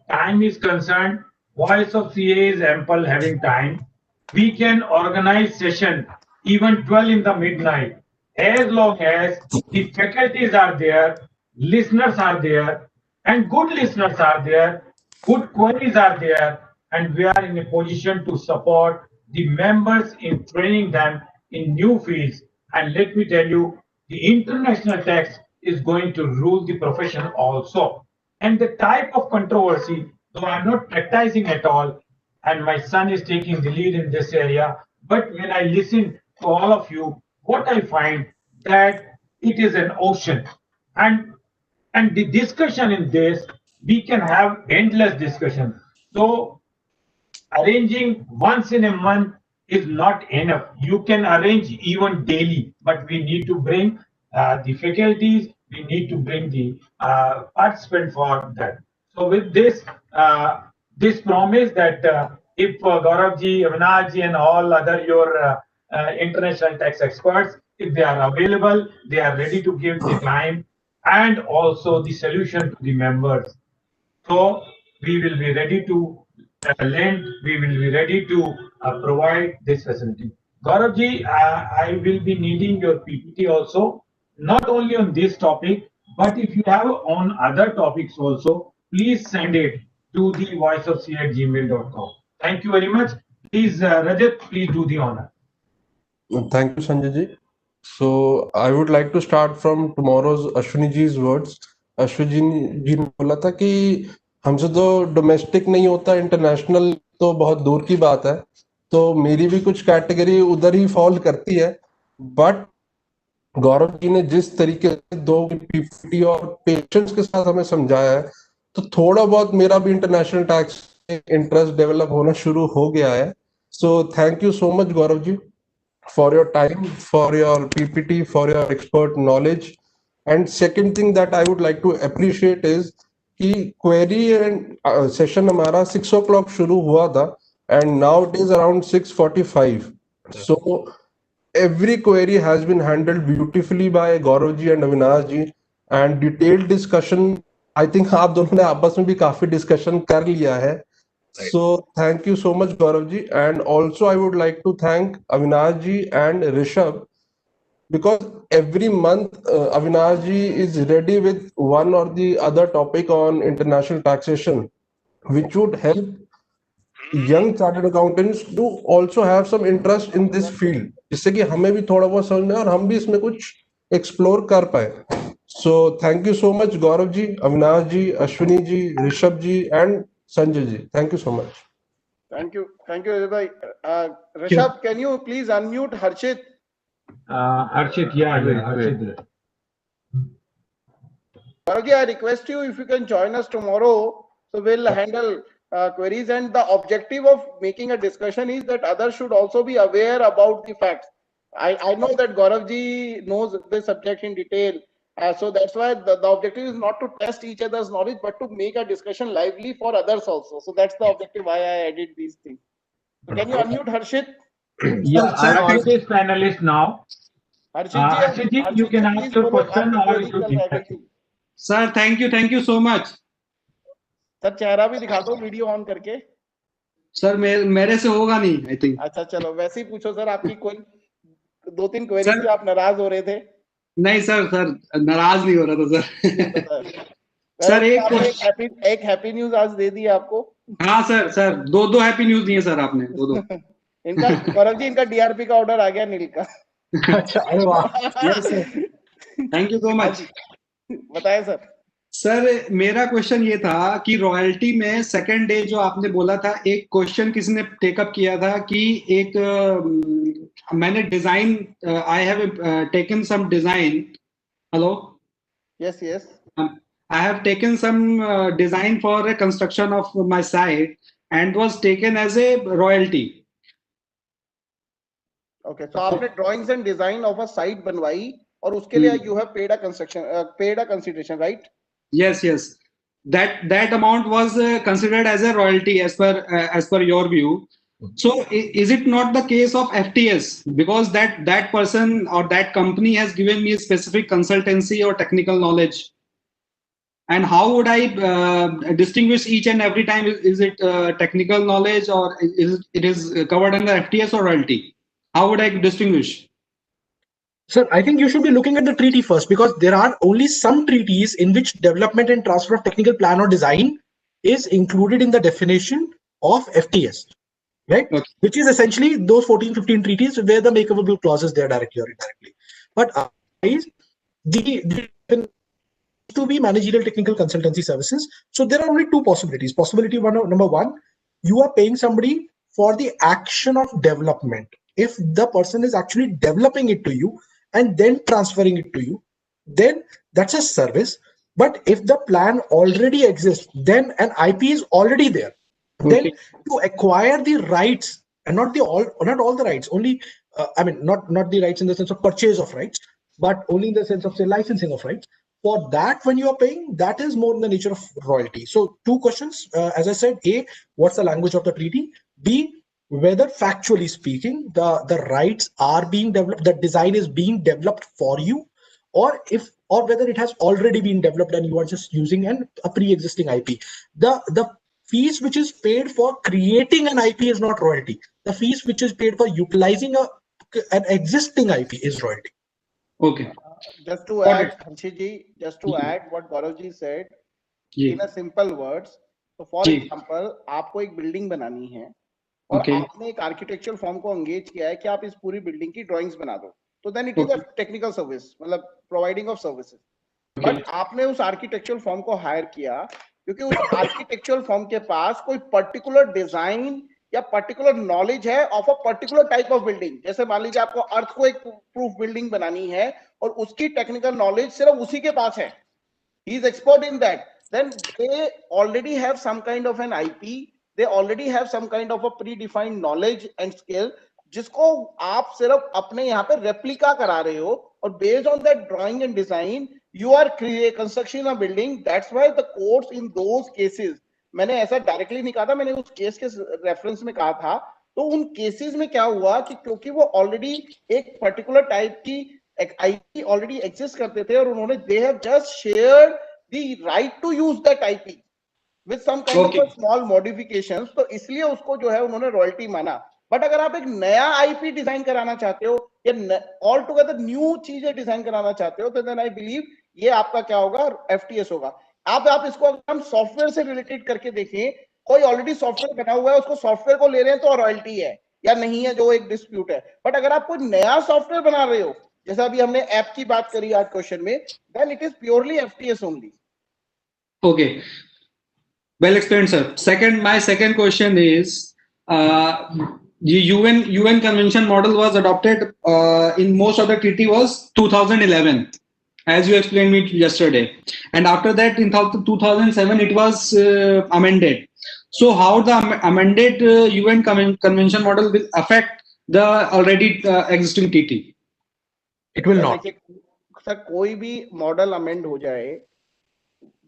time is concerned, Voice of CA is ample having time. We can organize session even 12 in the midnight, as long as the faculties are there, listeners are there, and good listeners are there, good queries are there, and we are in a position to support the members in training them in new fields. And let me tell you, the international tax is going to rule the profession also. And the type of controversy, though I'm not practicing at all, and my son is taking the lead in this area, but when I listen to all of you, what I find that it is an ocean. And the discussion in this, we can have endless discussion. So arranging once in a month is not enough. You can arrange even daily, but we need to bring the faculties, we need to bring the participant for that. So with this, this promise that if Gaurav ji, Avinash ji, and all other your international tax experts, if they are available, they are ready to give the time and also the solution to the members. So we will be ready to lend, we will be ready to provide this facility. Gaurav ji, I will be needing your PPT also, not only on this topic, but if you have on other topics also, please send it to the voiceofca@gmail.com. Thank you very much. Please, Rajat, please do the honor. Thank you, Sanjay ji. So I would like to start from tomorrow's Ashwini ji's words. Ashwini ji ने बोला था कि हमसे तो domestic नहीं होता, international तो बहुत दूर की बात है. तो मेरी भी कुछ कैटेगरी उधर ही फॉल करती है. बट गौरव जी ने जिस तरीके से 2 पीपीटी और पेशेंस के साथ हमें समझाया है, तो थोड़ा बहुत मेरा भी इंटरनेशनल टैक्स इंटरेस्ट डेवलप होना शुरू हो गया है. So thank you so much Gaurav ji. for your time, for your PPT, for your expert knowledge. And second thing that I would like to appreciate is कि query and session हमारा 6 o'clock शुरू हुआ था and now it is around 6:45. So every query has been handled beautifully by Gaurav ji and Avinash ji, and detailed discussion I think आप दोनों ने आपस में भी काफी डिस्कशन कर लिया है. So thank you so much Gaurav ji, and also I would like to thank Avinash ji and Rishabh, because every month Avinash ji is ready with one or the other topic on international taxation, which would help young chartered accountants to also have some interest in this field, जिससे कि हमें भी थोड़ा बहुत समझ में और हम भी इसमें कुछ एक्सप्लोर कर पाए. So thank you so much Gaurav ji, Avinash ji, Ashwini ji, Rishabh ji and Sanjay ji. Thank you so much. Thank you, Bhai. Rishabh, can you please unmute Harshit? Harshit, yeah, Harshit. Gaurav, I request you if you can join us tomorrow, so we'll handle queries. And the objective of making a discussion is that others should also be aware about the facts. I know that Gaurav ji knows the subject in detail, so that's why the objective is not to test each other's knowledge, but to make a discussion lively for others also. So that's the objective why I added these things. So can you unmute Harshit? Yeah, Harshit is panelist now. Harshit ji, you can ask your question or you Sir, thank you so much. Sir चेहरा भी दिखा दो video on करके. Sir मेरे से होगा नहीं I think. अच्छा चलो वैसे ही पूछो सर, आपकी कोई 2-3 क्वेरी थी, आप नाराज हो रहे थे. नहीं सर नाराज नहीं हो रहा था सर. सर एक हैप्पी न्यूज आज दे दी आपको. हाँ सर दो हैप्पी न्यूज दिए सर आपने दो. इनका गौरव जी, इनका डीआरपी का ऑर्डर आ गया नील का. अच्छा अरे वाह, थैंक यू सो मच. बताएं सर. सर मेरा क्वेश्चन ये था कि रॉयल्टी में सेकंड डे जो आपने बोला था, एक क्वेश्चन किसी ने टेकअप किया था कि एक मैंने design, I have taken some design. Hello. Yes I have taken some design for a construction of my site and was taken as a royalty. Okay, so आपने drawings and design of a site बनवाई और उसके लिए you have paid a consideration, right? Yes. That amount was considered as a royalty as per your view. So is it not the case of FTS, because that person or that company has given me a specific consultancy or technical knowledge? And how would I distinguish each and every time? Is it technical knowledge or it is covered under FTS or royalty? How would I distinguish? Sir, I think you should be looking at the treaty first, because there are only some treaties in which development and transfer of technical plan or design is included in the definition of FTS, right? Okay. Which is essentially those 14-15 treaties where the makeable clause is there directly or indirectly. But otherwise, the to be managerial technical consultancy services. So there are only two possibilities. Possibility number one, you are paying somebody for the action of development. If the person is actually developing it to you and then transferring it to you, then that's a service. But if the plan already exists, then an IP is already there. Okay. Then to acquire the rights, and not all the rights, only not the rights in the sense of purchase of rights, but only in the sense of say licensing of rights. For that, when you are paying, that is more in the nature of royalty. So two questions, as I said: A, what's the language of the treaty? B, whether factually speaking, the rights are being developed, the design is being developed for you, or whether it has already been developed and you are just using a pre-existing IP. The fees which is paid for creating an IP is not royalty. The fees which is paid for utilizing an existing IP is royalty. Okay. Just to add, Hanshiji, add what Gaurav ji said in a simple words. So for example, आपको एक building बनानी है और आपने एक architectural form को engage किया है कि आप इस पूरी बिल्डिंग की ड्राइंग्स बना दो, तो then it is a technical service, मतलब प्रोवाइडिंग ऑफ सर्विसेज. बट आपने उस आर्किटेक्चरल फॉर्म को हायर किया क्योंकि उस आर्किटेक्चरल फॉर्म के पास कोई पर्टिकुलर डिजाइन या पर्टिकुलर नॉलेज है of a particular type of building. जैसे मान लीजिए आपको अर्थक्वेक प्रूफ बिल्डिंग बनानी है और उसकी टेक्निकल नॉलेज सिर्फ उसी के पास है, he is expert in that, then they already have some kind of an IP, they already have some kind of a predefined knowledge and skill. जिसको आप सिर्फ अपने यहाँ पे रेप्लिका करा रहे हो, और based on that drawing and design you are construction of building. That's why the courts in those cases, मैंने ऐसा डायरेक्टली नहीं कहा था, मैंने उस केस के रेफरेंस में कहा था. तो उन केसेस में क्या हुआ कि क्योंकि वो ऑलरेडी एक पर्टिकुलर टाइप की आईपी ऑलरेडी एग्जिस्ट करते थे, और उन्होंने they have just shared the right to use that IP with some kind of small modifications, तो इसलिए उसको जो है उन्होंने रॉयल्टी माना. बट अगर आप एक नया आईपी डिजाइन कराना चाहते हो या ऑल टुगेदर न्यू चीजें डिजाइन कराना चाहते हो, तो देन आई बिलीव ये आपका क्या होगा, एफटीएस होगा. आप इसको अगर हम सॉफ्टवेयर से रिलेटेड करके देखें, कोई ऑलरेडी सॉफ्टवेयर बना हुआ है, उसको सॉफ्टवेयर को ले रहे हैं तो रॉयल्टी है या नहीं है, जो एक डिस्प्यूट है. बट अगर आप कोई नया सॉफ्टवेयर बना रहे हो, जैसा अभी हमने ऐप की बात करी आज क्वेश्चन में, then it is purely FTS only. Okay, well explained, sir. My second question is, the UN convention model was adopted in most of the treaty was 2011, as you explained me yesterday, and after that in 2007 it was amended. So how the amended UN convention model will affect the already existing treaty? It will not. Sir कोई भी model amend हो जाए,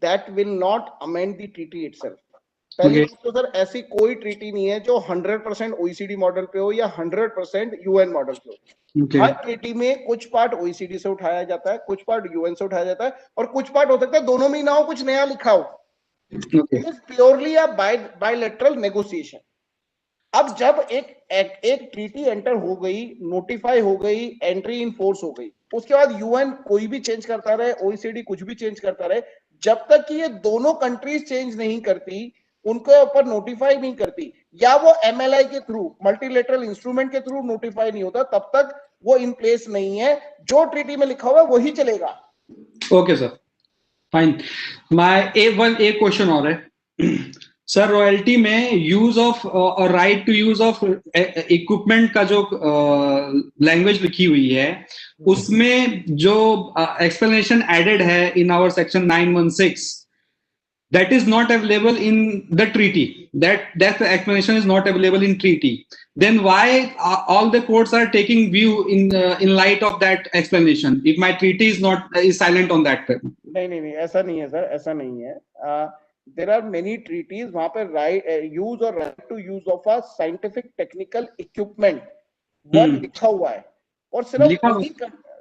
that will not amend the treaty itself. पहली बात तो sir ऐसी कोई treaty नहीं है जो 100% ओईसीडी मॉडल पे हो या 100% यूएन मॉडल पे हो. हर ट्रीटी में कुछ पार्ट ओईसीडी से उठाया जाता है, कुछ पार्ट यूएन से उठाया जाता है, और कुछ पार्ट हो सकता है दोनों में ना हो, कुछ नया लिखा हो. It is purely a bilateral negotiation. अब जब एक ट्रीटी एंटर हो गई, नोटिफाई हो गई, एंट्री इन फोर्स हो गई, उसके बाद यूएन कोई भी चेंज करता रहे, ओईसीडी कुछ भी चेंज करता रहे, जब तक कि ये दोनों कंट्रीज चेंज नहीं करती, उनके ऊपर नोटिफाई नहीं करती, या वो एमएलआई के थ्रू, मल्टीलेटरल इंस्ट्रूमेंट के थ्रू नोटिफाई नहीं होता, तब तक वो इन प्लेस नहीं है. जो ट्रीटी में लिखा हुआ है वही चलेगा. Okay sir, fine. माय एक क्वेश्चन और है सर. रॉयल्टी में यूज ऑफ और right to use of equipment का जो लैंग्वेज लिखी हुई है, उसमें जो एक्सप्लेनेशन एडेड है in our section 916, that is not available in the treaty. That explanation is not available in treaty. Then why all the courts are taking view in light of that explanation if my treaty is silent on that? नहीं, ऐसा नहीं है sir, ऐसा नहीं है. There are many treaties वहां पे use और right to use of a scientific technical equipment word लिखा हुआ है, और सिर्फ वही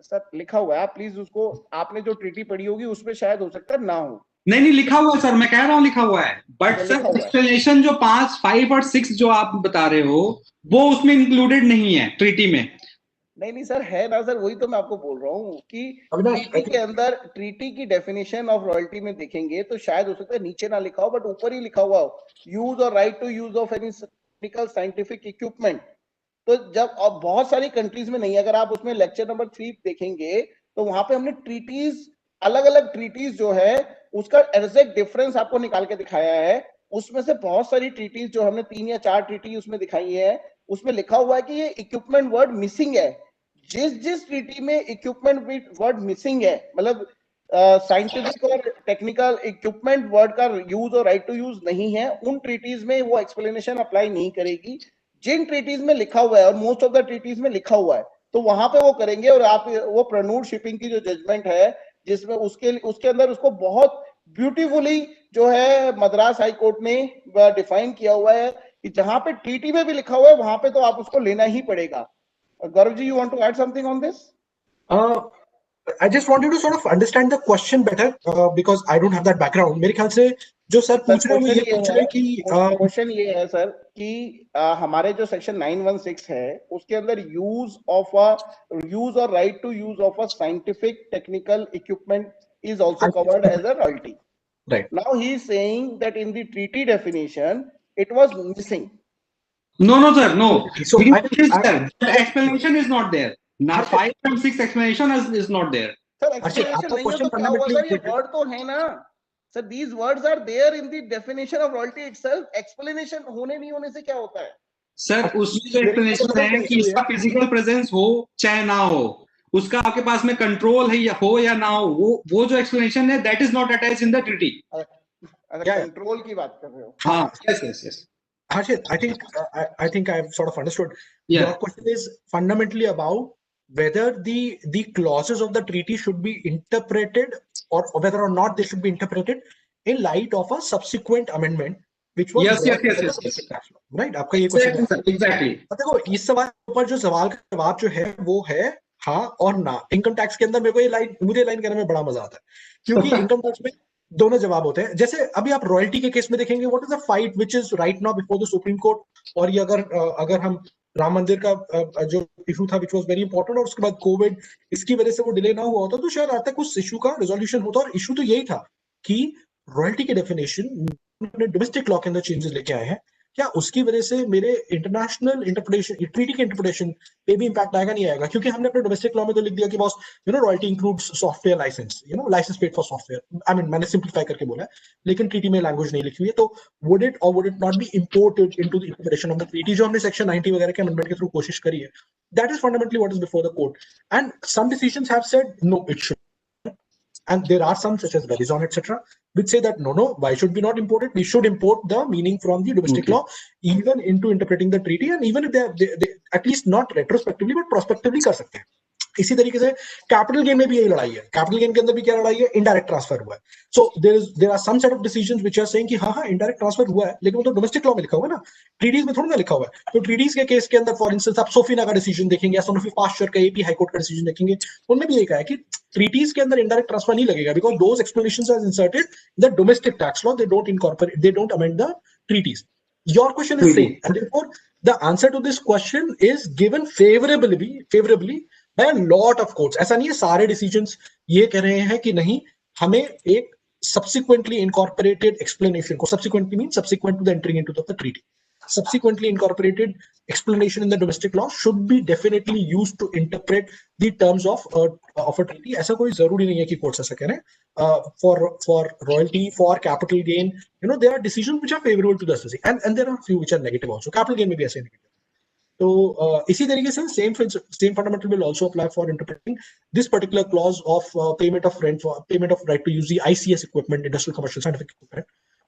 सर लिखा हुआ है. आप प्लीज उसको, आपने जो ट्रीटी पढ़ी होगी उसमें शायद हो सकता है ना हो. नहीं लिखा हुआ है सर, मैं कह रहा हूँ लिखा हुआ है, बट सर एक्सप्लेनेशन जो 5, 5 और 6 जो आप बता रहे हो वो उसमें इंक्लूडेड नहीं है ट्रीटी में. नहीं सर, है ना सर, वही तो मैं आपको बोल रहा हूँ कि ट्रीटी के अंदर ट्रीटी की डेफिनेशन ऑफ रॉयल्टी में देखेंगे तो शायद हो सकता है नीचे ना लिखा हो, बट ऊपर ही लिखा हुआ हो, यूज और right to use of any technical scientific equipment. तो जब अब बहुत सारी कंट्रीज में नहीं, अगर आप उसमें लेक्चर नंबर 3 देखेंगे तो वहां पे हमने ट्रीटीज, अलग अलग ट्रीटीज जो है उसका एग्जैक्ट डिफरेंस आपको निकाल के दिखाया है. उसमें से बहुत सारी ट्रीटीज जो हमने 3 या 4 ट्रीटी उसमें दिखाई है, उसमें लिखा हुआ है कि ये इक्विपमेंट वर्ड मिसिंग है. जिस ट्रीटी में इक्विपमेंट वर्ड मिसिंग है, मतलब साइंटिफिक और टेक्निकल इक्विपमेंट वर्ड का यूज और राइट टू यूज नहीं है, उन ट्रीटीज में वो एक्सप्लेनेशन अप्लाई नहीं करेगी. जिन ट्रीटीज में लिखा हुआ है, और मोस्ट ऑफ द ट्रीटीज में लिखा हुआ है, तो वहां पे वो करेंगे. और आप वो प्रनूड शिपिंग की जो जजमेंट है, जिसमें उसके अंदर उसको बहुत ब्यूटीफुली जो है मद्रास हाई कोर्ट ने डिफाइन किया हुआ है कि जहां पे ट्रीटी में भी लिखा हुआ है वहां पे तो आप उसको लेना ही पड़ेगा. Gaurav ji, you want to add something on this? I just wanted to sort of understand the question better because I don't have that background. मेरे ख्याल से जो सर पूछ रहे हैं वो ये पूछ रहे हैं कि क्वेश्चन ये है सर कि हमारे जो सेक्शन 916 है उसके अंदर यूज और right to use of a scientific technical equipment is also covered as a royalty. Right. Now he is saying that in the treaty definition it was missing. No, sir, no. So the explanation is not there. Now 5 and 6 explanation is not there. Sir, explanation नहीं है तो क्या हुआ sir? ये word तो है ना. Sir, these words are there in the definition of royalty itself. Explanation होने नहीं होने से क्या होता है? सर उसमें explanation है कि इसका physical presence हो चाहे ना हो, उसका आपके पास में कंट्रोल है या हो या ना हो, वो जो एक्सप्लेनेशन है that is not attached in the treaty. Control की बात कर रहे हो? हाँ, yes. Harshit, I think I've sort of understood. Yeah. Your question is fundamentally about whether the clauses of the treaty should be interpreted, or whether or not they should be interpreted in light of a subsequent amendment which was Yes, yes, brought yes, by the yes, yes. domestic tax law, right? आपका ये question Exactly, है। sir. Exactly. अब देखो इस सवाल के ऊपर जो सवाल का जवाब जो है वो है हाँ और ना। इनकम टैक्स के अंदर मेरे को ये लाइन, मुझे लाइन कहने में बड़ा मजा आता है, क्योंकि इनकम टैक्स में दोनों जवाब होते हैं। जैसे अभी आप रॉयल्टी के केस में देखेंगे, what is the fight which is right now before the supreme court. और ये अगर हम राम मंदिर का जो इशू था विच वाज वेरी इंपॉर्टेंट, और उसके बाद कोविड, इसकी वजह से वो डिले ना हुआ होता तो शायद आज तक उस इशू का रेजोल्यूशन होता। और इशू तो यही था कि रॉयल्टी के डेफिनेशन डोमेस्टिक लॉ के अंदर चेंजेस लेके आए हैं, क्या उसकी वजह से मेरे इंटरनेशनल इंटरप्रिटेशन, ट्रीटी के इंटरप्रिटेशन पे भी इंपैक्ट आएगा नहीं आएगा? क्योंकि हमने अपने डोमेस्टिक लॉ में तो लिख दिया कि boss royalty includes software license, license paid for software. I mean मैंने सिंप्लीफाई करके बोला है, लेकिन ट्रीटी में लैंग्वेज नहीं लिखी हुई है। तो वुड इट और would it not be imported into the interpretation of the treaty, जो हमने सेक्शन 90 वगैरह के अमेंडमेंट के थ्रू कोशिश करी है? That is fundamentally what is before the court, and some decisions have said no it should, and there are some such as Verizon etc which say that no, why should we not import it? We should import the meaning from the domestic law even into interpreting the treaty, and even if they at least not retrospectively but prospectively कर सकते हैं। इसी तरीके से capital gain में भी यही लड़ाई है। कैपिटल गेन के अंदर भी क्या लड़ाई है? इनडायरेक्ट ट्रांसफर हुआ है। So there are some set of decisions which are saying कि हाँ इनडायरेक्ट ट्रांसफर हुआ है, लेकिन वो तो डोमेस्टिक लॉ में लिखा हुआ है ना, ट्रीटीज में थोड़ा ना लिखा हुआ है। तो ट्रीटीज के केस के अंदर फॉर इंस्टेंस आप सोफिना का डिसीजन देखेंगे या सोनोफी फास्चर का एपी हाई कोर्ट का डिसीजन देखेंगे, उनमें भी यही कहा है कि ट्रीटीज के अंदर इनडायरेक्ट ट्रांसफर नहीं लगेगा, because those explanations are inserted in the domestic tax law, they don't incorporate, they don't amend the treaties. Your question is same, and therefore the answer to this question is given favorably by a lot of courts. ऐसा नहीं है सारे decisions ये कह रहे हैं कि नहीं, हमें एक subsequently incorporated explanation को, subsequently means subsequent to the entering into the treaty, subsequently incorporated explanation in the domestic law should be definitely used to interpret the terms of a treaty. ऐसा कोई जरूरी नहीं है कि courts ऐसा कह रहे हैं। For royalty, for capital gain, there are decisions which are favorable to the assessee, and there are few which are negative also. Capital gain में भी ऐसे negative. तो इसी तरीके से same fundamental will also apply for interpreting this particular clause of payment of rent, for payment of right to use the ICS equipment, industrial commercial scientific equipment.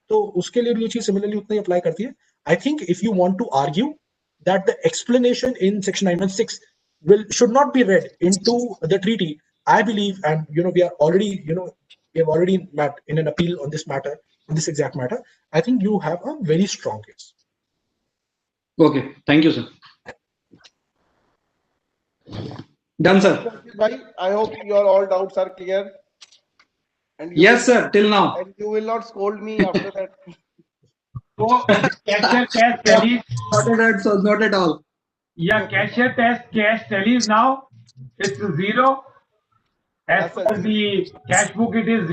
तो उसके लिए भी ये चीज सिमिलरली उतना ही अप्लाई करती है। I think if you want to argue that the explanation in section 916 should not be read into the treaty, I believe, and we are already we have already met in an appeal on this matter, on this exact matter. I think you have a very strong case. Okay, thank you, sir. Done, sir. Bhai, I hope your all doubts are clear. And yes, sir, till now. And you will not scold me after that. So, cashier cash tallies. Not at all. Yeah, cashier cash tallies now, it's 0. As per the cash book, it is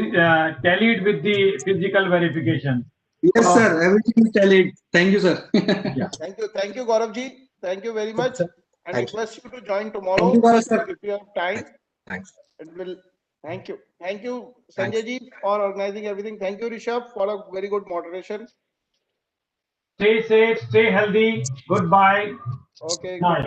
tallied with the physical verification. Yes, sir. Everything is tallied. Thank you, sir. Yeah. Thank you, Gaurav ji. Thank you very much. And request you to join tomorrow Thank you, Gaurav, sir. if you have time. Thanks. Thank you. Thank you, Sanjay ji, for organizing everything. Thank you, Rishabh, for a very good moderation. Stay safe, stay healthy. Goodbye. Okay, good night.